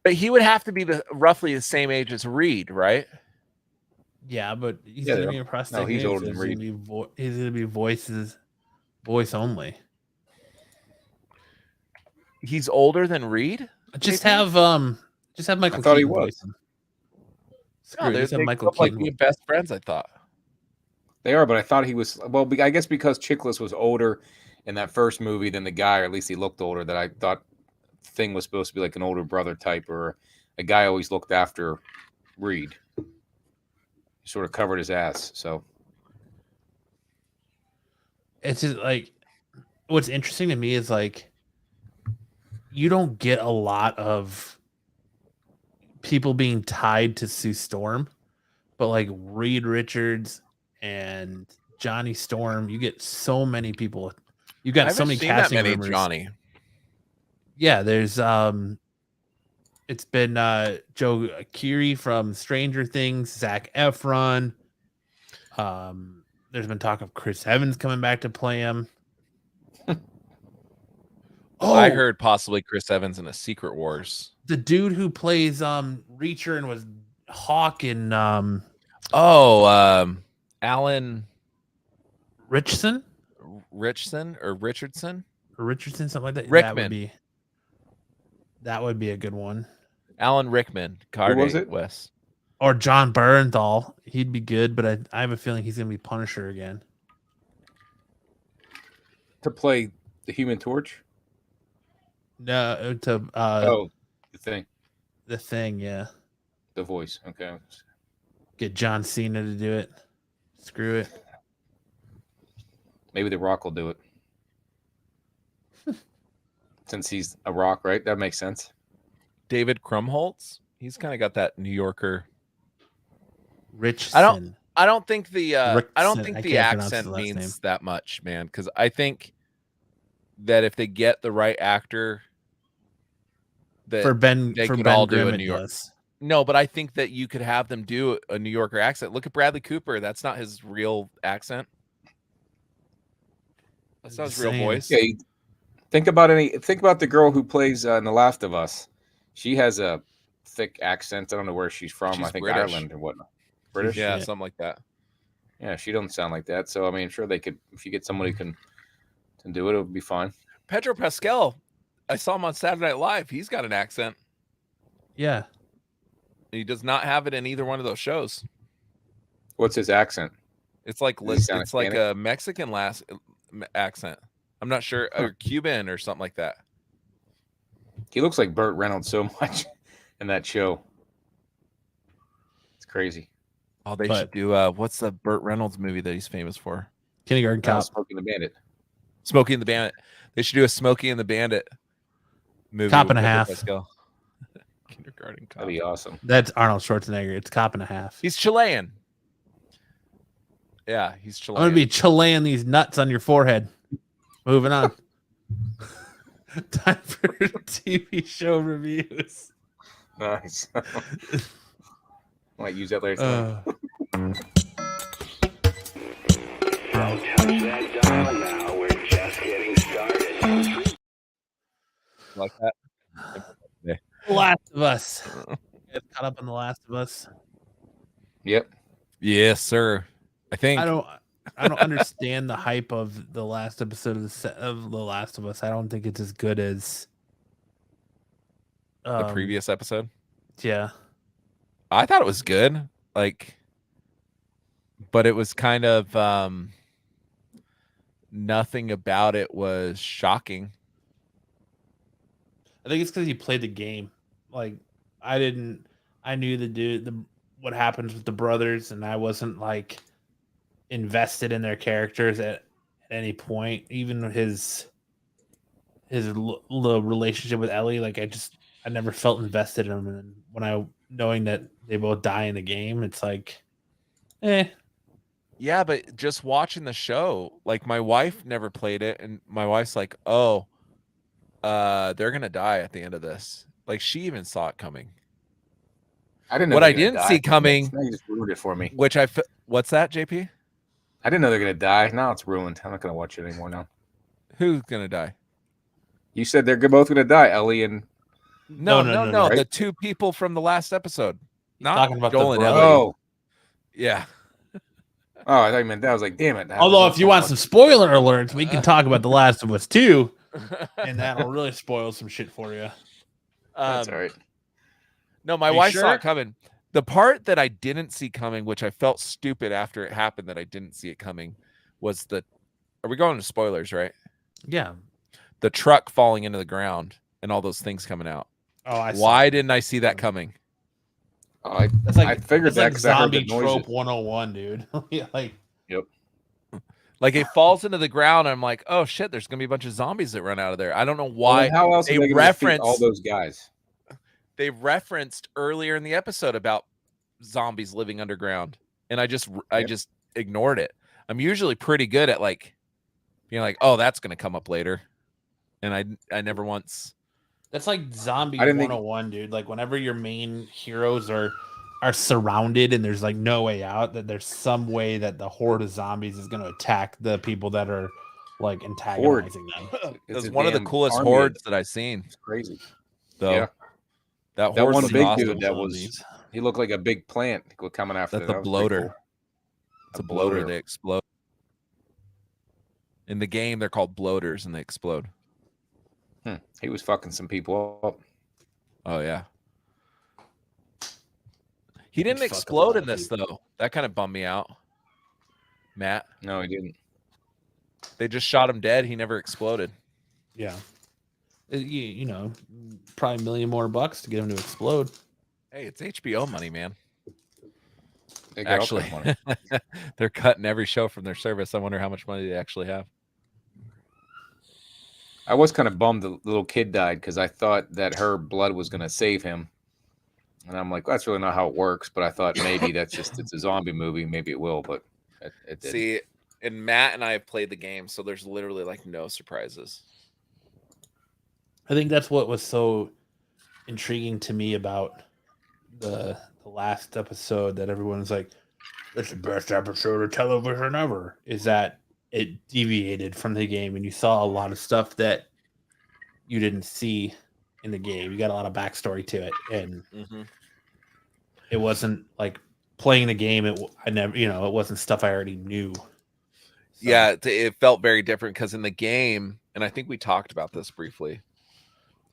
But he would have to be roughly the same age as Reed, right? Yeah, but he's going to be a prosthetic. No, he's older than Reed. He's going to be voice only. He's older than Reed? Just have Michael Keaton. I thought he was. They're Michael Keaton. Like being best friends, I thought. They are, but I thought he was. Well, I guess because Chickless was older in that first movie than the guy, or at least he looked older, that I thought Thing was supposed to be like an older brother type, or a guy always looked after Reed. He sort of covered his ass. So it's just like what's interesting to me is like you don't get a lot of people being tied to Sue Storm, but like Reed Richards and Johnny Storm, you get so many people. You got so many casting rumors. Johnny. Yeah, there's it's been Joe Keery from Stranger Things, Zac Efron. There's been talk of Chris Evans coming back to play him. I heard possibly Chris Evans in a Secret Wars. The dude who plays Reacher and was Hawk in Alan Richardson? Richardson? or Richardson, something like that. Rickman. That would be a good one. Alan Rickman. Who was it? Wes. Or John Bernthal. He'd be good, but I have a feeling he's gonna be Punisher again. To play the Human Torch? No, to The Thing. The Thing, yeah. The Voice. Okay. Get John Cena to do it. Screw it. Maybe The Rock will do it. Since he's a Rock, right? That makes sense. David Krumholtz. He's kind of got that New Yorker. Rich. I don't think the Rickson. accent means that much, man. Because I think that if they get the right actor, that they could all do a New York. No, but I think that you could have them do a New Yorker accent. Look at Bradley Cooper. That's not his real accent. That's not his real voice. Yeah, think about the girl who plays in The Last of Us. She has a thick accent. I don't know where she's from. I think British. Ireland or whatnot. British? Yeah, something like that. Yeah, she doesn't sound like that. So I mean, sure they could. If you get somebody who can do it, it'll be fine. Pedro Pascal. I saw him on Saturday Night Live. He's got an accent. Yeah. He does not have it in either one of those shows. What's his accent? It's like a Mexican accent. I'm not sure, or Cuban or something like that. He looks like Burt Reynolds so much in that show. It's crazy. Oh, they should do what's the Burt Reynolds movie that he's famous for? Kindergarten Cop. Smokey and the Bandit. Smokey and the Bandit. They should do a Smokey and the Bandit movie. Cop and a Half. Kindergarten Cop. That'd be awesome. That's Arnold Schwarzenegger. It's Cop and a Half. He's Chilean. Yeah, he's Chilean. I'm gonna be Chilean these nuts on your forehead. Moving on. Time for TV show reviews. Nice. I might use that later. Don't touch that dial now. We're just getting started. Like that. Last of Us. Get caught up on The Last of Us. Yep. Yes, sir. I think I don't understand the hype of the last episode of The Last of Us. I don't think it's as good as the previous episode. Yeah. I thought it was good. But it was kind of nothing about it was shocking. I think it's because you played the game. I knew what happens with the brothers, and I wasn't invested in their characters at any point. Even his relationship with Ellie, I never felt invested in him. And when knowing that they both die in the game, it's Yeah, but just watching the show, my wife never played it, and my wife's like, "Oh, they're gonna die at the end of this." She even saw it coming. I didn't know what I didn't see coming. Now you just ruined it for me. What's that, JP? I didn't know they're gonna die. Now it's ruined. I'm not gonna watch it anymore now. Who's gonna die? You said they're both gonna die, Ellie and. No. right? The two people from the last episode. Not talking about Joel and the Ellie. Oh. Yeah. Oh, I thought you meant that. I was like, damn it. Although, if you want some spoiler alerts, we can talk about The Last of Us 2, and that'll really spoil some shit for you. That's all right. No, my wife saw it coming. The part that I didn't see coming, which I felt stupid after it happened that I didn't see it coming, was are we going to spoilers, right? Yeah. The truck falling into the ground and all those things coming out. Oh, Why didn't I see that coming? I figured that because I heard the noises. Trope 101, dude. Yep. It falls into the ground. And I'm like, oh shit, there's gonna be a bunch of zombies that run out of there. I don't know why. How else they reference all those guys? They referenced earlier in the episode about zombies living underground, and I just ignored it. I'm usually pretty good at being like, oh, that's gonna come up later, and I never once. That's like zombie 101, dude. Whenever your main heroes are surrounded and there's no way out, that there's some way that the horde of zombies is going to attack the people that are antagonizing them. It's one of the coolest hordes that I've seen. It's crazy. Yeah. That one big awesome. dude he looked like a big plant coming after. That's a bloater. Cool. It's a bloater. They explode. In the game, they're called bloaters, and they explode. He was fucking some people up. Oh yeah. He didn't fuck a explode lot in of this though. That kind of bummed me out. Matt, No, he didn't. they just shot him dead. He never exploded. Yeah. You know, probably $1 million more to get him to explode. Hey, it's HBO money, man. They got all Actually, kinds of money. they're cutting every show from their service. I wonder how much money they actually have. I was kind of bummed the little kid died because I thought that her blood was going to save him. And I'm like, that's really not how it works. But I thought maybe it's a zombie movie. Maybe it will, but it didn't. See, and Matt and I have played the game, so there's literally like no surprises. I think that's what was so intriguing to me about the last episode, that everyone's like, "It's the best episode of television ever." Is that it deviated from the game, and you saw a lot of stuff that you didn't see in the game. You got a lot of backstory to it, and it wasn't like playing the game. It wasn't stuff I already knew. So, Yeah, it felt very different because in the game, and I think we talked about this briefly.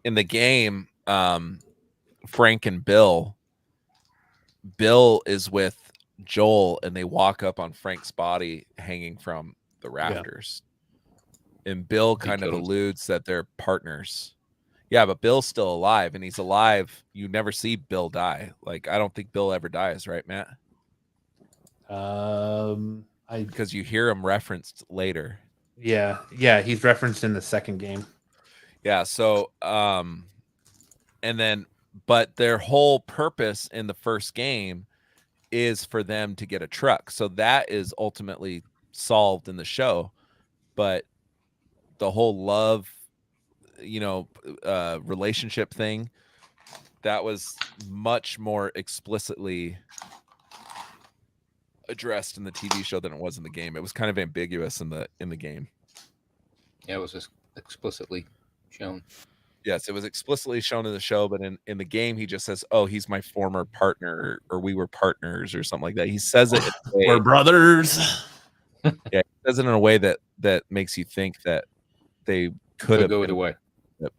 In the game, Frank and Bill is with Joel, and they walk up on Frank's body hanging from the rafters. And Bill kind of alludes that they're partners. Yeah, but Bill's still alive, and he's alive. You never see Bill die. Like, I don't think Bill ever dies, right, Matt? Because you hear him referenced later. Yeah, he's referenced in the second game. Yeah, so but their whole purpose in the first game is for them to get a truck. So that is ultimately solved in the show. But the whole love, relationship thing, that was much more explicitly addressed in the TV show than it was in the game. It was kind of ambiguous in the game. Yeah, it was just explicitly shown. Yes, it was explicitly shown in the show, but in the game, he just says, "Oh, he's my former partner," or "We were partners," or something like that. He says it. We're brothers. Yeah, he says it in a way that makes you think that they could have go either way.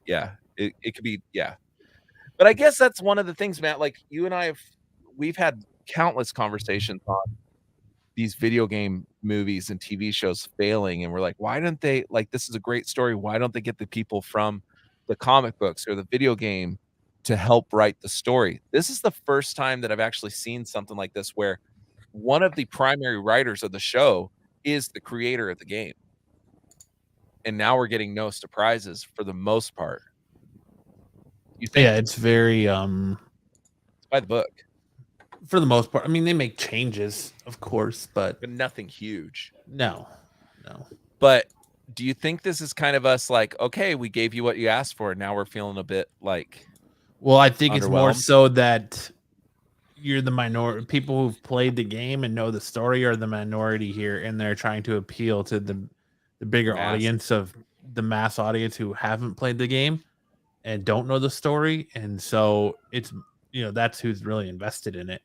Yeah, it could be. Yeah, but I guess that's one of the things, Matt. Like you and we've had countless conversations on these video game movies and TV shows failing, and we're like, why don't they, like, this is a great story, why don't they get the people from the comic books or the video game to help write the story? This is the first time that I've actually seen something like this where one of the primary writers of the show is the creator of the game, and now we're getting no surprises for the most part. You think? Yeah, it's very It's by the book. For the most part. I mean, they make changes, of course, but Nothing huge. no. But do you think this is kind of us like, okay, we gave you what you asked for, now we're feeling a bit like, Well, I think it's more underwhelmed? so that you're the minority. People who've played the game and know the story are the minority here, and they're trying to appeal to the bigger Mass. audience of the mass audience who haven't played the game and don't know the story. And so it's, that's who's really invested in it.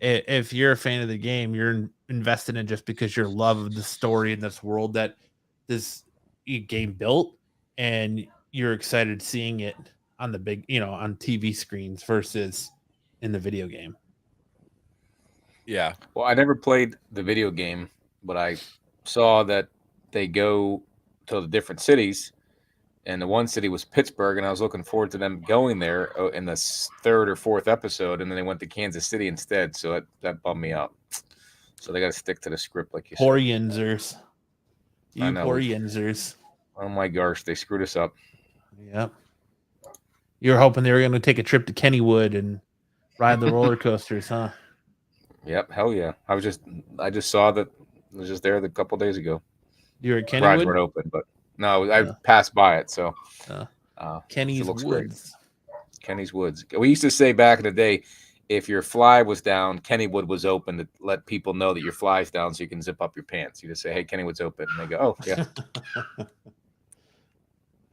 If you're a fan of the game, you're invested in just because your love of the story in this world that this game built, and you're excited seeing it on the big, on TV screens versus in the video game. yeah, Well, I never played the video game, but I saw that they go to the different cities, and the one city was Pittsburgh, and I was looking forward to them going there in the third or fourth episode, and then they went to Kansas City instead, so that bummed me out. So they got to stick to the script, like you Poor said. Yinzers. I You know. poor Yinzers. Oh my gosh, they screwed us up. Yep. You were hoping they were going to take a trip to Kennywood and ride the roller coasters, huh? Yep, hell yeah. I just saw that it was just there a couple days ago. You were at Rides Kennywood? weren't open, but no, I Yeah. passed by it, so Kenny's it looks great. Woods. Kenny's Woods. We used to say back in the day, if your fly was down, Kennywood was open to let people know that your fly's down so you can zip up your pants. You just say, hey, Kennywood's open. And they go, oh, yeah. All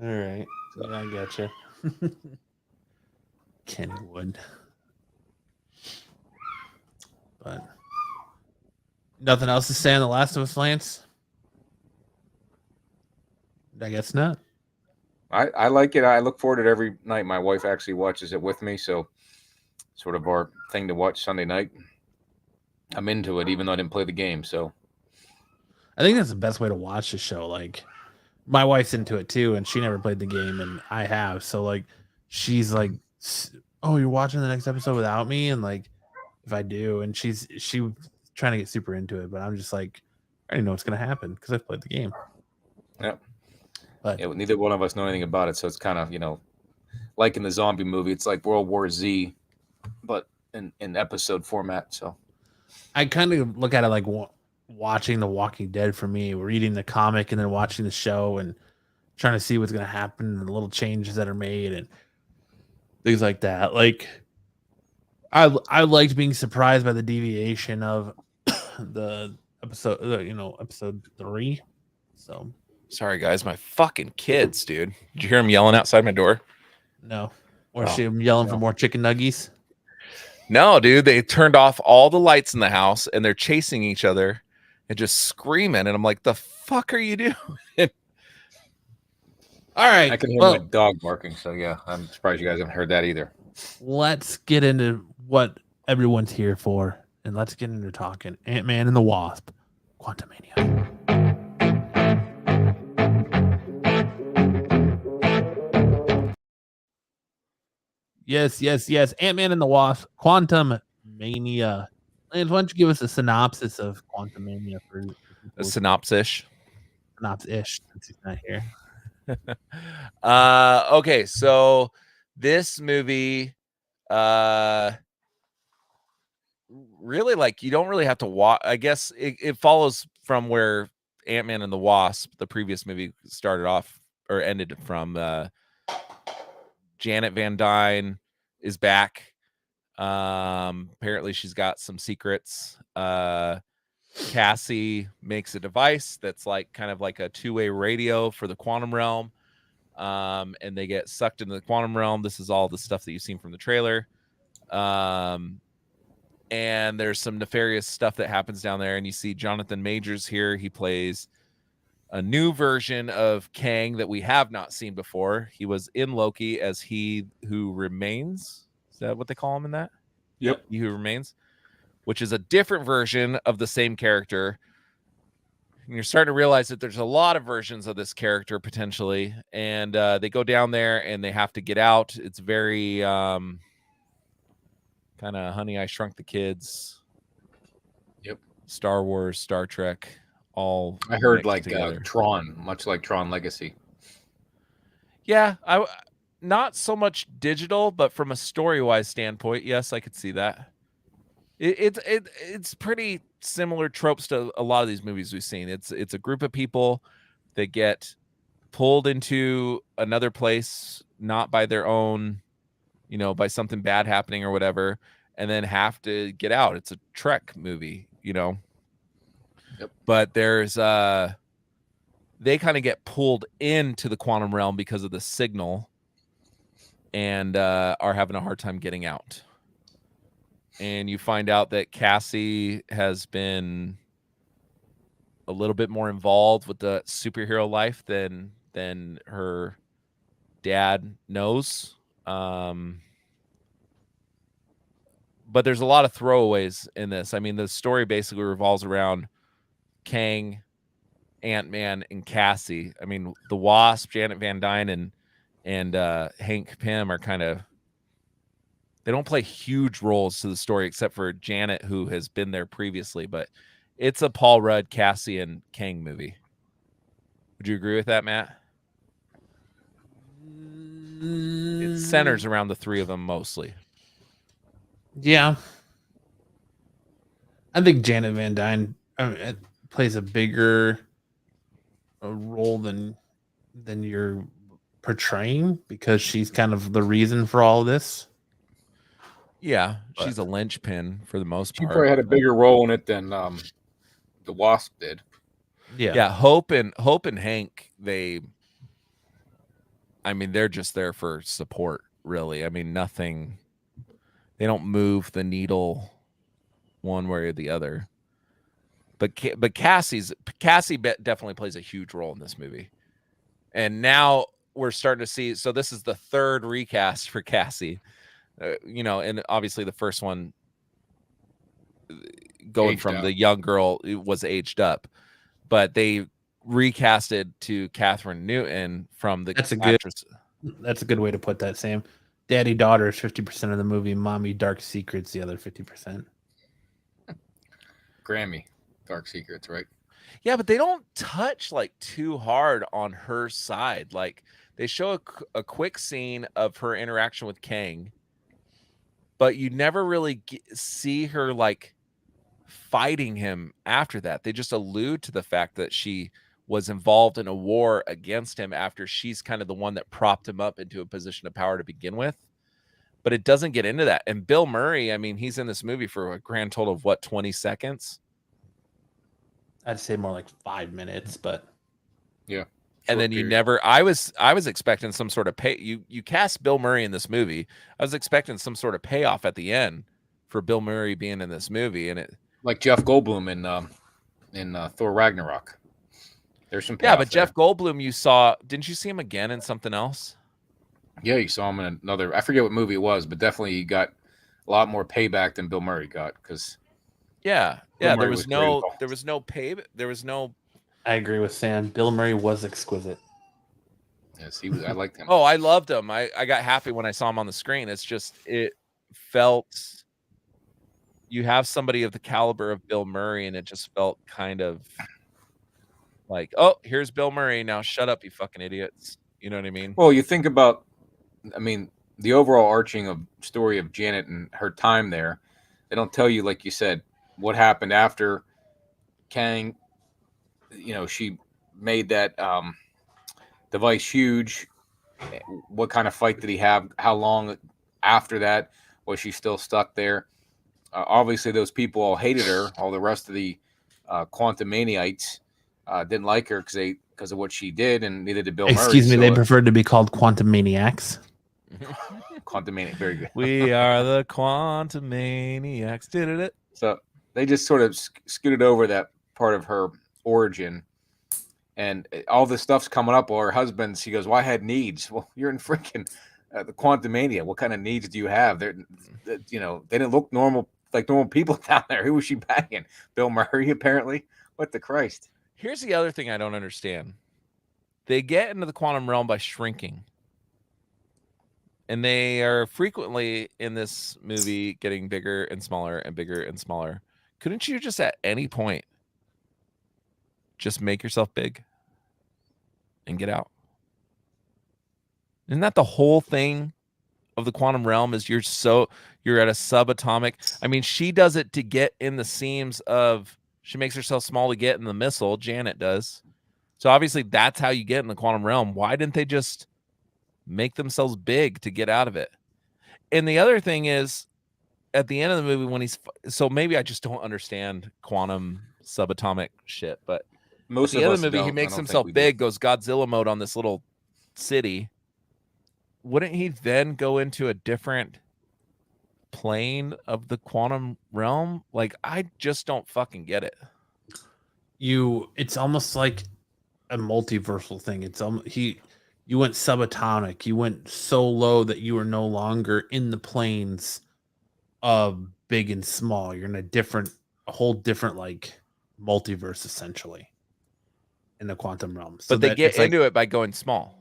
right. Yeah, I gotcha. Kennywood. But nothing else to say on The Last of Us, Lance? I guess not. I like it. I look forward to it every night. My wife actually watches it with me, so sort of our thing to watch Sunday night. I'm into it, even though I didn't play the game. So I think that's the best way to watch the show. Like, my wife's into it too, and she never played the game, and I have. So like, she's like, "Oh, you're watching the next episode without me?" And like, if I do, and she trying to get super into it, but I'm just like, I already know what's gonna happen because I've played the game. yeah, But yeah, neither one of us know anything about it. So it's kind of like in the zombie movie, it's like World War Z, but in episode format. So I kind of look at it like watching The Walking Dead for me, reading the comic and then watching the show and trying to see what's going to happen and the little changes that are made and things like that. Like, I liked being surprised by the deviation of the episode, episode 3. So Sorry, guys, my fucking kids, dude. Did you hear them yelling outside my door? no, or Oh, she yelling for more chicken nuggies. No, dude, they turned off all the lights in the house and they're chasing each other and just screaming. And I'm like, the fuck are you doing? All right, I can hear well, my dog barking. So yeah, I'm surprised you guys haven't heard that either. let's get into what everyone's here for, and let's get into talking Ant-Man and the Wasp, Quantumania. Yes. Ant-Man and the Wasp, Quantumania. Lance, why don't you give us a synopsis of Quantumania for A synopsis. synopsis-ish since he's not here? Okay, so this movie really, like, you don't really have to watch. I guess it follows from where Ant-Man and the Wasp, the previous movie, started off or ended from. Janet Van Dyne is back. Apparently she's got some secrets. Cassie makes a device that's like kind of like a two-way radio for the quantum realm. And they get sucked into the quantum realm. This is all the stuff that you've seen from the trailer. And there's some nefarious stuff that happens down there. And you see Jonathan Majors here. He plays a new version of Kang that we have not seen before. He was in Loki as He Who Remains. Is that what they call him in that? Yep. He Who Remains, which is a different version of the same character. And you're starting to realize that there's a lot of versions of this character potentially. And they go down there and they have to get out. It's very kind of Honey, I Shrunk the Kids. Yep. Star Wars, Star Trek. All I heard mixed like together. Tron, much like Tron Legacy. Yeah, not so much digital, but from a story-wise standpoint, yes, I could see that. It's pretty similar tropes to a lot of these movies we've seen. It's a group of people that get pulled into another place, not by their own, by something bad happening or whatever, and then have to get out. It's a Trek movie, Yep. But there's they kind of get pulled into the quantum realm because of the signal and are having a hard time getting out. And you find out that Cassie has been a little bit more involved with the superhero life than her dad knows. But there's a lot of throwaways in this. I mean, the story basically revolves around Kang, Ant-Man, and Cassie. I mean, the Wasp, Janet Van Dyne, and Hank Pym are kind of, they don't play huge roles to the story except for Janet, who has been there previously. But it's a Paul Rudd, Cassie, and Kang movie. Would you agree with that, Matt? It centers around the three of them mostly. Yeah, I think Janet Van Dyne plays a bigger role than you're portraying because she's kind of the reason for all this. Yeah, she's a linchpin for the most She part. probably had a bigger role in it than the Wasp did. Yeah. Hope and Hank, they're just there for support, really. I mean, nothing. They don't move the needle one way or the other. But Cassie definitely plays a huge role in this movie. And now we're starting to see. So this is the third recast for Cassie. And obviously the first one going Aged from up. the young girl was aged up, but they recasted to Catherine Newton from the actress. That's a good way to put that, Sam. Daddy daughter is 50% of the movie. Mommy Dark Secrets the other 50%. Grammy, Dark Secrets, right? Yeah, but they don't touch like too hard on her side. Like they show a quick scene of her interaction with Kang, but you never really see her like fighting him after that. They just allude to the fact that she was involved in a war against him after she's kind of the one that propped him up into a position of power to begin with. But it doesn't get into that. And Bill Murray, I mean, he's in this movie for a grand total of 20 seconds? I'd say more like 5 minutes, but yeah. And then you never. I was expecting some sort of pay. You cast Bill Murray in this movie. I was expecting some sort of payoff at the end for Bill Murray being in this movie, and it like Jeff Goldblum in Thor Ragnarok. There's some payoff. Yeah, but there. Jeff Goldblum, you saw. Didn't you see him again in something else? Yeah, you saw him in another. I forget what movie it was, but definitely he got a lot more payback than Bill Murray got because. Yeah. There was no pay. There was no. I agree with Sam. Bill Murray was exquisite. Yes, he was. I liked him. Oh, I loved him. I got happy when I saw him on the screen. It's just it felt. You have somebody of the caliber of Bill Murray, and it just felt kind of like, oh, here's Bill Murray. Now shut up, you fucking idiots. You know what I mean? Well, you think about, I mean, the overall arching story of Janet and her time there. They don't tell you, like you said, what happened after Kang. She made that device huge. What kind of fight did he have? How long after that was she still stuck there? Obviously, those people all hated her. All the rest of the Quantumaniites didn't like her because of what she did, and neither did Bill Murray. Excuse me, they preferred to be called Quantumaniacs. Quantumaniac, very good. We are the Quantumaniacs. Did it? So they just sort of scooted over that part of her origin, and all this stuff's coming up. Well, her husband, she goes, "Well, I had needs." Well, you're in freaking the Quantumania. What kind of needs do you have? They didn't look normal, like normal people down there. Who was she banging? Bill Murray, apparently. What the Christ? Here's the other thing I don't understand. They get into the quantum realm by shrinking, and they are frequently in this movie getting bigger and smaller and bigger and smaller. Couldn't you just at any point just make yourself big and get out? Isn't that the whole thing of the quantum realm? Is you're at a subatomic. I mean, she does it to get in the seams of. She makes herself small to get in the missile. Janet does. So obviously that's how you get in the quantum realm. Why didn't they just make themselves big to get out of it? And the other thing is, at the end of the movie, so maybe I just don't understand quantum subatomic shit, but most at the end of the movie, he makes himself big, goes Godzilla mode on this little city. Wouldn't he then go into a different plane of the quantum realm? Like, I just don't fucking get it. It's almost like a multiversal thing. You went subatomic. You went so low that you were no longer in the planes of big and small. You're in a whole different like multiverse essentially in the quantum realm. So but they get into it by going small.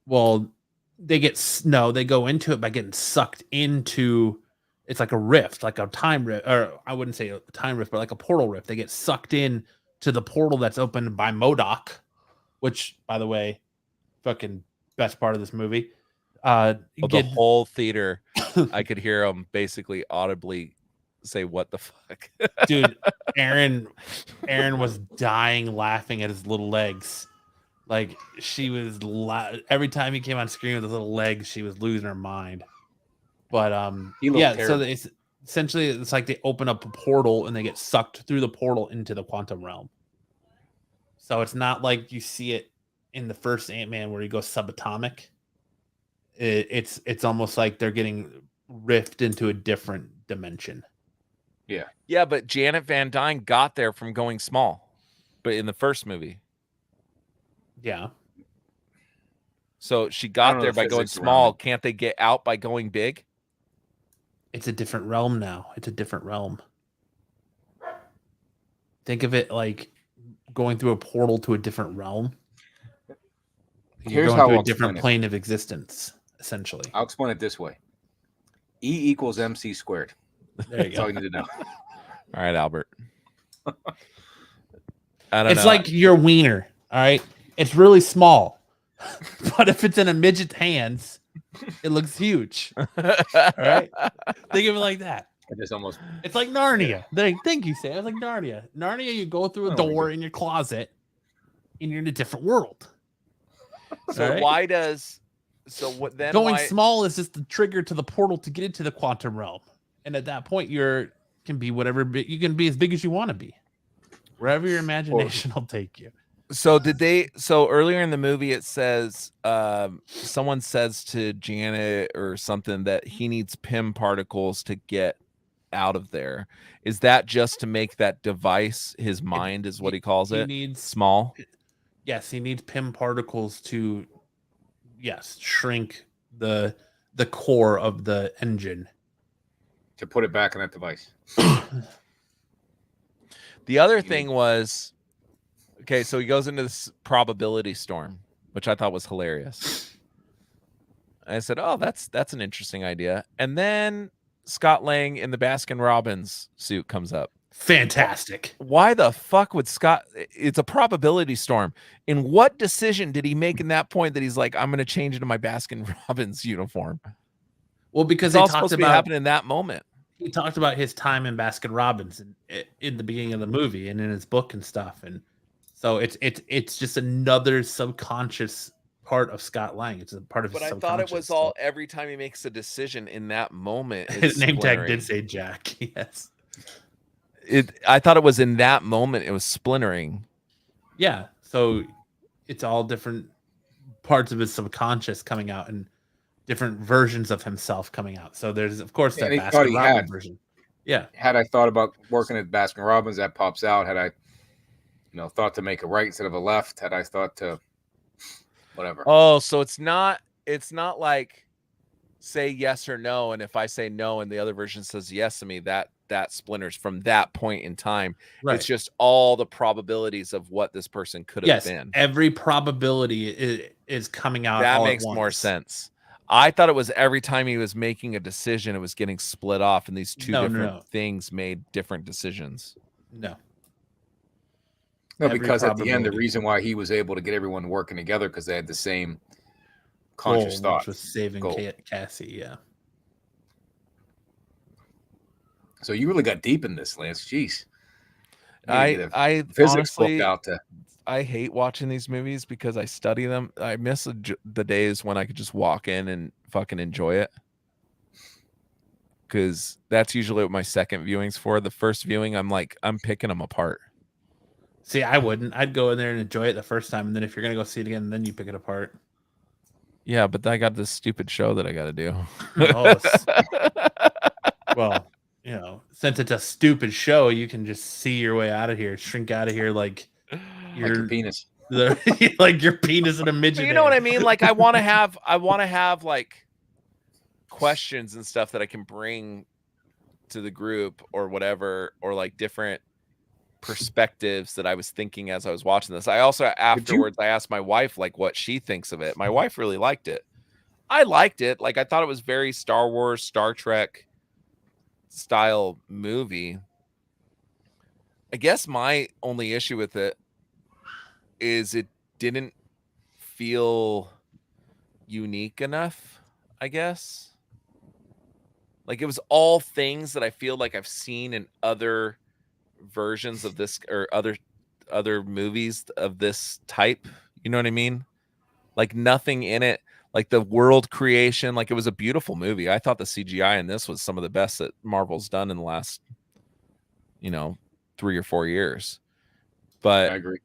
Well, they go into it by getting sucked into. It's like a rift, like a time rift, or I wouldn't say a time rift, but like a portal rift. They get sucked in to the portal that's opened by MODOK, which, by the way, fucking best part of this movie. The whole theater, I could hear them basically audibly say, "What the fuck?" Dude, Aaron was dying laughing at his little legs. Like, she was every time he came on screen with his little legs, she was losing her mind. But so it's essentially it's like they open up a portal and they get sucked through the portal into the quantum realm. So it's not like you see it in the first Ant-Man where he goes subatomic. It's almost like they're getting rifted into a different dimension. Yeah, but Janet Van Dyne got there from going small, but in the first movie. Yeah. So she I got don't know there the by going physics around small. it. Can't they get out by going big? It's a different realm now. It's a different realm. Think of it like going through a portal to a different realm. You're Here's going how to a I'll different explain it. plane of existence, essentially. I'll explain it this way: E equals MC squared. There you That's all go. you need to know. All right, Albert. I don't It's know. like your wiener. All right. It's really small, but if it's in a midget's hands, it looks huge. All right. Think of it like that. I just almost It's like Narnia. Thank you, Sam. It's like Narnia. Narnia, you go through a Oh my door God. in your closet and you're in a different world. So All right? why does then Going why small is just the trigger to the portal to get into the quantum realm. And at that point, can be whatever you can be as big as you want to be. Wherever your imagination will take you. so earlier in the movie it says someone says to Janet or something that he needs PIM particles to get out of there. Is that just to make that device his mind is what he calls He it needs small? Yes, he needs PIM particles to shrink the core of the engine. to put it back in that device. The other thing was, okay, so he goes into this probability storm, which I thought was hilarious. I said, "Oh, that's an interesting idea." And then Scott Lang in the Baskin Robbins suit comes up. Fantastic. Why the fuck would Scott? It's a probability storm. In what decision did he make in that point that he's like, "I'm going to change into my Baskin Robbins uniform"? Well, because It's all supposed to be happening in that moment. he talked about his time in Baskin Robbins in the beginning of the movie and in his book and stuff, and so it's just another subconscious part of Scott Lang. It's a part of his But I subconscious. thought it was all every time he makes a decision in that moment. His name tag splintering. did say Jack. Yes. I thought it was in that moment it was splintering. Yeah. So it's all different parts of his subconscious coming out and different versions of himself coming out. So there's of course that And he thought he Baskin Robbins had. version. Yeah. Had I thought about working at Baskin Robbins, that pops out. Had I, thought to make a right instead of a left. Had I thought to, whatever. Oh, so it's not like say yes or no, and if I say no and the other version says yes to me, that splinters from that point in time. Right. It's just all the probabilities of what this person could have been. Every probability is coming out. That all makes at once. more sense. I thought it was every time he was making a decision, it was getting split off, and these two different things made different decisions. No. No, Every because at the end, the probability. reason why he was able to get everyone working together because they had the same conscious Goal, thought. which was saving Goal. Cassie. Yeah. So you really got deep in this, Lance. Jeez. I physics honestly, book out to. I hate watching these movies because I study them. I miss the days when I could just walk in and fucking enjoy it. Because that's usually what my second viewing's for. The first viewing, I'm picking them apart. See, I wouldn't. I'd go in there and enjoy it the first time, and then if you're gonna go see it again, then you pick it apart. Yeah, but I got this stupid show that I got to do. Well, since it's a stupid show, you can just see your way out of here, shrink out of here like Your penis. like your penis in a midget. You know what I mean? Like I want to have like questions and stuff that I can bring to the group or whatever, or like different perspectives that I was thinking as I was watching this. I also afterwards I asked my wife like what she thinks of it. My wife really liked it. I liked it. Like I thought it was very Star Wars, Star Trek style movie. I guess my only issue with it is it didn't feel unique enough, I guess. Like it was all things that I feel like I've seen in other versions of this or other movies of this type. You know what I mean? Like nothing in it, like the world creation, like it was a beautiful movie. I thought the CGI in this was some of the best that Marvel's done in the last, 3 or 4 years. But I agree.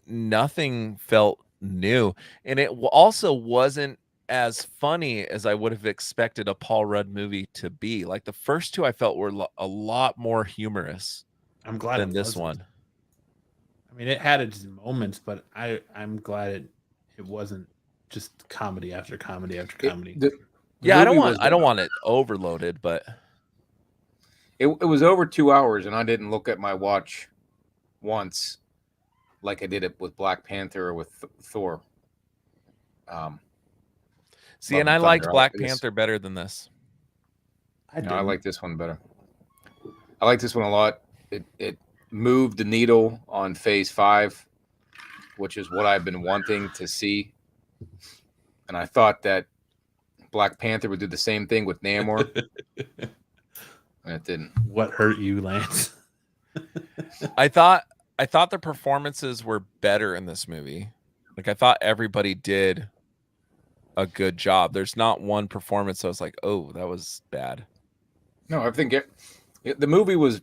Nothing felt new, and it also wasn't as funny as I would have expected a Paul Rudd movie to be. Like the first two I felt were a lot more humorous I'm glad than it this wasn't. one. I mean, it had its moments, but I'm glad it it wasn't just comedy after comedy after It- comedy. the Yeah, movie was, I don't want it overloaded, but It was over 2 hours, and I didn't look at my watch once, like I did it with Black Panther or with Thor. see, Love and and I liked Thunder. Black This- Panther better than this. I I like this one better. I like this one a lot. It moved the needle on Phase 5, which is what I've been wanting to see. And I thought that Black Panther would do the same thing with Namor, and it didn't. What hurt you, Lance? I thought the performances were better in this movie. Like I thought everybody did a good job. There's not one performance I was like, oh, that was bad. No, I think the movie was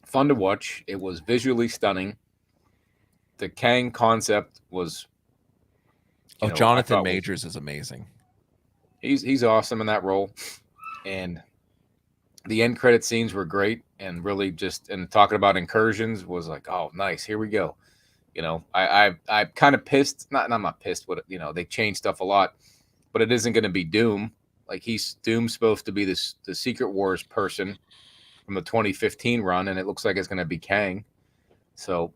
fun to watch. It was visually stunning. The Kang concept was. Oh, I Jonathan thought Majors is amazing. He's awesome in that role, and the end credit scenes were great. And really, just and talking about incursions was like, oh, nice, here we go. I kind of pissed. I'm not pissed, but they changed stuff a lot. But it isn't going to be Doom. Like Doom's supposed to be the Secret Wars person from the 2015 run, and it looks like it's going to be Kang. So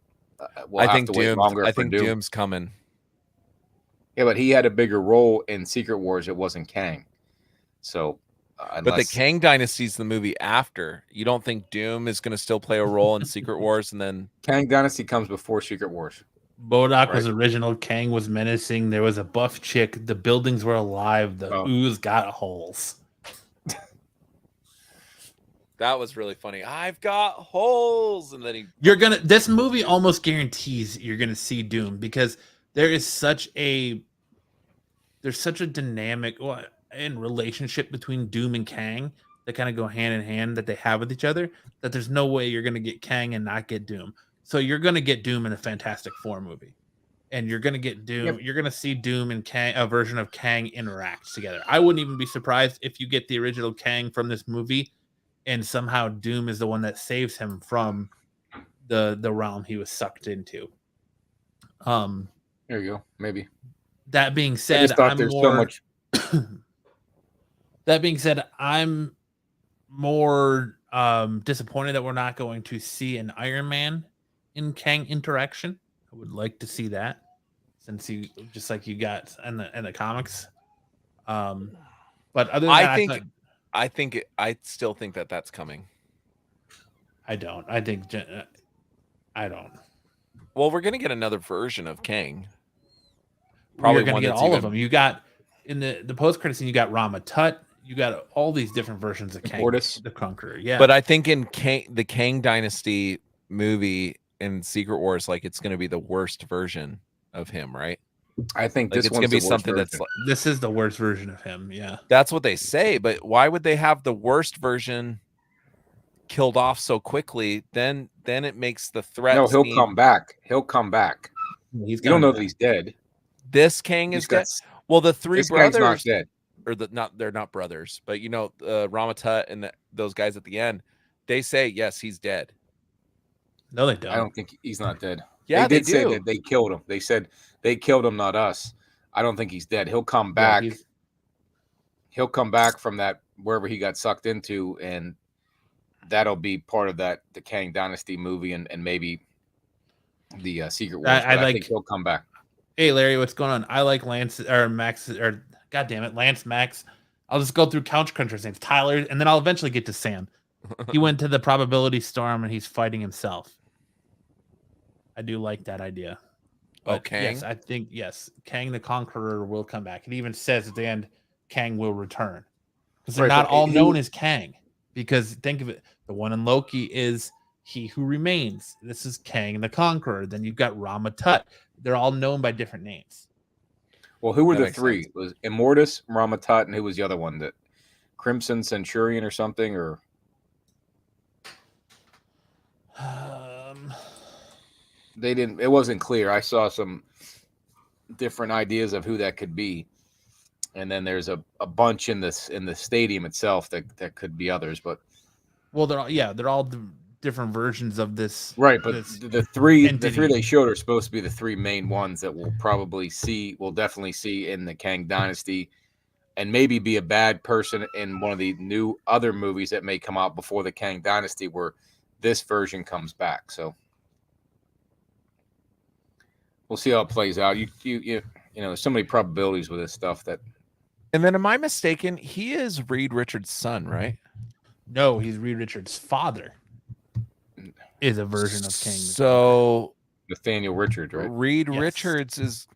we'll have to wait longer for Doom. Doom's coming. Yeah, but he had a bigger role in Secret Wars. It wasn't Kang. So, But the Kang Dynasty's the movie after. You don't think Doom is going to still play a role in Secret Wars, and then Kang Dynasty comes before Secret Wars. Bodok was original. Kang was menacing. There was a buff chick. The buildings were alive. The ooze got holes. that was really funny. I've got holes, and then This movie almost guarantees you're gonna see Doom because there's such a dynamic and relationship between Doom and Kang that kind of go hand in hand that they have with each other, that there's no way you're gonna get Kang and not get Doom. So you're gonna get Doom in a Fantastic Four movie, and you're gonna get Doom. Yep. You're gonna see Doom and Kang, a version of Kang, interact together. I wouldn't even be surprised if you get the original Kang from this movie, and somehow Doom is the one that saves him from the realm he was sucked into. There you go. Maybe. That being I said, just thought there's so much. That being said, I'm more disappointed that we're not going to see an Iron Man in Kang interaction. I would like to see that, since you just like you got in the comics. But other than that, I still think that that's coming. I don't. I don't. Well, we're gonna get another version of Kang. Probably going to get all of them. You got in the post credit scene. You got Rama Tut. You got all these different versions of Kang, the Conqueror. Yeah, but I think in the Kang Dynasty movie in Secret Wars, like it's going to be the worst version of him, right? I think Like this it's one's going to be the worst something version. that's like, this is the worst version of him. Yeah, that's what they say. But why would they have the worst version killed off so quickly? Then it makes the threat. No, he'll come back. He'll come back. You don't know that he's dead. This Kang is dead. Well, the three This Kang's brothers, not dead. or they're not brothers, but Ramatut and those guys at the end, they say yes, he's dead. No, they don't. I don't think he's not dead. Yeah, they did say do. that they killed him. They said they killed him, not us. I don't think he's dead. He'll come back. Yeah, he'll come back from that wherever he got sucked into, and that'll be part of the Kang Dynasty movie, and maybe the Secret Wars. I think he'll come back. Hey Larry, what's going on? I like Lance or Max or God damn it, Lance Max. I'll just go through Couch Cruncher's names, Tyler, and then I'll eventually get to Sam. He went to the probability storm and he's fighting himself. I do like that idea. But Kang? yes, I think yes, Kang the Conqueror will come back. It even says at the end, Kang will return. Because they're not all known as Kang. Because think of it, the one in Loki is He Who Remains. This is Kang the Conqueror. Then you've got Rama Tut. They're all known by different names. Well, who were That the makes three? sense. It was Immortus, Rama-Tut, and who was the other one? That Crimson Centurion or something? Or they didn't. It wasn't clear. I saw some different ideas of who that could be, and then there's a bunch in the stadium itself that could be others. But well, they're all different versions of this. Right, but this the three entity. they showed are supposed to be the three main ones that we'll definitely see in the Kang Dynasty, and maybe be a bad person in one of the new other movies that may come out before the Kang Dynasty, where this version comes back. So we'll see how it plays out. You know, there's so many probabilities with this stuff that. And then, am I mistaken? He is Reed Richards' son, right? No, he's Reed Richards' father. Is a version of Kang. So Nathaniel Richards, right? Reed Yes. Richards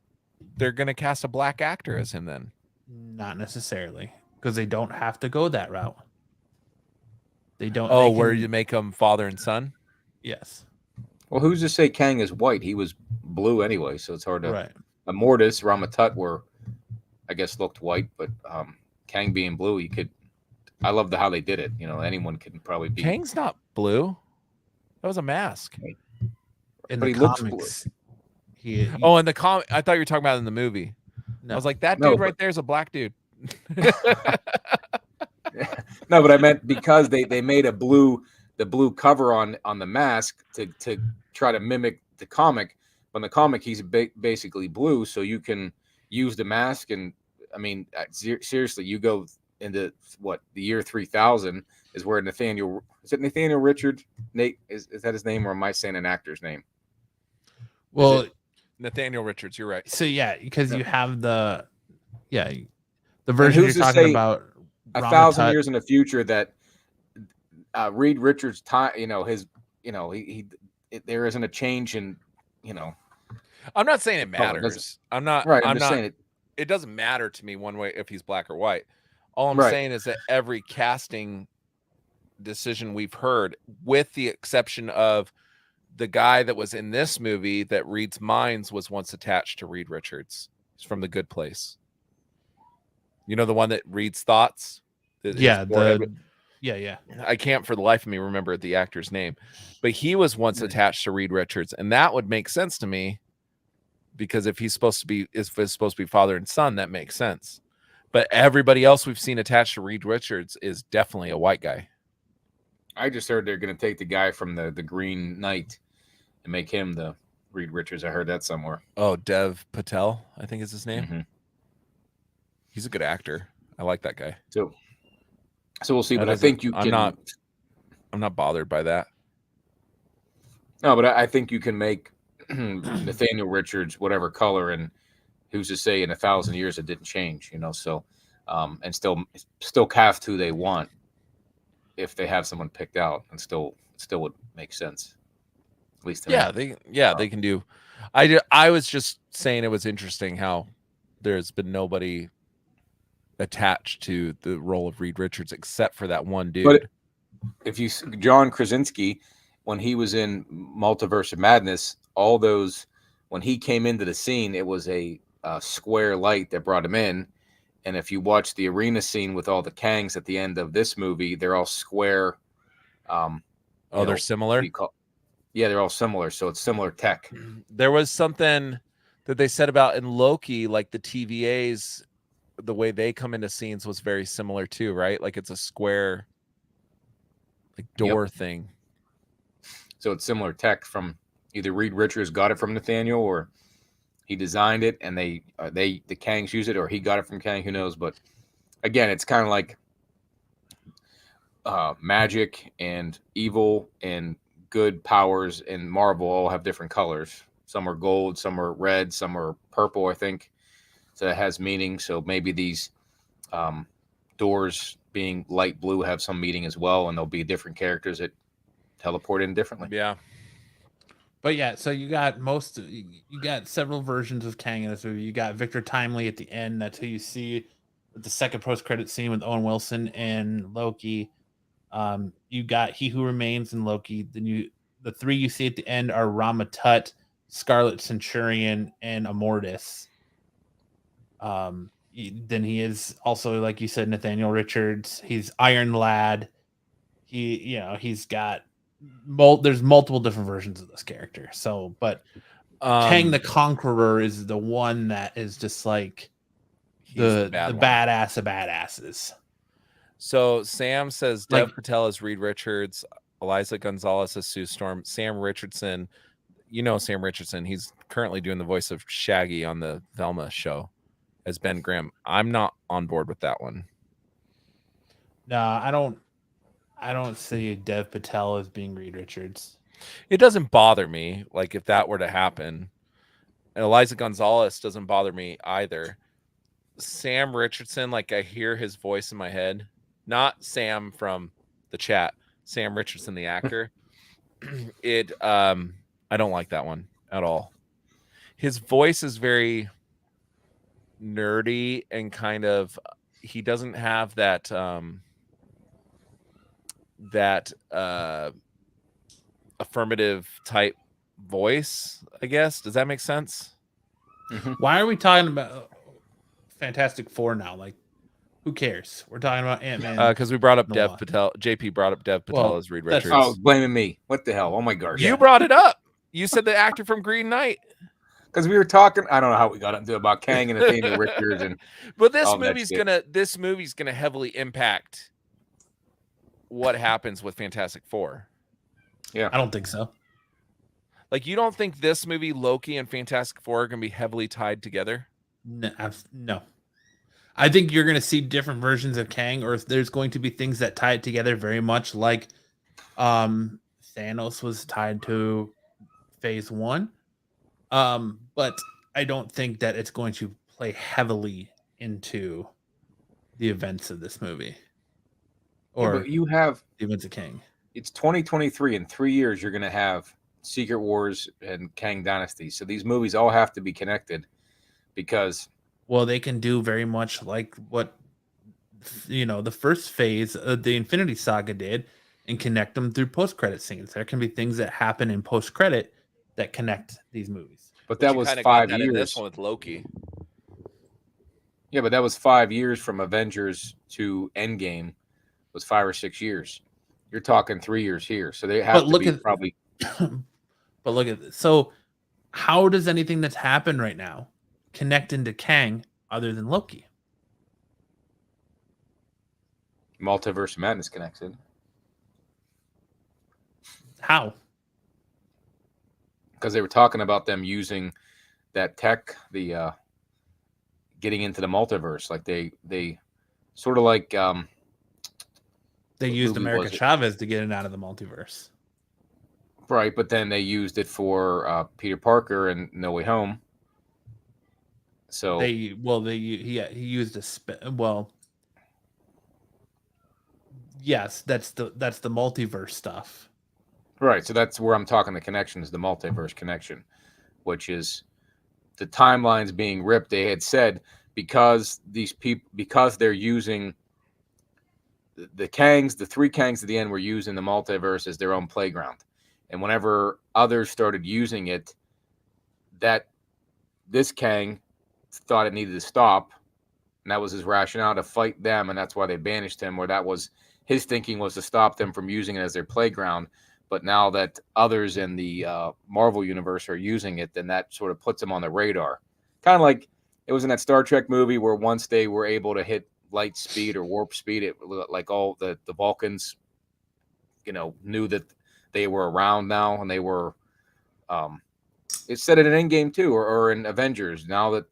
they're going to cast a black actor as him then. Not necessarily, because they don't have to go that route. They don't. Oh, they where can- you make them father and son? Yes. Well, who's to say Kang is white? He was blue anyway, so it's hard to. Right. Immortus, Ramatut were, I guess, looked white, but Kang being blue, you could. I love how they did it. You know, anyone can probably be. Kang's not blue. That was a mask. In But the he looks comics, he Oh, in the comic, I thought you were talking about in the movie. no. I was like, that No, dude right but- there is a black dude. No, but I meant because they made the blue cover on the mask to try to mimic the comic. But in the comic, he's basically blue, so you can use the mask. And I mean, seriously, you go into the year 3000 is where Nathaniel Richards? Nate is that his name, or am I saying an actor's name? well, Nathaniel Richards, you're right. so yeah, because Yeah. you have the version you're who's to talking say about. 1,000 Ramatut- years in the future that Reed Richards time, you know, his, you know, there isn't a change in, you know, I'm not saying it Oh, it doesn't- matters. I'm not. right. I'm just not. saying it. It doesn't matter to me one way if he's black or white. All I'm Right. saying is that every casting decision we've heard, with the exception of the guy that was in this movie that reads minds, was once attached to Reed Richards. He's from The Good Place. You know, the one that reads thoughts? That is yeah, born yeah. I can't for the life of me remember the actor's name, but he was once attached to Reed Richards, and that would make sense to me because if it's supposed to be father and son, that makes sense. But everybody else we've seen attached to Reed Richards is definitely a white guy. I just heard they're going to take the guy from the Green Knight and make him the Reed Richards. I heard that somewhere. Oh, Dev Patel, I think is his name. Mhm. He's a good actor. I like that guy. So we'll see. That But I is think you I'm can. I'm not bothered by that. No, but I think you can make Nathaniel Richards whatever color, and who's to say in 1,000 years it didn't change, you know? So, and still cast who they want if they have someone picked out, and still would make sense. At least to me. They can do. I was just saying it was interesting how there's been nobody attached to the role of Reed Richards except for that one dude. But if you John Krasinski, when he was in Multiverse of Madness, all those when he came into the scene, it was a square light that brought him in. And if you watch the arena scene with all the Kangs at the end of this movie, they're all square. They're similar. Yeah, they're all similar. So it's similar tech. There was something that they said about in Loki, like the TVAs, the way they come into scenes was very similar too, right? Like it's a square like door thing. So it's similar tech from either Reed Richards got it from Nathaniel, or he designed it and the Kangs use it, or he got it from Kang. Who knows? But again, it's kind of like magic and evil and good powers in Marvel all have different colors. Some are gold, some are red, some are purple, I think. So it has meaning. So maybe these doors being light blue have some meaning as well, and there'll be different characters that teleport in differently. Yeah. But yeah, so you got several versions of Kang in this movie. You got Victor Timely at the end. That's who you see with the second post-credit scene with Owen Wilson and Loki. You got He Who Remains in Loki. Then the three you see at the end are Ramatut, Scarlet Centurion, and Immortus. Then he is also, like you said, Nathaniel Richards. He's Iron Lad. He's got there's multiple different versions of this character. So, but Kang the Conqueror is the one that is just like the badass of badasses. So Sam says Dev Patel is Reed Richards. Eliza Gonzalez as Sue Storm. Sam Richardson, you know Sam Richardson. He's currently doing the voice of Shaggy on the Velma show as Ben Grimm. I'm not on board with that one. Nah, I don't see Dev Patel as being Reed Richards. It doesn't bother me, like if that were to happen. And Eliza Gonzalez doesn't bother me either. Sam Richardson, like I hear his voice in my head. Not Sam from the chat. Sam Richardson, the actor. I don't like that one at all. His voice is very nerdy and kind of, he doesn't have that affirmative type voice, I guess. Does that make sense? Why are we talking about Fantastic Four now? Like, who cares? We're talking about Ant-Man. Because we brought up No Dev lie. Patel. JP brought up Dev Patel Well, as Reed that's- Richards. Oh, blaming me. What the hell? Oh my gosh. You brought it up. You said the actor from Green Knight. Because we were talking, I don't know how we got into about Kang and Nathaniel Richards and But this all that movie's gonna heavily impact what happens with Fantastic Four. I don't think so. Like, you don't think this movie, Loki and Fantastic Four, are gonna be heavily tied together? No. I think you're going to see different versions of Kang, or if there's going to be things that tie it together very much like Thanos was tied to Phase 1. But I don't think that it's going to play heavily into the events of this movie. Or but you have the events of Kang. it's 2023. In 3 years, you're going to have Secret Wars and Kang Dynasty. So these movies all have to be connected because Well, they can do very much like what the first phase of the Infinity Saga did, and connect them through post-credit scenes. There can be things that happen in post-credit that connect these movies. but that You was kinda got 5 that in years. this one with Loki. Yeah, but that was 5 years from Avengers to Endgame. Was 5 or 6 years. You're talking 3 years here, so they have But to look be at- probably. But look at this. So how does anything that's happened right now connect into Kang other than Loki? Multiverse of Madness connected How? because they were talking about them using that tech, the getting into the multiverse. Like they sort of like They What used movie America was it? Chavez to get it out of the multiverse. right, but then they used it for Peter Parker and No Way Home. So He used yes, that's the multiverse stuff. right, so that's where I'm talking. The connection is the multiverse connection, which is the timelines being ripped. They had said because they're using the Kangs, the 3 Kangs at the end were using the multiverse as their own playground. And whenever others started using it, that this Kang thought it needed to stop. And that was his rationale to fight them. And that's why they banished him, or that was his thinking, was to stop them from using it as their playground. But now that others in the Marvel universe are using it, then that sort of puts them on the radar. Kind of like it was in that Star Trek movie where once they were able to hit light speed or warp speed, it like all the Vulcans, knew that they were around now, and they were. It said it in Endgame too, or in Avengers. Now that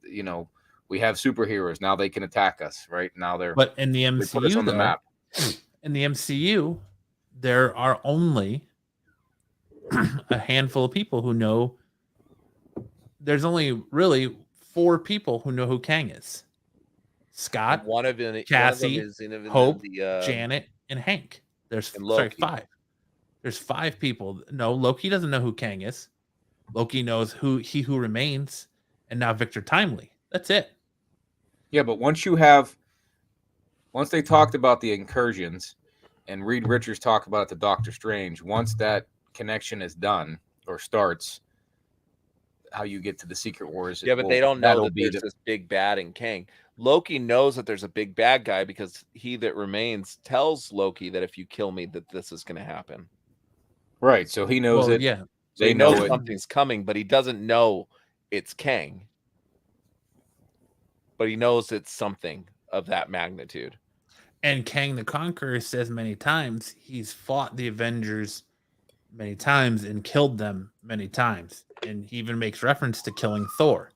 we have superheroes, now they can attack us. Right now But in the they put us MCU, on the though, map. in the MCU, there are only a handful of people who know. There's only really 4 people who know who Kang is: Scott, One of them Cassie, is in Hope, the, Janet, and Hank. There's and Loki. 5. There's 5 people. No, Loki doesn't know who Kang is. Loki knows who remains, and now Victor Timely. That's it. Yeah, but once they talked about the incursions, and Reed Richards talked about it to Doctor Strange, once that connection is done or starts, how you get to the Secret Wars. Yeah, but they don't know that there's this big bad in Kang. Loki knows that there's a big bad guy because he that remains tells Loki that if you kill me, that this is going to happen. right. So he knows it. Yeah. So They he knows know it. something's coming, but he doesn't know it's Kang. But he knows it's something of that magnitude. And Kang the Conqueror says many times he's fought the Avengers many times and killed them many times. And he even makes reference to killing Thor.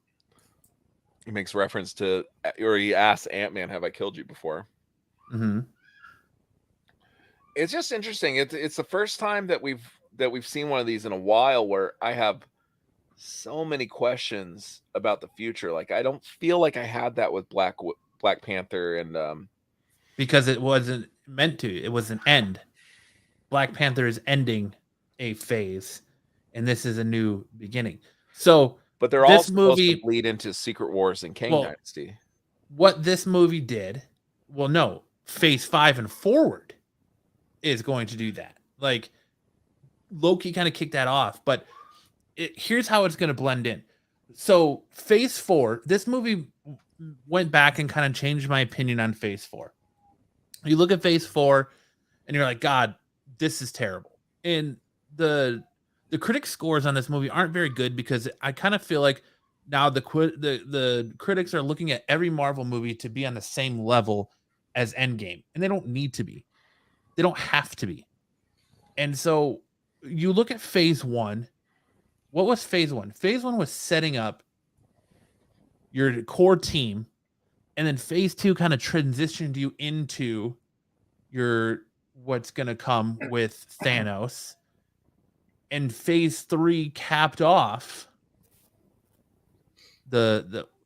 He makes reference to, or he asks Ant-Man, "Have I killed you before?" Mm-hmm. It's just interesting. It's the first time that we've seen one of these in a while where I have so many questions about the future. Like I don't feel like I had that with Black Panther and Because it wasn't meant to. It was an end. Black Panther is ending a phase, and this is a new beginning. So, but they're all this supposed to movie, bleed into Secret Wars and Kang well, Dynasty. what this movie did, well, no, phase 5 and forward is going to do that. Like, Loki kind of kicked that off, but here's how it's going to blend in. So, phase 4, this movie went back and kind of changed my opinion on phase 4. You look at phase 4 and you're like, God, this is terrible. And the critic scores on this movie aren't very good because I kind of feel like now the critics are looking at every Marvel movie to be on the same level as Endgame, and they don't need to be. They don't have to be. And so you look at phase 1. What was phase 1? Phase 1 was setting up your core team, and then phase 2 kind of transitioned you into your what's going to come with Thanos, and phase 3 capped off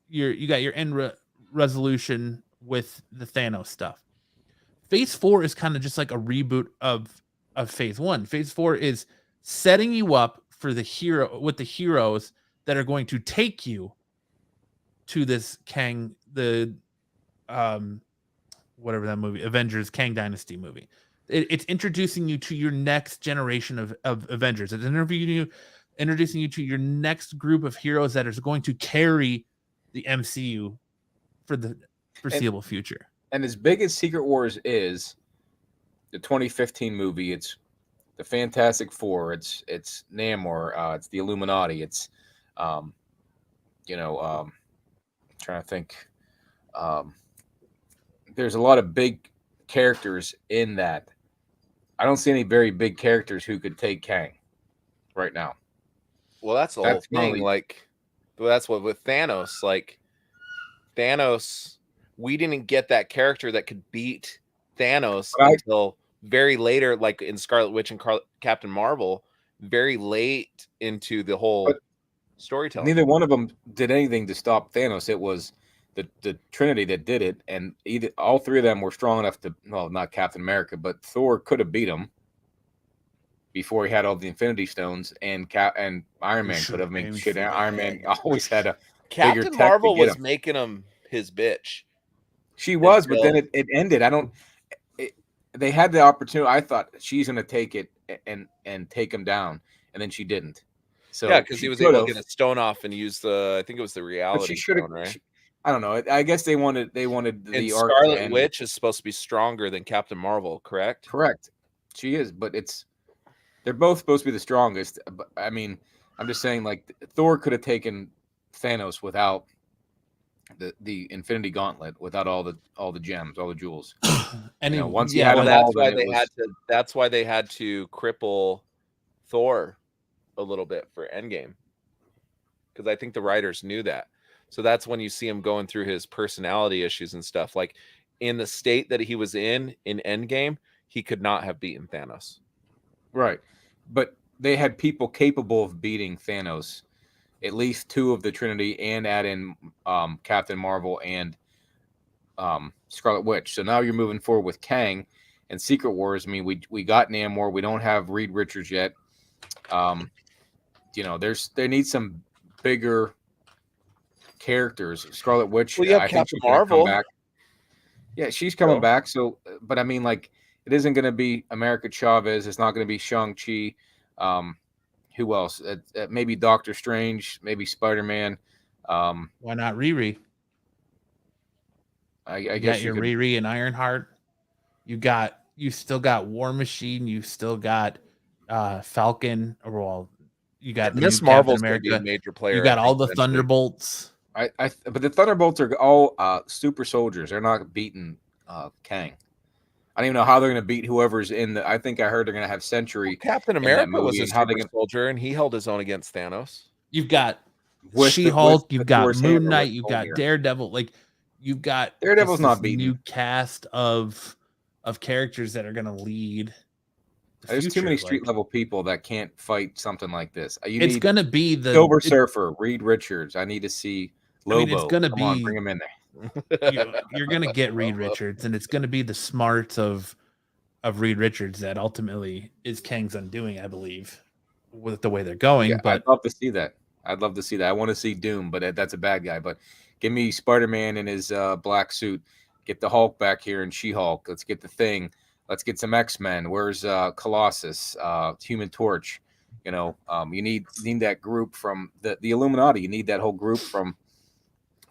you got your end resolution with the Thanos stuff. Phase 4 is kind of just like a reboot of phase 1. Phase 4 is setting you up for the heroes that are going to take you to this Kang, the whatever that movie, Avengers Kang Dynasty movie. It's introducing you to your next generation of Avengers. It's introducing you to your next group of heroes that is going to carry the MCU for the foreseeable future. And as big as Secret Wars is, the 2015 movie, it's the Fantastic Four, it's Namor, it's the Illuminati, it's trying to think. There's a lot of big characters in that. I don't see any very big characters who could take Kang right now. Well, that's the whole thing. That's what with Thanos. Like Thanos, we didn't get that character that could beat Thanos until very later, like in Scarlet Witch and Captain Marvel, very late into the whole storytelling. Neither one of them did anything to stop Thanos. It was the Trinity that did it, and all three of them were strong enough to, well, not Captain America, but Thor could have beat him before he had all the Infinity Stones, and Iron Man could have made shit. Iron Man always had a Captain bigger tech Marvel to get was him. making him his bitch. She was, but then it ended. They had the opportunity. I thought she's going to take it and take him down, and then she didn't. So yeah, because he was able to get a stone off and use I think it was the reality stone, right? I don't know. I guess they wanted the and arc. Scarlet Witch is supposed to be stronger than Captain Marvel, correct? Correct. She is, but they're both supposed to be the strongest. But I mean, I'm just saying, like, Thor could have taken Thanos without the Infinity Gauntlet, without all the gems, all the jewels. And once you had them all, that's why they had to cripple Thor a little bit for Endgame, because I think the writers knew that. So that's when you see him going through his personality issues and stuff. Like in the state that he was in Endgame, he could not have beaten Thanos. Right. But they had people capable of beating Thanos, at least two of the Trinity, and add in Captain Marvel and Scarlet Witch. So now you're moving forward with Kang and Secret Wars. I mean, we got Namor. We don't have Reed Richards yet. There needs some bigger characters. Scarlet Witch. Well, you have Captain Marvel. Come back. Yeah, she's coming back. So, but I mean, like, it isn't going to be America Chavez. It's not going to be Shang-Chi. Who else? Maybe Doctor Strange. Maybe Spider-Man. Why not Riri? I guess you got your Riri and Ironheart. You still got War Machine. You still got Falcon. You got Miss Marvel's going to be a major player. You got all the Thunderbolts. But the Thunderbolts are all super soldiers. They're not beating Kang. I don't even know how they're going to beat whoever's in the. I think I heard they're going to have Sentry. Captain that America was movie a and how they super can- soldier, and he held his own against Thanos. You've got with She-Hulk, you've got Thor's Moon hammer Knight, with you've got Mjolnir. Daredevil. Like you've got Daredevil's just not this beaten. new cast of characters that are going to lead. There's too many future, street like, level people that can't fight something like this. You It's need going to be the Silver Surfer, Reed Richards. I need to see Lobo. I mean, it's going to Come on, be bring him in there. you're going to get Reed Richards, and it's going to be the smarts of Reed Richards that ultimately is Kang's undoing, I believe, with the way they're going. Yeah, but I'd love to see that. I'd love to see that. I want to see Doom, but that's a bad guy. But give me Spider-Man in his black suit. Get the Hulk back here and She-Hulk. Let's get the Thing. Let's get some X-Men. Where's Colossus? Human Torch. You need that group from the Illuminati. You need that whole group from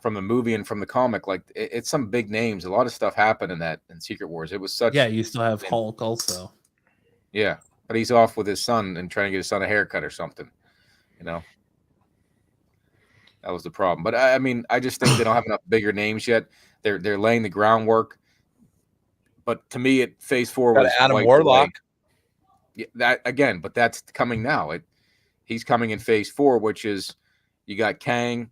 the movie and from the comic. Like it's some big names. A lot of stuff happened in Secret Wars. It was such. yeah, you still have Hulk also. Yeah, but he's off with his son and trying to get his son a haircut or something. That was the problem. But I mean, I just think they don't have enough bigger names yet. They're laying the groundwork. But to me, Phase 4 was Adam wiped Warlock. away. Yeah, that again, but that's coming now. He's coming in Phase 4, which is you got Kang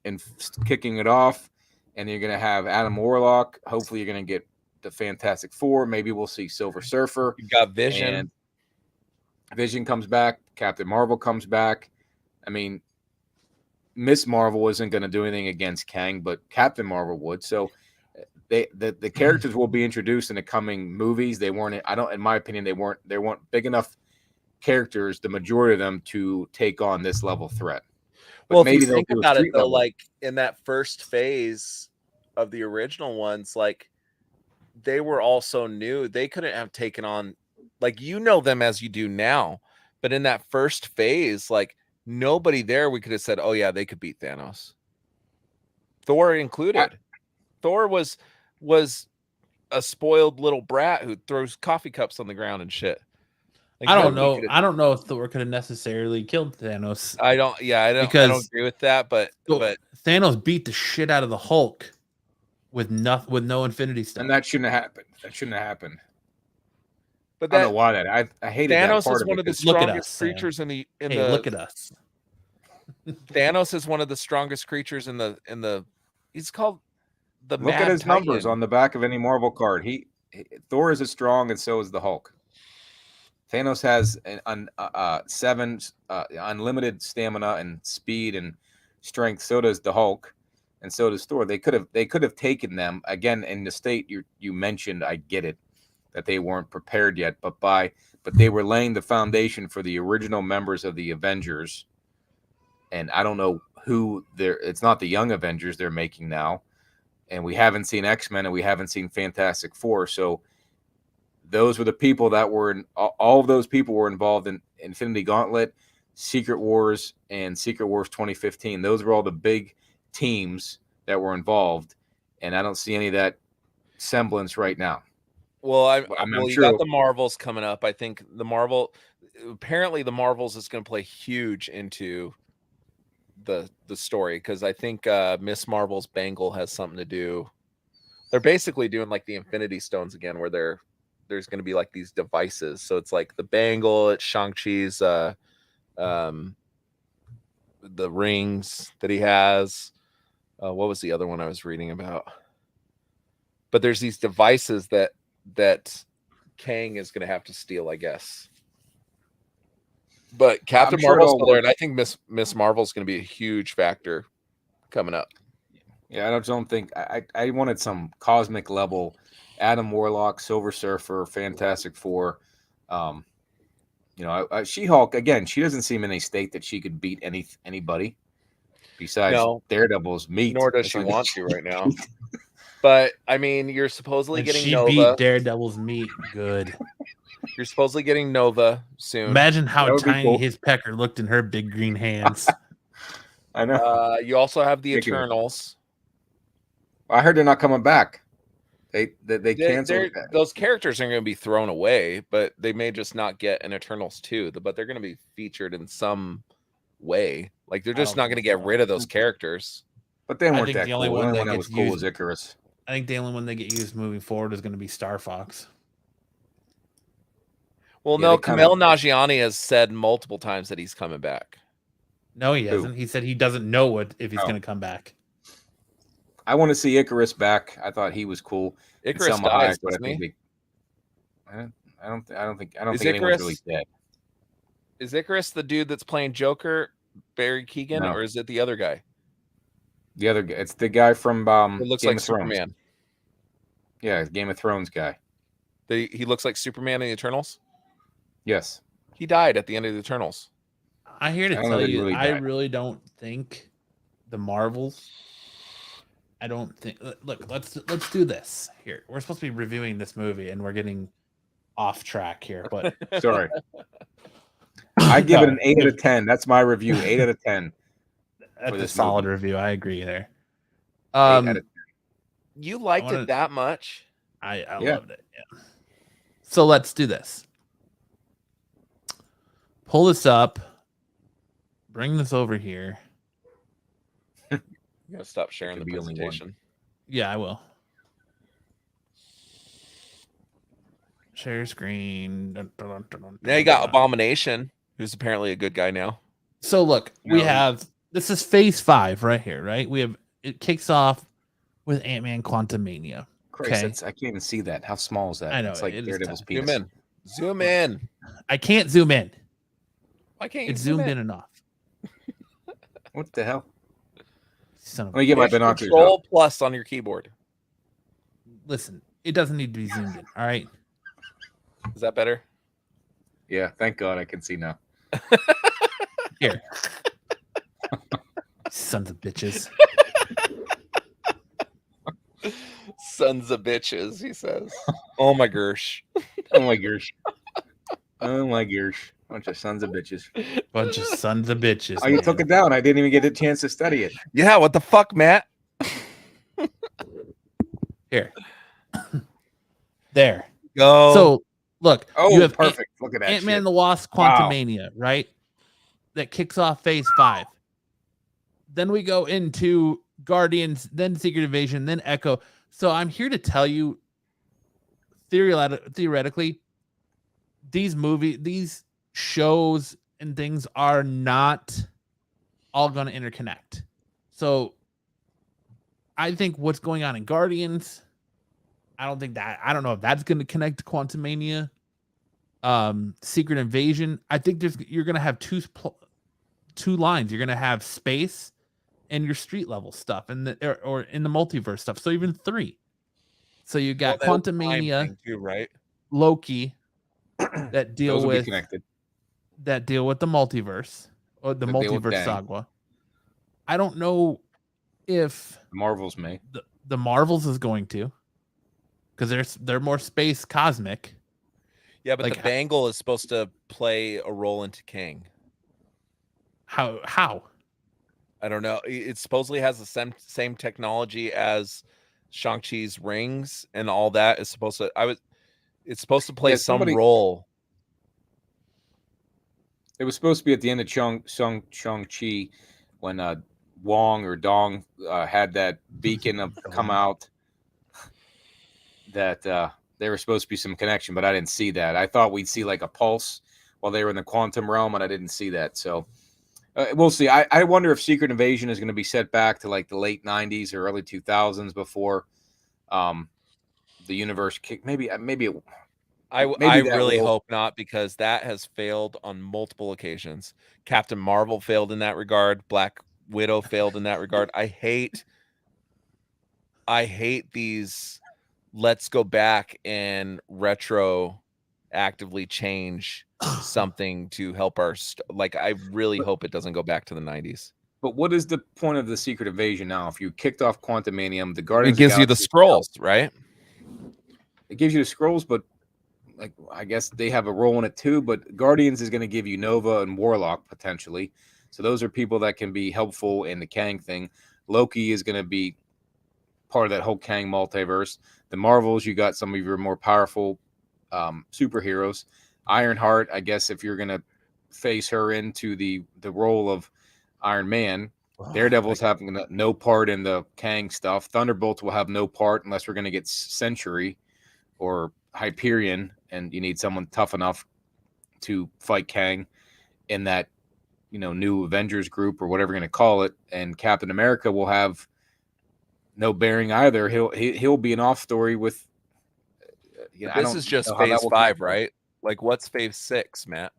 and kicking it off, and you're going to have Adam Warlock. Hopefully, you're going to get the Fantastic Four. Maybe we'll see Silver Surfer. You got Vision. And Vision comes back. Captain Marvel comes back. I mean, Miss Marvel isn't going to do anything against Kang, but Captain Marvel would. So the characters will be introduced in the coming movies. They weren't. In my opinion, they weren't big enough characters, the majority of them, to take on this level threat. But Well, maybe if you they'll think do a about it, street though, level. like in that first phase of the original ones, like they were all so new, they couldn't have taken on, like, them as you do now. But in that first phase, like nobody there, we could have said, oh yeah, they could beat Thanos. Thor included. Thor was a spoiled little brat who throws coffee cups on the ground and shit. Like, I don't know. I don't know if Thor could have necessarily killed Thanos. I don't agree with that, but Thanos beat the shit out of the Hulk with no Infinity Stone. And that shouldn't have happened. But I don't know why that. I hated Thanos that part is of one it. of the Look at strongest us, Sam. creatures in the Look at us. Thanos is one of the strongest creatures in the he's called the Look Mad at his Titan. numbers on the back of any Marvel card. Thor is as strong, and so is the Hulk. Thanos has seven unlimited stamina and speed and strength. So does the Hulk, and so does Thor. They could have taken them again in the state you mentioned. I get it that they weren't prepared yet, but they were laying the foundation for the original members of the Avengers. And I don't know who it's not the Young Avengers they're making now. And we haven't seen X-Men and we haven't seen Fantastic Four. So those were the people that were all of those people were involved in Infinity Gauntlet, Secret Wars, and Secret Wars 2015. Those were all the big teams that were involved. And I don't see any of that semblance right now. Well, you sure got the Marvels coming up. I think the Marvels is going to play huge into the story, because I think Miss Marvel's bangle has something to do. They're basically doing like the Infinity Stones again, where there's going to be like these devices. So it's like the bangle, it's Shang-Chi's the rings that he has. What was the other one I was reading about? But there's these devices that Kang is going to have to steal, I guess. But Captain Marvel's still there, and I think Miss Marvel's going to be a huge factor coming up. Yeah, I don't think I wanted some cosmic level Adam Warlock, Silver Surfer, Fantastic Four. She-Hulk again. She doesn't seem in a state that she could beat anybody besides Daredevil's meat. Nor does she want to right now. But I mean, you're supposedly getting Nova. Beat Daredevil's meat. Good. You're supposedly getting Nova soon. Imagine how tiny his pecker looked in her big green hands. I know. You also have the Eternals. I heard they're not coming back. They canceled. Those characters are going to be thrown away, but they may just not get an Eternals 2. But they're going to be featured in some way. Like they're just not going to get rid of those characters. But they weren't the only one that was cool was Icarus. I think the only one that get used moving forward is going to be Star Fox. Well, Yeah, no, they kinda- Kumail Nanjiani has said multiple times that he's coming back. No, he Who? hasn't. He said he doesn't know if he's Oh. going to come back. I want to see Icarus back. I thought he was cool. And Icarus Selma dies, Hayek, but I doesn't think he? I don't think Is anyone's Icarus- really dead. Is Icarus the dude that's playing Joker, Barry Keoghan, No. or is it the other guy? The other guy, it's the guy from It looks Game like of Thrones. Superman. Yeah, Game of Thrones guy. He looks like Superman in the Eternals. Yes. He died at the end of the Eternals. I'm here to I don't know tell that he you, really I died. really don't think the Marvels. I don't think. Look, let's do this here. We're supposed to be reviewing this movie, and we're getting off track here. But Sorry. I give it No, an 8 out of 10. That's my review. 8 out of 10. that's a this solid movie. review. I agree there. 8 out of 10. You liked wanna- it that much? I Yeah. loved it. Yeah. So let's do this. Pull this up. Bring this over here. You gotta stop sharing the Could be only one. presentation. Yeah, I will. Share screen. Dun, dun, dun, dun, dun, Now you got dun. Abomination, who's apparently a good guy now. So look, we No. have this is phase 5 right here, right? We have it kicks off with Ant-Man Quantumania. Christ, Okay. I can't even see that. How small is that? I know, It's like it is Daredevil's tough. penis. Zoom in. Zoom in. I can't zoom in. Why can't you It's zoom zoomed in enough. What the hell? Son of Let me get my Push binoculars Control out. plus on your keyboard. Listen, it doesn't need to be zoomed in. All right. Is that better? Yeah, thank God I can see now. Here. Sons of bitches. Sons of bitches, he says. Oh my gosh. Oh my gosh. Oh my gosh. Bunch of sons of bitches. Bunch of sons of bitches. Oh, you man. took it down. I didn't even get a chance to study it. Yeah, what the fuck, Matt? Here. There. Go. So look, Oh, you have perfect. Look at that Ant-Man shit. and the Wasp Wow. Quantumania, right? That kicks off phase 5. Then we go into Guardians, then Secret Invasion, then Echo. So I'm here to tell you, theoretically, these shows and things are not all going to interconnect. So I think what's going on in Guardians, I don't know if that's going to connect to Quantumania. Secret Invasion, I think you're going to have two lines. You're going to have space and your street level stuff or in the multiverse stuff. So even 3. So you got Quantumania, too, right? Loki that deal Those will be with connected. the multiverse or the That deal with multiverse Kang. saga. I don't know if The Marvels may. the Marvels is going to, because they're more space cosmic. Yeah, but Like, the Bangle is supposed to play a role into Kang. How? I don't know. It supposedly has the same technology as Shang-Chi's rings and all that is supposed to. It's supposed to play Yeah, some somebody- role. It was supposed to be at the end of Shang-Chi when Wong or Dong had that beacon of come out that there was supposed to be some connection, but I didn't see that. I thought we'd see like a pulse while they were in the quantum realm, and I didn't see that. So we'll see. I wonder if Secret Invasion is going to be set back to like the late 90s or early 2000s before the universe kick. Maybe I maybe that really will- hope not, because that has failed on multiple occasions. Captain Marvel failed in that regard. Black Widow failed in that regard. I hate these let's go back and actively change something to help our like I really hope it doesn't go back to the 90s. But what is the point of the Secret Invasion now? If you kicked off Quantumania, the Guardians It gives of you the Galaxy- scrolls, right? It gives you the scrolls, but like I guess they have a role in it too. But Guardians is going to give you Nova and Warlock potentially. So those are people that can be helpful in the Kang thing. Loki is going to be part of that whole Kang multiverse. The Marvels, you got some of your more powerful superheroes. Ironheart, I guess if you're going to face her into the role of Iron Man. Daredevil's having no part in the Kang stuff. Thunderbolts will have no part unless we're going to get Century or Hyperion, and you need someone tough enough to fight Kang in that, new Avengers group or whatever you're going to call it, and Captain America will have no bearing either. He'll be an off story with. This is just phase 5, right? Like, what's phase 6, Matt?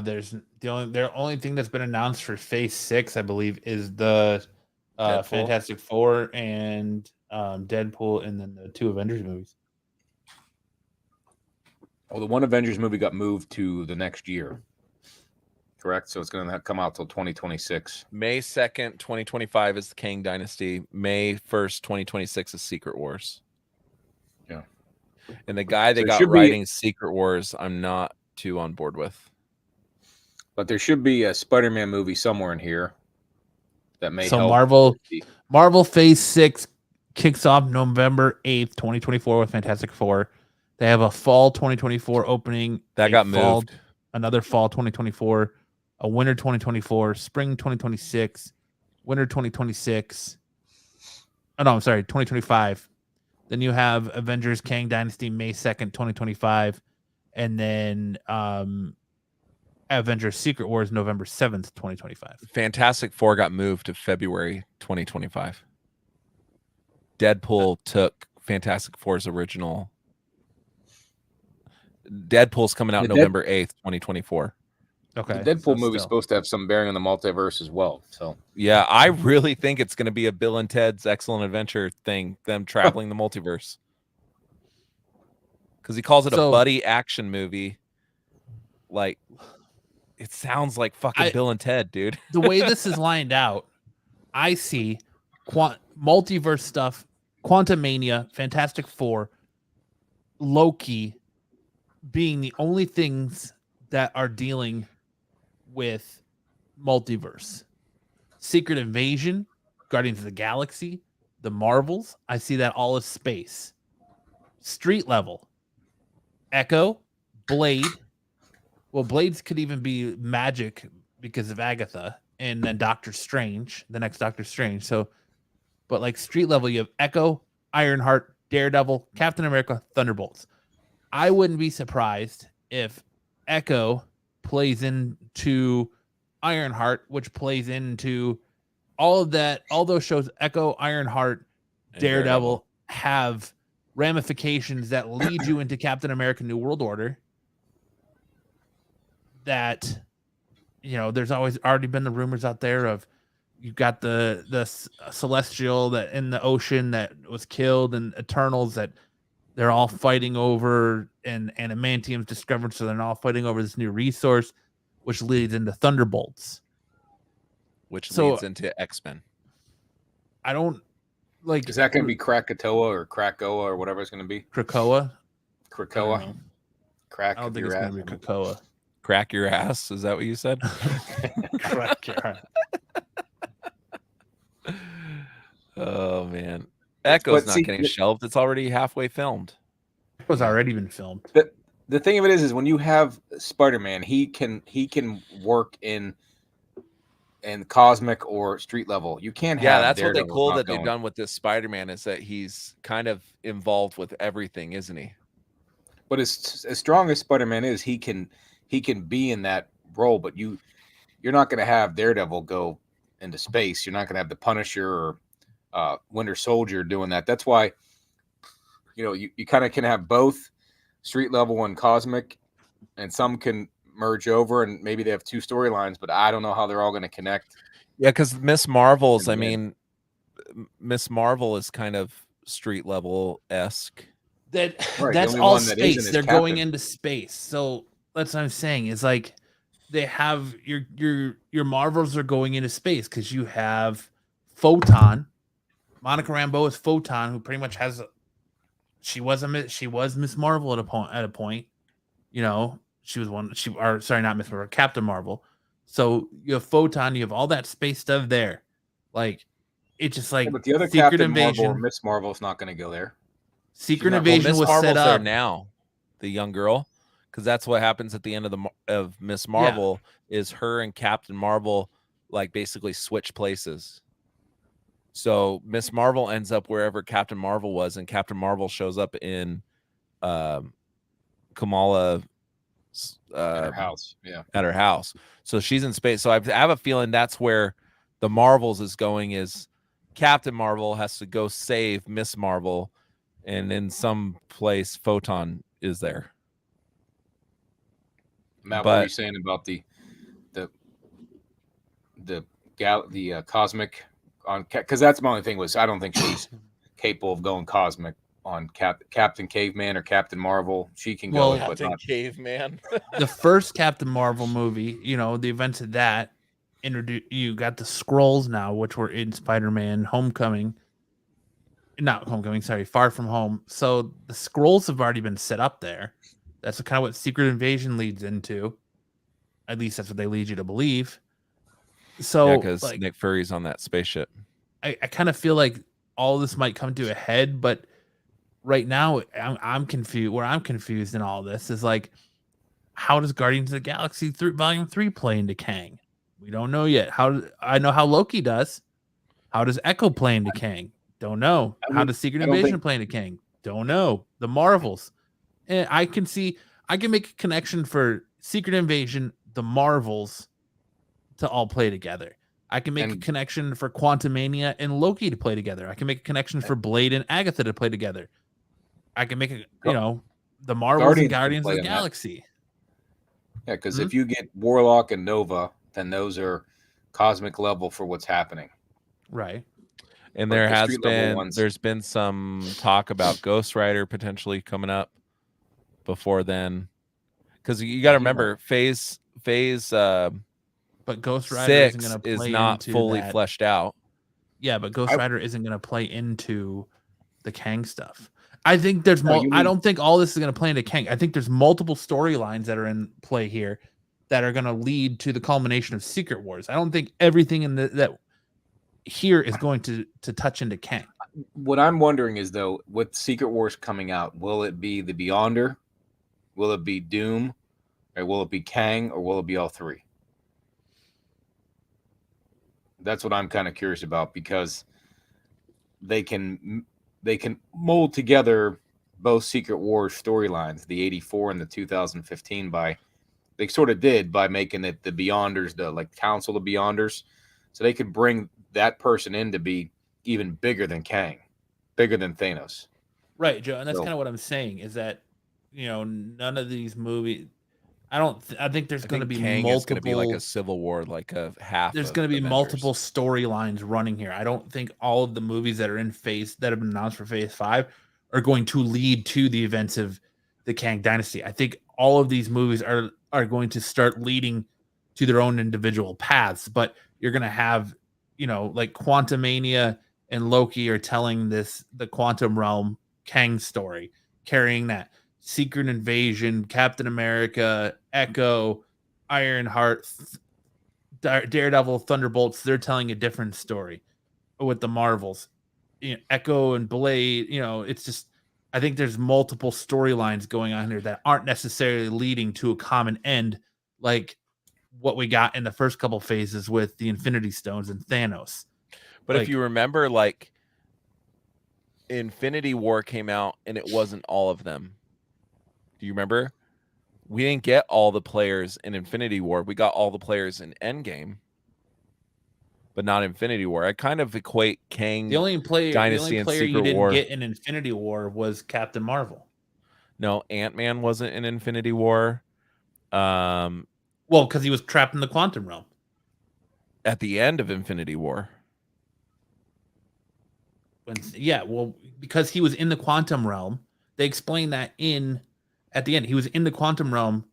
There's the only thing that's been announced for phase 6, I believe, is the Fantastic Four and Deadpool, and then the 2 Avengers movies. Well, the one Avengers movie got moved to the next year. Correct? So it's going to come out till 2026. May 2nd, 2025 is the Kang Dynasty. May 1st, 2026 is Secret Wars. Yeah. And the guy that got writing Secret Wars, I'm not too on board with. But there should be a Spider-Man movie somewhere in here that may help. Marvel Phase 6 kicks off November 8th, 2024 with Fantastic Four. They have a fall 2024 opening. That got moved. Another fall 2024, a winter 2024, spring 2026, winter 2026. Oh, no, I'm sorry, 2025. Then you have Avengers Kang Dynasty May 2nd, 2025. And then Avengers Secret Wars November 7th, 2025. Fantastic Four got moved to February 2025. Deadpool took Fantastic Four's original. Deadpool's coming out November 8th, 2024. Okay. The Deadpool movie is supposed to have some bearing on the multiverse as well. So yeah, I really think it's going to be a Bill and Ted's Excellent Adventure thing, them traveling the multiverse. Because he calls it a buddy action movie. Like, it sounds like fucking Bill and Ted, dude. The way this is lined out, I see multiverse stuff, Quantumania, Fantastic Four, Loki being the only things that are dealing with multiverse. Secret Invasion, Guardians of the Galaxy, the Marvels, I see that all as space. Street level, Echo, Blade. Well, Blades could even be magic because of Agatha, and then Doctor Strange, the next Doctor Strange. So, but like street level, you have Echo, Ironheart, Daredevil, Captain America, Thunderbolts. I wouldn't be surprised if Echo plays into Ironheart, which plays into all of that. All those shows, Echo, Ironheart, Daredevil, have ramifications that lead you into Captain America: New World Order. That, there's already been the rumors out there of you've got the Celestial that in the ocean that was killed, and Eternals that they're all fighting over, and adamantium's discovered, so they're all fighting over this new resource, which leads into Thunderbolts, which leads into X-Men. I don't like. Is that going to be Krakatoa or Krakoa or whatever it's going to be? Krakoa. Crack. I don't think it's going to be Krakoa. Crack your ass. Is that what you said? Crack your ass. Oh man. Echo's not getting shelved. It's already halfway filmed. Echo's already been filmed. The thing of it is when you have Spider-Man, he can work in cosmic or street level. You can't have. Yeah, that's Daredevil what they cool that they've done with this Spider-Man is that he's kind of involved with everything, isn't he? But as strong as Spider-Man is, he can be in that role. But you're not going to have Daredevil go into space. You're not going to have the Punisher or Winter Soldier doing that. That's why, you kind of can have both street level and cosmic, and some can merge over, and maybe they have 2 storylines, but I don't know how they're all going to connect. Yeah, because Miss Marvel is kind of street level-esque. That's all space. They're going into space. So that's what I'm saying. It's like they have your Marvels are going into space because you have Photon. Monica Rambeau is Photon, who pretty much has she was Miss Marvel at a point. She was not Miss Marvel, Captain Marvel. So you have Photon, you have all that space stuff there. Like it's just like but the other Secret Captain Invasion. Marvel or Miss Marvel's not going to go there. Secret Invasion was set up there now, the young girl, because that's what happens at the end of Miss Marvel is her and Captain Marvel like basically switch places. So Miss Marvel ends up wherever Captain Marvel was, and Captain Marvel shows up in Kamala At her house. Yeah. At her house. So she's in space. So I have a feeling that's where the Marvels is going. Is Captain Marvel has to go save Miss Marvel, and in some place Photon is there. Matt, what were you saying about the cosmic on? Because that's my only thing was I don't think she's capable of going cosmic on Captain Caveman or Captain Marvel. She can go, but Captain not Caveman. The first Captain Marvel movie, the events of that you got the Skrulls now, which were in Spider-Man Homecoming. Not Homecoming, sorry, Far From Home. So the Skrulls have already been set up there. That's kind of what Secret Invasion leads into. At least that's what they lead you to believe. So because Nick Fury's on that spaceship. I kind of feel like all this might come to a head, but right now I'm confused. Where I'm confused in all this is like, how does Guardians of the Galaxy Volume 3 play into Kang? We don't know yet. I know how Loki does. How does Echo play into Kang? Don't know. How does Secret Invasion play into Kang? Don't know. The Marvels. And I can make a connection for Secret Invasion, the Marvels to all play together. I can make a connection for Quantumania and Loki to play together. I can make a connection for Blade and Agatha to play together. I can make the Marvels and Guardians of the Galaxy. Yeah, because if you get Warlock and Nova, then those are cosmic level for what's happening. Right. And there's been some talk about Ghost Rider potentially coming up before then. Because you got to remember, phase but Ghost Rider 6 is not fully fleshed out. Yeah, but Ghost Rider isn't going to play into the Kang stuff. I think there's I don't think all this is going to play into Kang. I think there's multiple storylines that are in play here that are going to lead to the culmination of Secret Wars. I don't think everything in that here is going to touch into Kang. What I'm wondering is, though, with Secret Wars coming out, will it be the Beyonder? Will it be Doom? Or will it be Kang? Or will it be all three? That's what I'm kind of curious about, because they can mold together both Secret Wars storylines, the 84 and the 2015 they sort of did by making it the Beyonders, the Council of Beyonders. So they could bring that person in to be even bigger than Kang, bigger than Thanos. Right, Joe. And that's kind of what I'm saying is that, none of these movies, I think there's going to be Kang multiple. Is going to be like a Civil War, like a half. There's going to be multiple storylines running here. I don't think all of the movies that are that have been announced for Phase 5 are going to lead to the events of the Kang Dynasty. I think all of these movies are going to start leading to their own individual paths, but you're going to have, like Quantumania and Loki are telling the quantum realm Kang story, carrying that. Secret Invasion, Captain America, Echo, Ironheart, Daredevil, Thunderbolts, they're telling a different story with the Marvels. Echo and Blade, it's just, I think there's multiple storylines going on here that aren't necessarily leading to a common end, like what we got in the first couple phases with the Infinity Stones and Thanos. But if you remember, Infinity War came out and it wasn't all of them. Do you remember? We didn't get all the players in Infinity War. We got all the players in Endgame, but not Infinity War. I kind of equate Kang Dynasty and Secret you didn't War. Get in Infinity War was Captain Marvel. No, Antman wasn't in Infinity War. Well, because he was trapped in the quantum realm at the end of Infinity War. Because he was in the quantum realm. They explained that at the end. He was in the quantum realm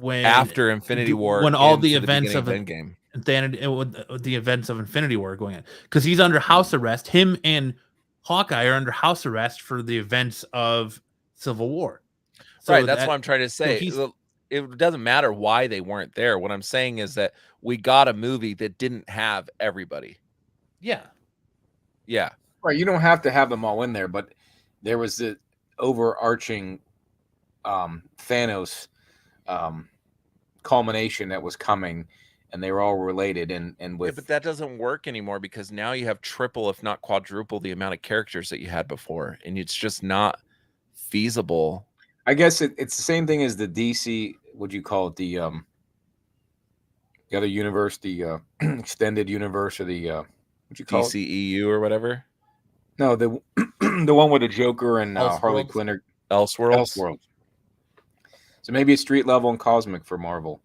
after Infinity War, when all the events of Endgame, the events of Infinity War are going on, because he's under house arrest. Him and Hawkeye are under house arrest for the events of Civil War. So right, that's what I'm trying to say. It doesn't matter why they weren't there. What I'm saying is that we got a movie that didn't have everybody. Yeah. Right. You don't have to have them all in there, but there was the overarching Thanos culmination that was coming, and they were all related. But that doesn't work anymore, because now you have triple, if not quadruple, the amount of characters that you had before, and it's just not feasible. I guess it's the same thing as the DC. Would you call it the other universe, the extended universe, or the what you call it? DCEU or whatever. No, the the one with the Joker and Harley Elseworlds? Quinn or Elseworlds. Elseworlds. So maybe it's street level and cosmic for Marvel,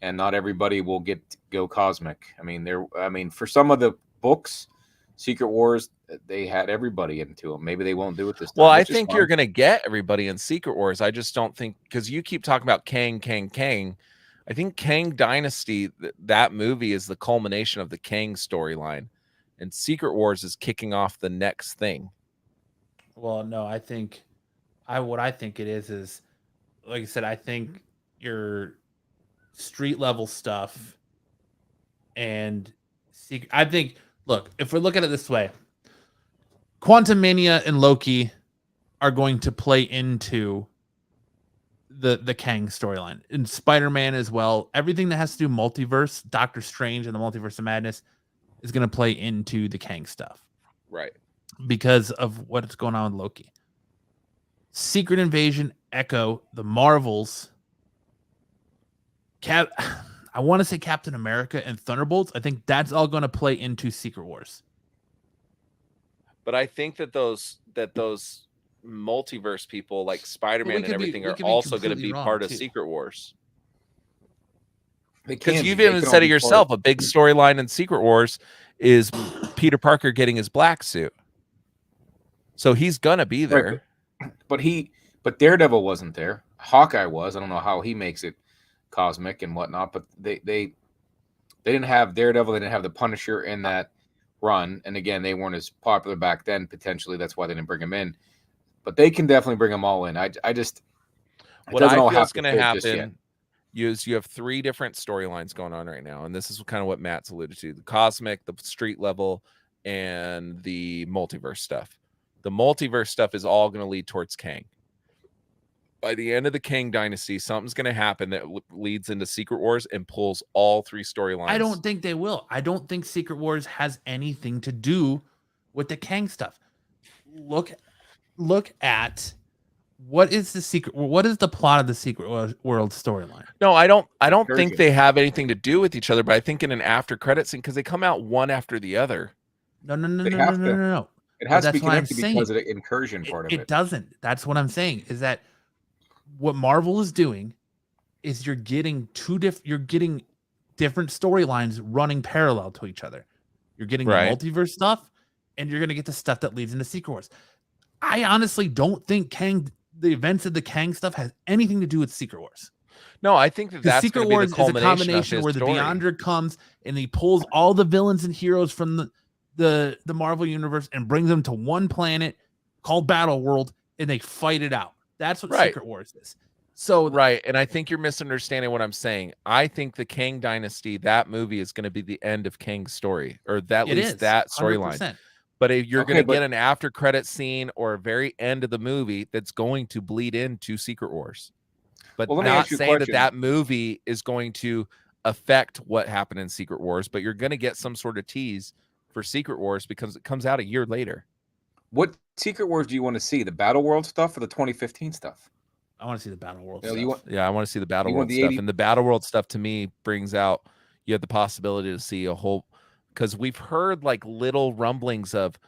and not everybody will get to go cosmic. I mean, for some of the books, Secret Wars, they had everybody into them. Maybe they won't do it this time. Well, I which is think fine. you're going to get everybody in Secret Wars. I just don't think, because you keep talking about Kang. I think Kang Dynasty, that movie is the culmination of the Kang storyline, and Secret Wars is kicking off the next thing. Well, no, what I think it is like I said, I think your street level stuff and secret. I think, look, if we're looking at it this way, Quantumania and Loki are going to play into the Kang storyline, and Spider-Man as well. Everything that has to do multiverse, Doctor Strange and the Multiverse of Madness is going to play into the Kang stuff. Right. Because of what's going on with Loki. Secret Invasion, Echo, the Marvels, I want to say Captain America and Thunderbolts. I think that's all going to play into Secret Wars. But I think that those multiverse people like Spider-Man and everything are be also going to completely be wrong, part of too. Secret Wars. They Because can you've be. They even can all said be it part of yourself, a big storyline in Secret Wars is Peter Parker getting his black suit. So he's gonna be there. Right, but Daredevil wasn't there. Hawkeye was. I don't know how he makes it cosmic and whatnot, but they didn't have Daredevil. They didn't have the Punisher in that run, and again, they weren't as popular back then. Potentially, that's why they didn't bring him in. But they can definitely bring them all in. I just What I feel is going to happen is you have three different storylines going on right now, and this is kind of what Matt's alluded to: the cosmic, the street level, and the multiverse stuff. The multiverse stuff is all going to lead towards Kang. By the end of the Kang Dynasty, something's going to happen that leads into Secret Wars and pulls all three storylines. I don't think they will. I don't think Secret Wars has anything to do with the Kang stuff. Look at what is the plot of the Secret World storyline? No, I don't think they have anything to do with each other, but I think in an after credit scene, because they come out one after the other. No. It has to be That's what I'm connected saying. because of the incursion part of it. It doesn't. That's what I'm saying, is that what Marvel is doing is you're getting different storylines running parallel to each other. You're getting the multiverse stuff, and you're going to get the stuff that leads into Secret Wars. I honestly don't think the events of the Kang stuff has anything to do with Secret Wars. No, I think that's Secret Wars is a combination where the Beyonder comes and he pulls all the villains and heroes from the Marvel universe and brings them to one planet called Battle World, and they fight it out. That's what Secret Wars is. So and I think you're misunderstanding what I'm saying. I think the Kang Dynasty, that movie, is going to be the end of Kang's story, or at least that storyline. But if you're going to get an after credit scene or a very end of the movie that's going to bleed into Secret Wars, but not saying that movie is going to affect what happened in Secret Wars, but you're going to get some sort of tease for Secret Wars because it comes out a year later. What Secret Wars do you want to see? The Battle World stuff or the 2015 stuff? I want to see the Battle World stuff. I want to see the Battle World stuff. And the Battle World stuff to me brings out, you have the possibility to see a whole, because we've heard like little rumblings of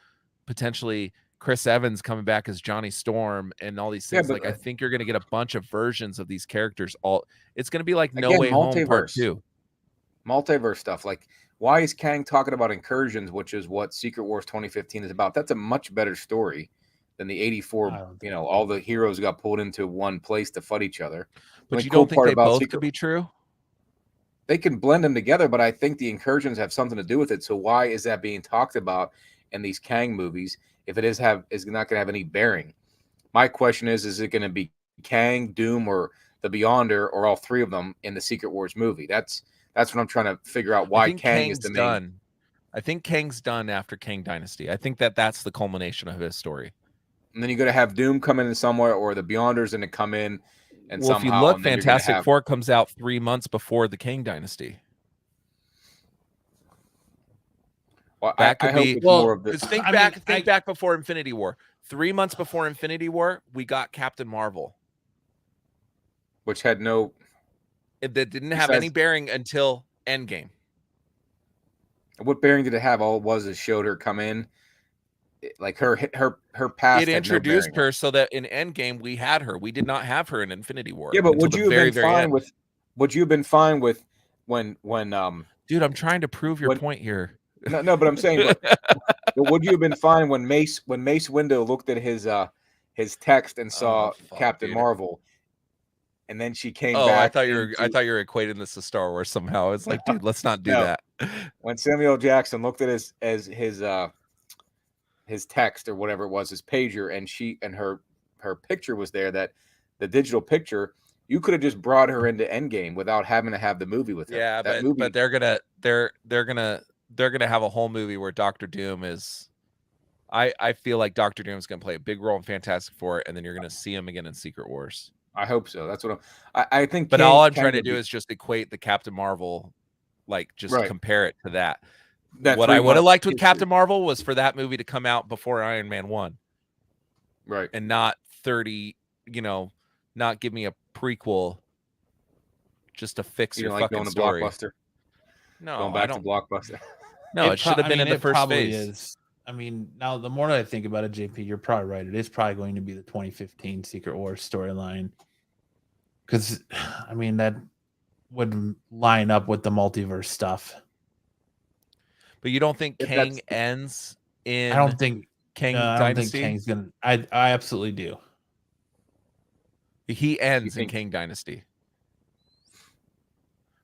potentially Chris Evans coming back as Johnny Storm and all these things. I think you're going to get a bunch of versions of these characters. It's going to be like No Way Home Part 2. Multiverse stuff. Like, why is Kang talking about incursions, which is what Secret Wars 2015 is about? That's a much better story than the 84. All the heroes got pulled into one place to fight each other. But you don't think they both could be true? They can blend them together, but I think the incursions have something to do with it. So why is that being talked about in these Kang movies if it is not going to have any bearing? My question is it going to be Kang, Doom, or the Beyonder, or all three of them in the Secret Wars movie? That's what I'm trying to figure out, why Kang is the main. Done. I think Kang's done after Kang Dynasty. I think that's the culmination of his story. And then you're going to have Doom come in somewhere, or the Beyonders going to come in. And if you look, Fantastic Four comes out 3 months before the Kang Dynasty. Well, that could be more of the. Think back before Infinity War. 3 months before Infinity War, we got Captain Marvel. which had no. That didn't have any Besides- bearing until Endgame. What bearing did it have? All it was is showed her come in, like her past. It had no introduced bearing. her so that in Endgame we had her. We did not have her in Infinity War. Yeah, but until would the you have very, been very fine end. with? Would you have been fine with when Dude, I'm trying to prove your when- point here. No, but I'm saying, but would you have been fine when Mace Windu looked at his text and saw fuck, Captain dude. Marvel, and then she came Oh, back. I thought you were equating this to Star Wars somehow. It's like, dude, let's not do No. that. When Samuel Jackson looked at his text or whatever it was, his pager, and her picture was there, that the digital picture, you could have just brought her into Endgame without having to have the movie with her. Yeah, that but they're gonna have a whole movie where Doctor Doom is. I feel like Doctor Doom's gonna play a big role in Fantastic Four, and then you're gonna see him again in Secret Wars. I hope so. That's what I think. But Kang- all I'm Kang trying to would do be- is just equate the Captain Marvel, like just Right. compare it to that. that What I would have 3 month liked with history. Captain Marvel was for that movie to come out before Iron Man 1 Right. and not 30, not give me a prequel just to fix You your don't like fucking going to story. Blockbuster? No, Going I back to don't. Blockbuster. No, it should have been in the it first probably phase. is. I mean, now the more that I think about it, JP, you're probably right. It is probably going to be the 2015 Secret Wars storyline. Because, I mean, that would line up with the multiverse stuff. But you don't think If Kang that's- ends in I don't think Kang I don't Dynasty? think Kang's gonna. I absolutely do. He ends in think- Kang Dynasty.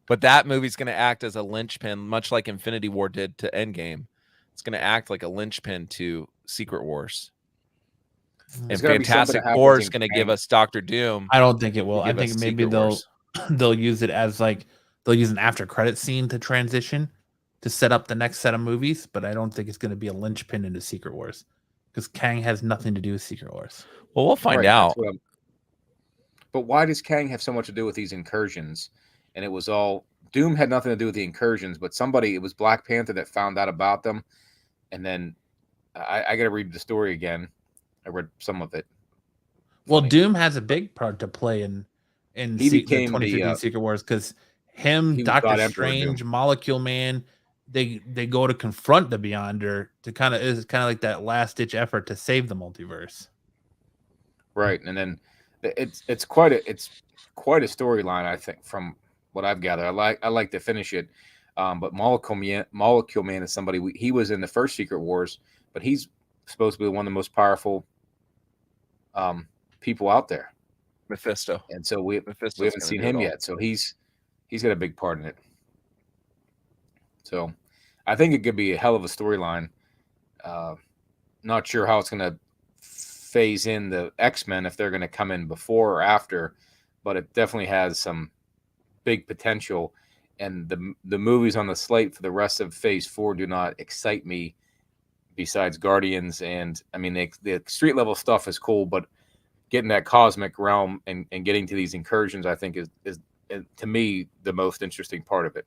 But that movie's going to act as a linchpin, much like Infinity War did to Endgame. It's going to act like a linchpin to Secret Wars. And There's gotta be something Fantastic that happens Four is in going to give Kang. us Doctor Doom. I don't think it will. to I give think us maybe Secret Wars. they'll use it as like they'll use an after credit scene to transition to set up the next set of movies. But I don't think it's going to be a linchpin into Secret Wars because Kang has nothing to do with Secret Wars. Well, we'll find Right, out. that's what I'm- But why does Kang have so much to do with these incursions? And it was all Doom had nothing to do with the incursions, but it was Black Panther that found out about them. And then I got to read the story again. I read some of it. Well, Funny. Doom has a big part to play in He the became the, 2015 Secret Wars because him, he was Doctor God Emperor Strange, Doom. Molecule Man, they go to confront the Beyonder to kind of like that last ditch effort to save the multiverse. Right, and then it's quite a storyline, I think, from what I've gathered. I like to finish it, but Molecule Man is somebody he was in the first Secret Wars, but he's supposed to be one of the most powerful people out there, Mephisto. and so we Mephisto's haven't gonna seen do it him all. yet. So he's got a big part in it. So I think it could be a hell of a storyline. Not sure how it's going to phase in the X-Men, if they're going to come in before or after, but it definitely has some big potential. And the movies on the slate for the rest of Phase 4 do not excite me. Besides Guardians, and I mean the street level stuff is cool, but getting that cosmic realm and getting to these incursions, I think is to me the most interesting part of it.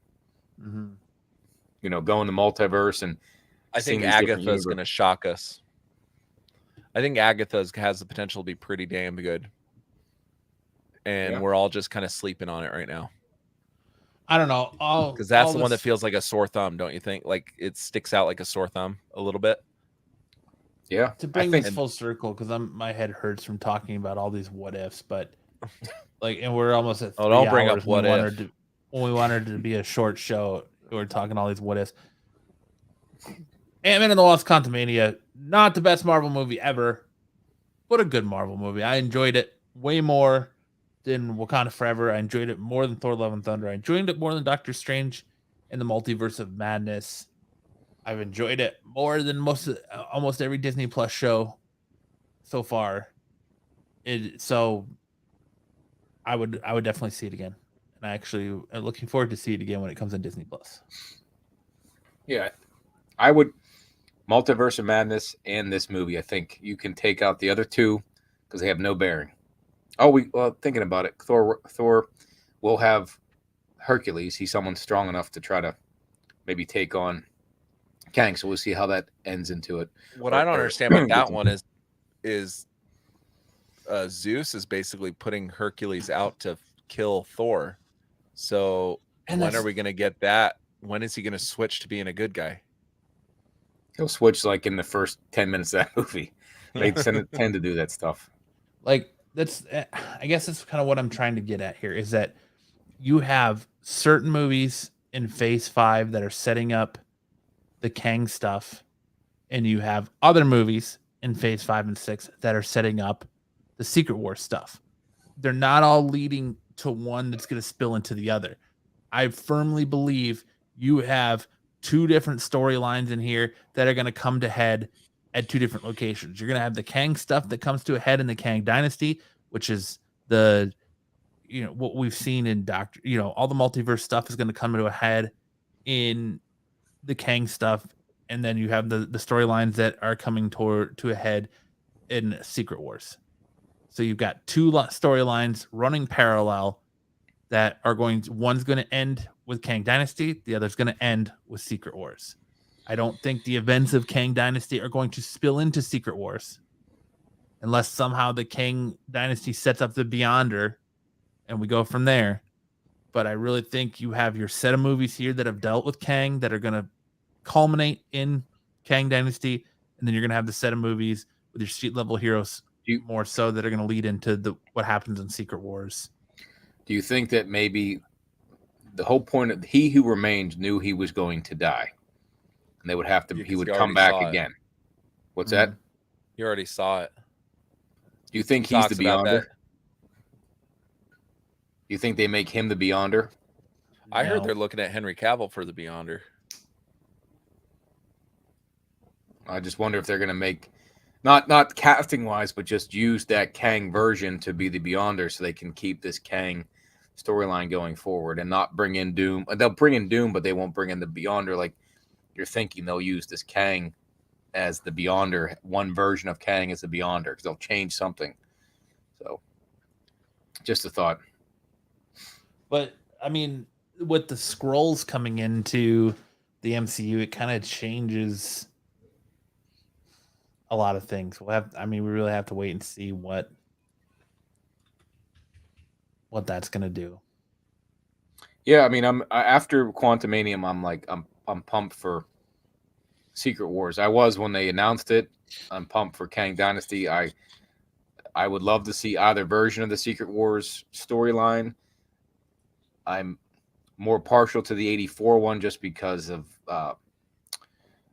Mm-hmm. Going to multiverse and I seeing think these different Agatha's going to shock us. I think Agatha has the potential to be pretty damn good. And Yeah. we're all just kind of sleeping on it right now. I don't know. Because that's the one that feels like a sore thumb, don't you think? Like it sticks out like a sore thumb a little bit. Yeah, to bring I think this full circle because my head hurts from talking about all these what ifs, but and we're almost at 3 don't bring up hours what when if. when we wanted to be a short show. We're talking all these what ifs. Antman and the Wasp: Quantumania, not the best Marvel movie ever, but a good Marvel movie. I enjoyed it way more than Wakanda Forever. I enjoyed it more than Thor: Love and Thunder. I enjoyed it more than Doctor Strange and the Multiverse of Madness. I've enjoyed it more than almost every Disney Plus show so far. So I would definitely see it again. And I actually am looking forward to see it again when it comes on Disney Plus. Yeah, I would. Multiverse of Madness and this movie, I think you can take out the other two because they have no bearing. Thinking about it, Thor will have Hercules. He's someone strong enough to try to maybe take on Kang. So we'll see how that ends into it. What I don't understand about that one is Zeus is basically putting Hercules out to kill Thor. So And when are that's- we going to get that? When is he going to switch to being a good guy? He'll switch like in the first 10 minutes of that movie. They tend to do that stuff. Like that's I guess that's kind of what I'm trying to get at here is that you have certain movies in phase 5 that are setting up the Kang stuff, and you have other movies in phase 5 and 6 that are setting up the Secret Wars stuff. They're not all leading to one that's going to spill into the other. I firmly believe you have 2 different storylines in here that are going to come to head at 2 different locations. You're going to have the Kang stuff that comes to a head in the Kang Dynasty, which is the, you know, what we've seen in Doctor, you know, all the multiverse stuff is going to come to a head in the Kang stuff. And then you have the storylines that are coming to a head in Secret Wars. So you've got 2 storylines running parallel that are one's going to end with Kang Dynasty, the other's going to end with Secret Wars. I don't think the events of Kang Dynasty are going to spill into Secret Wars unless somehow the Kang Dynasty sets up the Beyonder and we go from there. But I really think you have your set of movies here that have dealt with Kang that are going to culminate in Kang Dynasty, and then you're going to have the set of movies with your street level heroes more so that are going to lead into what happens in Secret Wars. Do you think that maybe the whole point of He Who Remains knew he was going to die, and they would have to, he would come back again? What's that? You already saw it. Do you think he's the Beyonder? Do you think they make him the Beyonder? I heard they're looking at Henry Cavill for the Beyonder. I just wonder if they're going to make, not casting wise, but just use that Kang version to be the Beyonder so they can keep this Kang storyline going forward and not bring in Doom. They'll bring in Doom, but they won't bring in the Beyonder. Like you're thinking they'll use this Kang as the Beyonder, one version of Kang as the Beyonder, because they'll change something. So just a thought. But I mean, with the Skrulls coming into the MCU, it kind of changes a lot of things. We really have to wait and see what that's gonna do. Yeah, I mean, after Quantumania, I'm pumped for Secret Wars. I was when they announced it. I'm pumped for Kang Dynasty. I would love to see either version of the Secret Wars storyline. I'm more partial to the 84 one just because of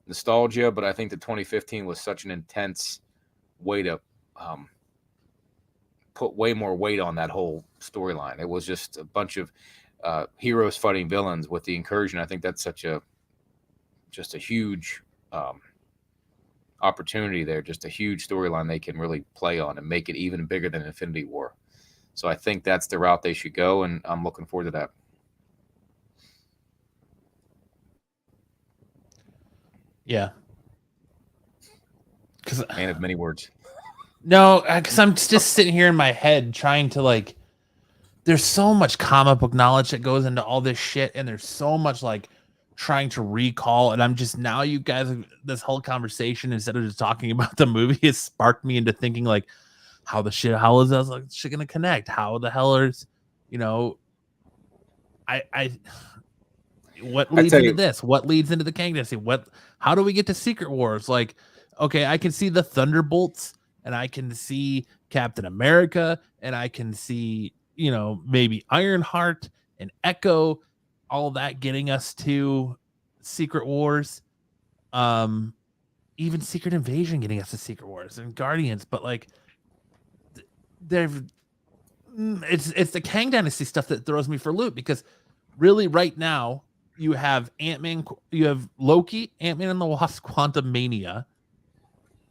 nostalgia, but I think the 2015 was such an intense way to put way more weight on that whole storyline. It was just a bunch of heroes fighting villains with the incursion. I think that's just a huge opportunity there, just a huge storyline they can really play on and make it even bigger than Infinity War. So I think that's the route they should go, and I'm looking forward to that. Yeah. Man of many words. No, because I'm just sitting here in my head trying to there's so much comic book knowledge that goes into all this shit, and there's so much trying to recall, and I'm just now you guys, this whole conversation, instead of just talking about the movie, has sparked me into thinking how is that shit gonna connect? How the hell is, what leads into this? What leads into the Kang Dynasty? How do we get to Secret Wars? Okay, I can see the Thunderbolts, and I can see Captain America, and I can see, maybe Ironheart and Echo, all that getting us to Secret Wars. Even Secret Invasion getting us to Secret Wars and Guardians, but it's the Kang Dynasty stuff that throws me for a loop, because really right now you have Ant-Man, you have Loki, Ant-Man and the Wasp, Quantumania,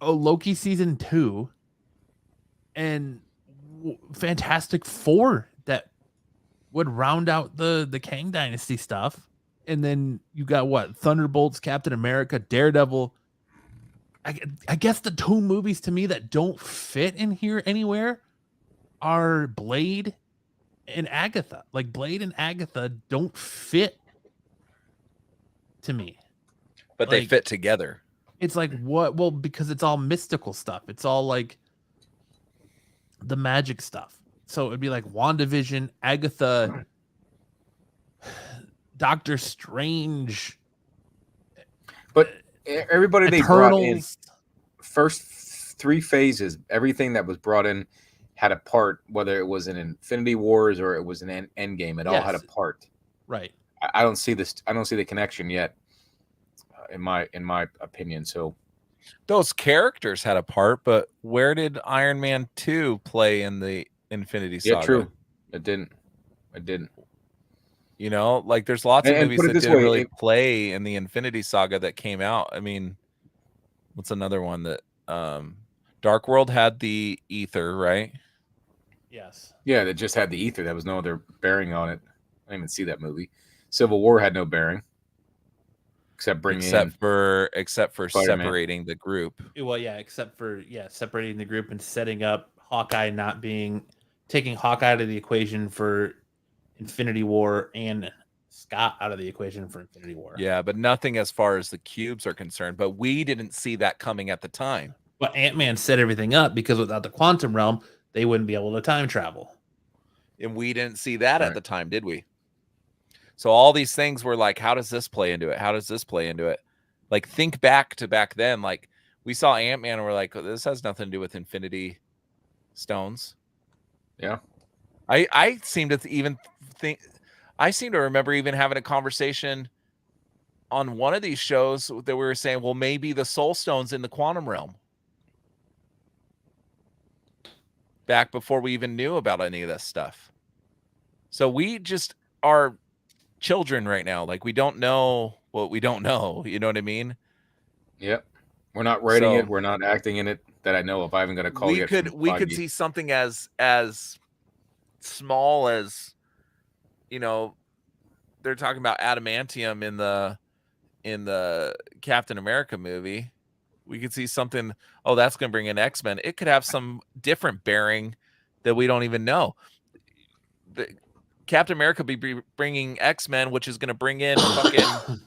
Loki season 2, and Fantastic Four that would round out the Kang Dynasty stuff. And then you got Thunderbolts, Captain America, Daredevil. I guess the 2 movies to me that don't fit in here anywhere are Blade and Agatha. Blade and Agatha don't fit to me. But they fit together. It's what? Well, because it's all mystical stuff. It's all the magic stuff. So it'd be like WandaVision, Agatha, Doctor Strange, But everybody they brought in, Eternals. first 3 phases, everything that was brought in had a part, whether it was in Infinity Wars or it was an Endgame. It all had a Yes. part. Right. I don't see this. I don't see the connection yet, in my opinion. So Those characters had a part, but where did Iron Man 2 play in the Infinity Saga? yeah, true. It didn't. You know, like there's lots of And movies put it that this didn't way, really play in the Infinity Saga that came out. I mean, what's another one that Dark World had the ether, right? Yes. Yeah, that just had the ether. There was no other bearing on it. I didn't even see that movie. Civil War had no bearing, except bringing except for Spider-Man. separating the group. Well, yeah, except for separating the group and setting up Hawkeye taking Hawkeye out of the equation for Infinity War and Scott out of the equation for Infinity War. Yeah, but nothing as far as the cubes are concerned. But we didn't see that coming at the time. But Ant-Man set everything up because without the quantum realm, they wouldn't be able to time travel. And we didn't see that Right. at the time, did we? So all these things were like, how does this play into it? How does this play into it? Like, think back to back then. Like, we saw Ant-Man and we're like, oh, this has nothing to do with Infinity Stones. Yeah. I seem to even think, I seem to remember even having a conversation on one of these shows that we were saying, well, maybe the Soul Stone's in the quantum realm. Back before we even knew about any of this stuff. So we just are children right now. Like, we don't know what we don't know. You know what I mean? Yep. We're not writing So- it. We're not acting in it that I know of. I haven't got a call We yet. could from we could Feige. see something as small as, you know, they're talking about adamantium in the Captain America movie. We could see something, oh, that's going to bring in X-Men. It could have some different bearing that we don't even know. The Captain America be bringing X-Men, which is going to bring in fucking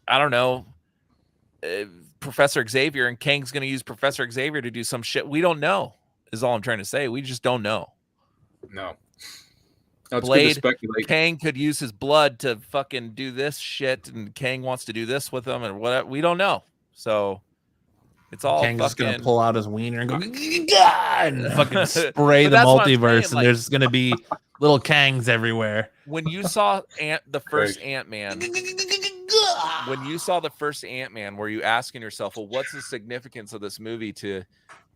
I don't know, Professor Xavier, and Kang's going to use Professor Xavier to do some shit we don't know. Is all I'm trying to say. We just don't know. No. No, it's Blade, good to speculate. Kang could use his blood to fucking do this shit, and Kang wants to do this with him, and whatever. We don't know. So it's all Kang's just gonna fucking pull out his wiener and go and fucking spray But the that's what I'm saying, multiverse, and like- there's gonna be little Kangs everywhere. when you saw the first Right. Ant-Man. When you saw the first Ant-Man, were you asking yourself, well, what's the significance of this movie to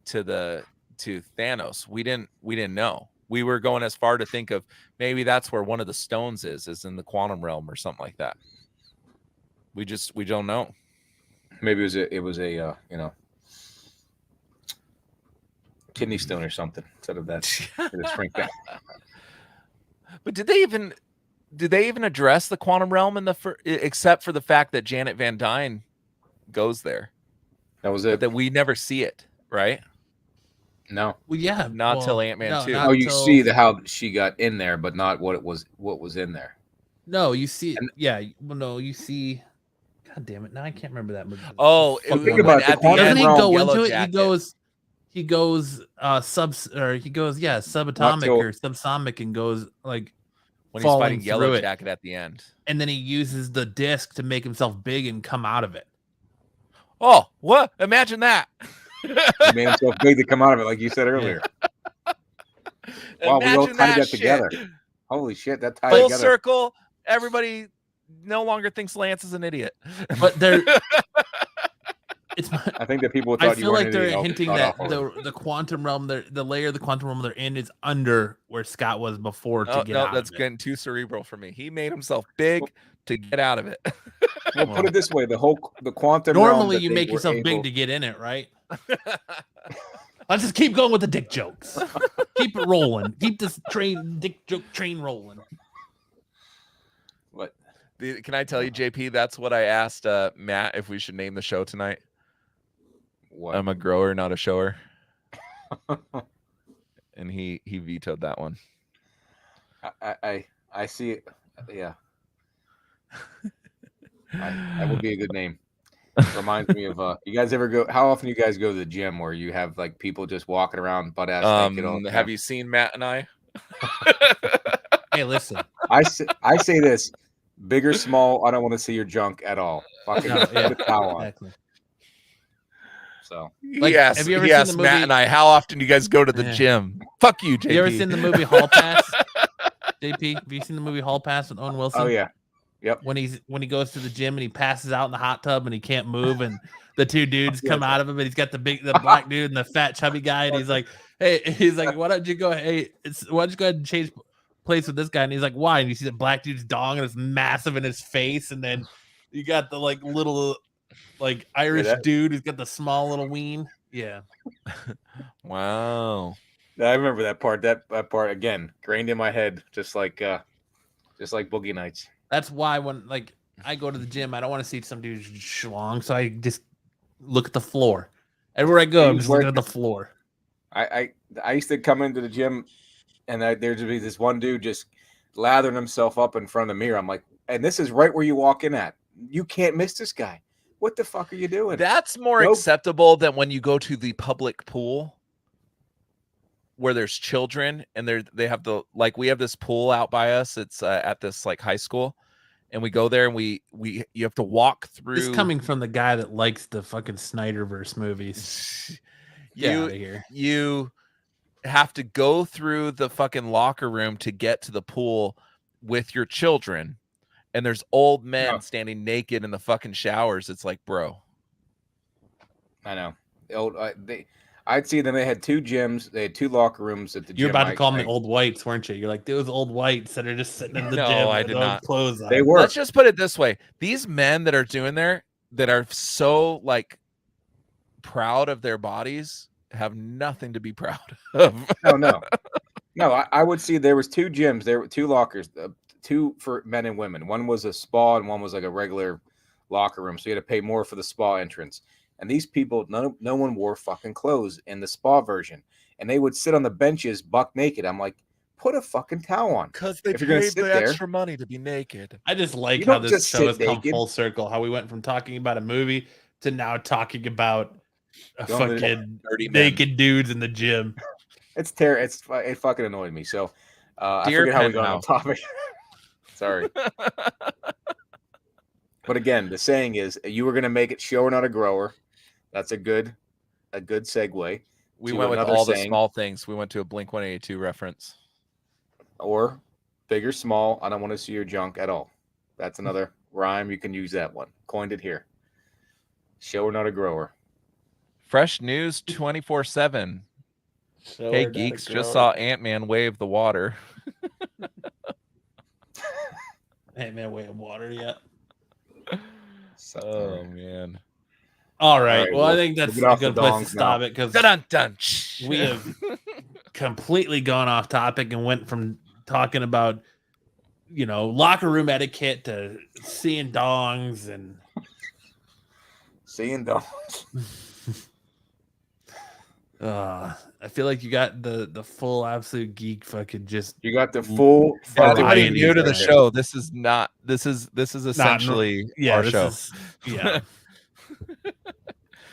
Thanos? We didn't know. We were going as far to think of maybe that's where one of the stones is in the quantum realm or something like that. We don't know. Maybe it was a you know, kidney stone or something instead of that. Just shrink that. But did they even address the quantum realm in except for the fact that Janet Van Dyne goes there, That was but it. that we never see it, right? No. Well, yeah, Not till Ant-Man 2. not Oh, you till- see how she got in there, but not what was in there. No, you see. And- Yeah, well, no, you see. God damn it! Now I can't remember that movie. Oh, Well, it think was about at the the quantum end. Doesn't he realm, go Yellow into it? Jacket. He goes subatomic till- or subsonic and goes like, when he's falling fighting Yellow through it. Jacket at the end. and then he uses the disc to make himself big and come out of it. Oh, what? Imagine that. He made himself big to come out of it, like you said earlier. Wow, we all Imagine tied that shit. together. Holy shit, that tied Full together. circle. Everybody no longer thinks Lance is an idiot. But they're it's. I think that people I thought you feel were like they're hinting that the quantum realm, the layer of the quantum realm they're in is under where Scott was before to get out That's of it. getting too cerebral for me. He made himself big to get out of it. Well, put it this way: the quantum realm Normally, that you they make were yourself able- big to get in it, right? Let's just keep going with the dick jokes. Keep it rolling. Keep this dick joke train rolling. What? Can I tell you, JP? That's what I asked Matt if we should name the show tonight. What? I'm a grower, not a shower, and he vetoed that one. I see it. Yeah, that would be a good name. Reminds me of you guys ever go? How often you guys go to the gym where you have like people just walking around butt ass naked all the time? Have you seen Matt and I? Hey, listen. I say this: big or small, I don't want to see your junk at all. Fucking No, put yeah, a towel on. exactly. So Like, Yes. have you ever He seen asked the Matt movie- and I, how often do you guys go to the Yeah. gym? Fuck you, JP. You ever seen the movie Hall Pass? JP, have you seen the movie Hall Pass with Owen Wilson? oh yeah, yep. When he goes to the gym and he passes out in the hot tub and he can't move and the two dudes come out of him and he's got the black dude and the fat chubby guy and he's like, hey, why don't you go ahead and change place with this guy? And he's like, why? And you see the black dude's dong and it's massive in his face, and then you got the like little like Irish dude who's got the small little ween. Yeah. Wow. I remember that part. That part again, grained in my head, just like Boogie Nights. That's why when like I go to the gym, I don't want to see some dude's schlong, so I just look at the floor. Everywhere I go, I'm just looking at the floor. I used to come into the gym, and there'd be this one dude just lathering himself up in front of the mirror. I'm like, and this is right where you walk in at. You can't miss this guy. What the fuck are you doing? That's more acceptable than when you go to the public pool where there's children and they have we have this pool out by us. It's at this like high school, and we go there and you have to walk through. This coming from the guy that likes the fucking Snyderverse movies. Get out of here. You have to go through the fucking locker room to get to the pool with your children, and there's old men standing naked in the fucking showers. It's like, bro. I know. I'd see them. They had two gyms. They had two locker rooms at the gym. You're about to call them the old whites, weren't you? You're like, those old whites that are just sitting in the gym. I did not. Clothes on. They were. Let's just put it this way: these men that are doing there, that are so like proud of their bodies, have nothing to be proud of. No. I would see there was two gyms. There were two lockers, two for men and women. One was a spa and one was like a regular locker room. So you had to pay more for the spa entrance. And these people, no one wore fucking clothes in the spa version, and they would sit on the benches buck naked. I'm like, put a fucking towel on, because they if you're gonna paid sit the there, extra money to be naked. I just like You how don't this just show sit has come naked. full circle. How we went from talking about a movie to now talking about fucking dirty naked dudes in the gym. It's it fucking annoyed me. So I Dear forget how we got on Penthouse. topic. Sorry. But again, the saying is, you were gonna make it shower, not a grower. That's a good segue. We to went with another all the saying. small things. We went to a Blink-182 reference. Or big or small, I don't want to see your junk at all. That's another rhyme. You can use that one. Coined it here. Shower, not a grower. Fresh news 24/7. Hey, geeks, just saw Antman wave the water. Antman way of water yet. Oh, man. All right. right, Well, I we'll think that's get a off the good place to dongs stop now. it because Dun-dun-dun. we have completely gone off topic and went from talking about, locker room etiquette to seeing dongs and Seeing dogs. I feel like you got the full absolute geek fucking just You got the full. For Full anybody variety new to the right there. show, this is essentially our this show. Yeah.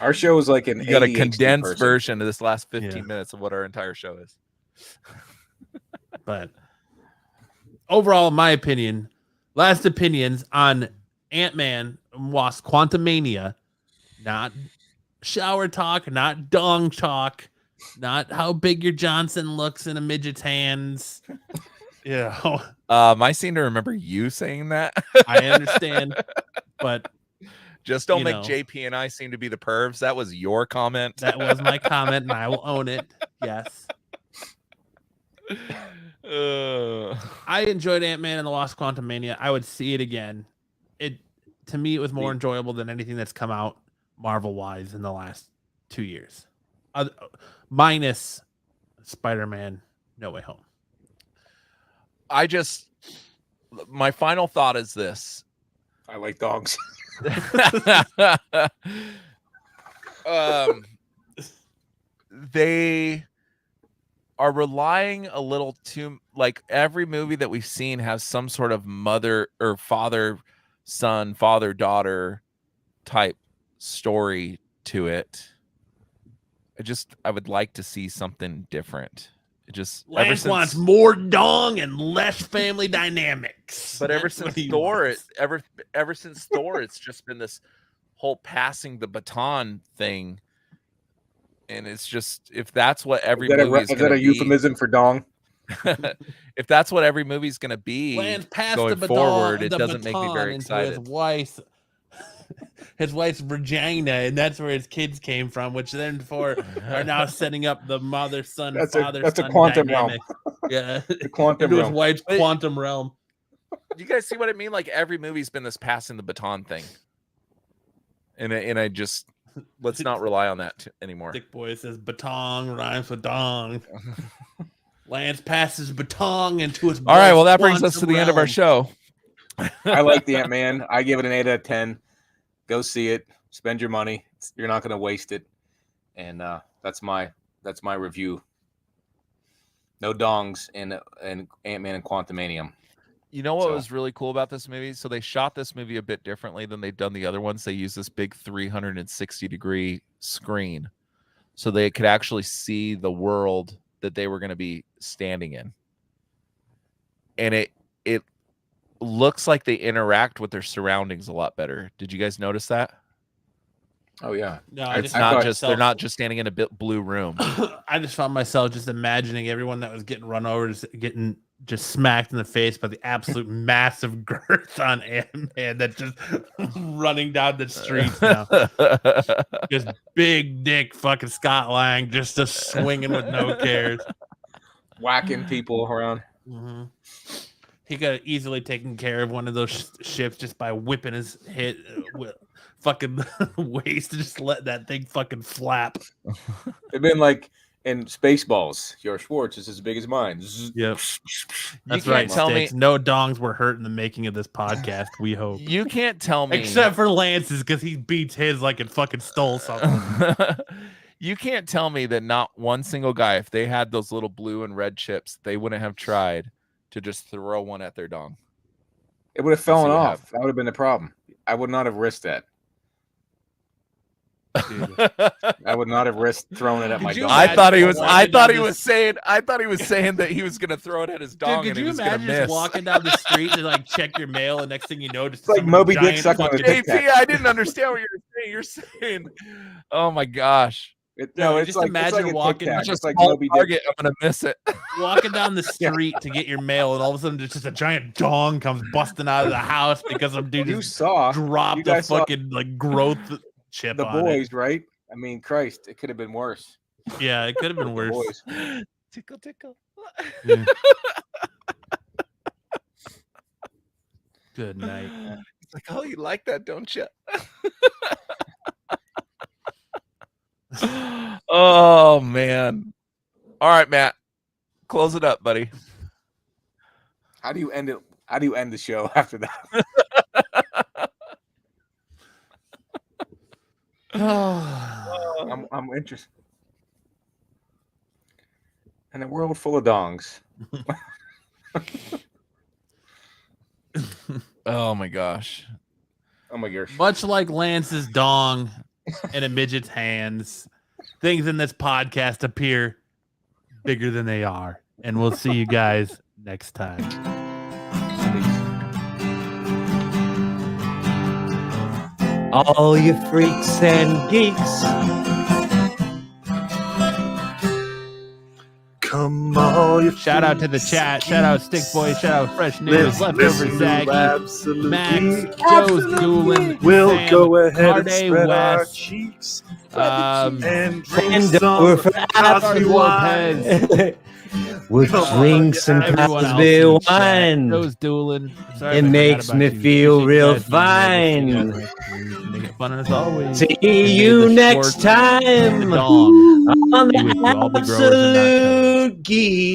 Our show is like an You got a ADHD condensed person. version of this last 15 Yeah. minutes of what our entire show is. But overall, in my opinion, last opinions on Ant-Man and Wasp Quantumania, not shower talk, not dong talk, not how big your Johnson looks in a midget's hands. I seem to remember you saying that. I understand, but Just don't You make know. JP and I seem to be the pervs. That was your comment. that was my comment, and I will own it. Yes. I enjoyed Ant-Man and the Wasp Quantumania. I would see it again. To me, it was more enjoyable than anything that's come out Marvel-wise in the last 2 years. Minus Spider-Man No Way Home. My final thought is this. I like dogs. They are relying a little too, like every movie that we've seen has some sort of mother or father son, father daughter type story to it. I would like to see something different. It just Lance wants more dong and less family dynamics. But ever That's what since he Thor, wants. ever since Thor, it's just been this whole passing the baton thing. And it's just, if that's what every movie is Is that a euphemism for dong? If that's what every movie's going to be Lance passed going the forward, it the doesn't make me baton very into excited. His wife's vagina, and that's where his kids came from, which then are now setting up the mother-son, father-son that's a quantum dynamic. Yeah, The quantum into his realm. wife's quantum realm. You guys see what I mean? Like every movie's been this passing the baton thing. And I just, let's not rely on that anymore. Dick Boy says baton rhymes with dong. Lance passes baton into his. All right, well, that brings us to the end of our show. I like the Ant-Man. I give it an 8 out of 10. Go see it. Spend your money. You're not going to waste it. And that's my review. No dongs in Ant-Man and Quantumania. You know what was really cool about this movie? So they shot this movie a bit differently than they've done the other ones. They used this big 360-degree screen so they could actually see the world that they were going to be standing in. And it looks like they interact with their surroundings a lot better. Did you guys notice that? Oh yeah. No, they're not just standing in a blue room. I just found myself just imagining everyone that was getting run over, getting just smacked in the face by the absolute massive girth on Ant-Man that's just running down the streets now. Just big dick fucking Scott Lang just swinging with no cares. Whacking people around. Mm-hmm. He could have easily taken care of one of those ships just by whipping his head with fucking waist to just let that thing fucking flap. They've been like in Spaceballs. Your Schwartz is as big as mine. Yep. That's You right. can't tell me no dongs were hurt in the making of this podcast. We hope. You can't tell me, except for Lance's, because he beats his like it fucking stole something. You can't tell me that not one single guy, if they had those little blue and red chips, they wouldn't have tried to just throw one at their dong. It would have fallen off. That would have been the problem. I would not have risked that. I would not have risked throwing it at my dong. I thought he was saying that he was gonna throw it at his dong. Dude, could and you he was gonna imagine miss. just walking down the street to like check your mail, and next thing you know, just it's like Moby Dick sucking on a Tic AP, Tac. I didn't understand what you were saying. You're saying, oh my gosh. It's just like, imagine it's like walking Just like small Moby Dick. target, I'm gonna miss it. walking down the street to get your mail, and all of a sudden just a giant dong comes busting out of the house because some dude You just saw dropped a fucking like growth chip the on boys, right? I mean, Christ, it could have been worse. it. Yeah, it could have been The worse. boys. Tickle, tickle. Yeah. Good night. It's like, oh, you like that, don't you? Oh man. All right, Matt. Close it up, buddy. How do you end it? How do you end the show after that? I'm interested. In a world full of dongs. Oh my gosh. Oh my gosh. Much like Lance's dong in a midget's hands, things in this podcast appear bigger than they are. And we'll see you guys next time. All you freaks and geeks, come on, you Shout out to the chat. Shout out Stick Boy. Shout out Fresh News. Leftover Zaggy. Absolute Max. Geek. Joe's Doolin. We'll Sam, go ahead Hard and A spread our West. cheeks Um, and drink and some we're Cosby wine. We'll drink some everyone else Cosby in the chat. wine. Joe's Doolin. Sorry It if I forgot makes about me you. feel Appreciate real you guys being here. fine. Making fun as always. See May you the next Schwartz and time the dong on be the with you, all the growers and not killers. Absolute Geek.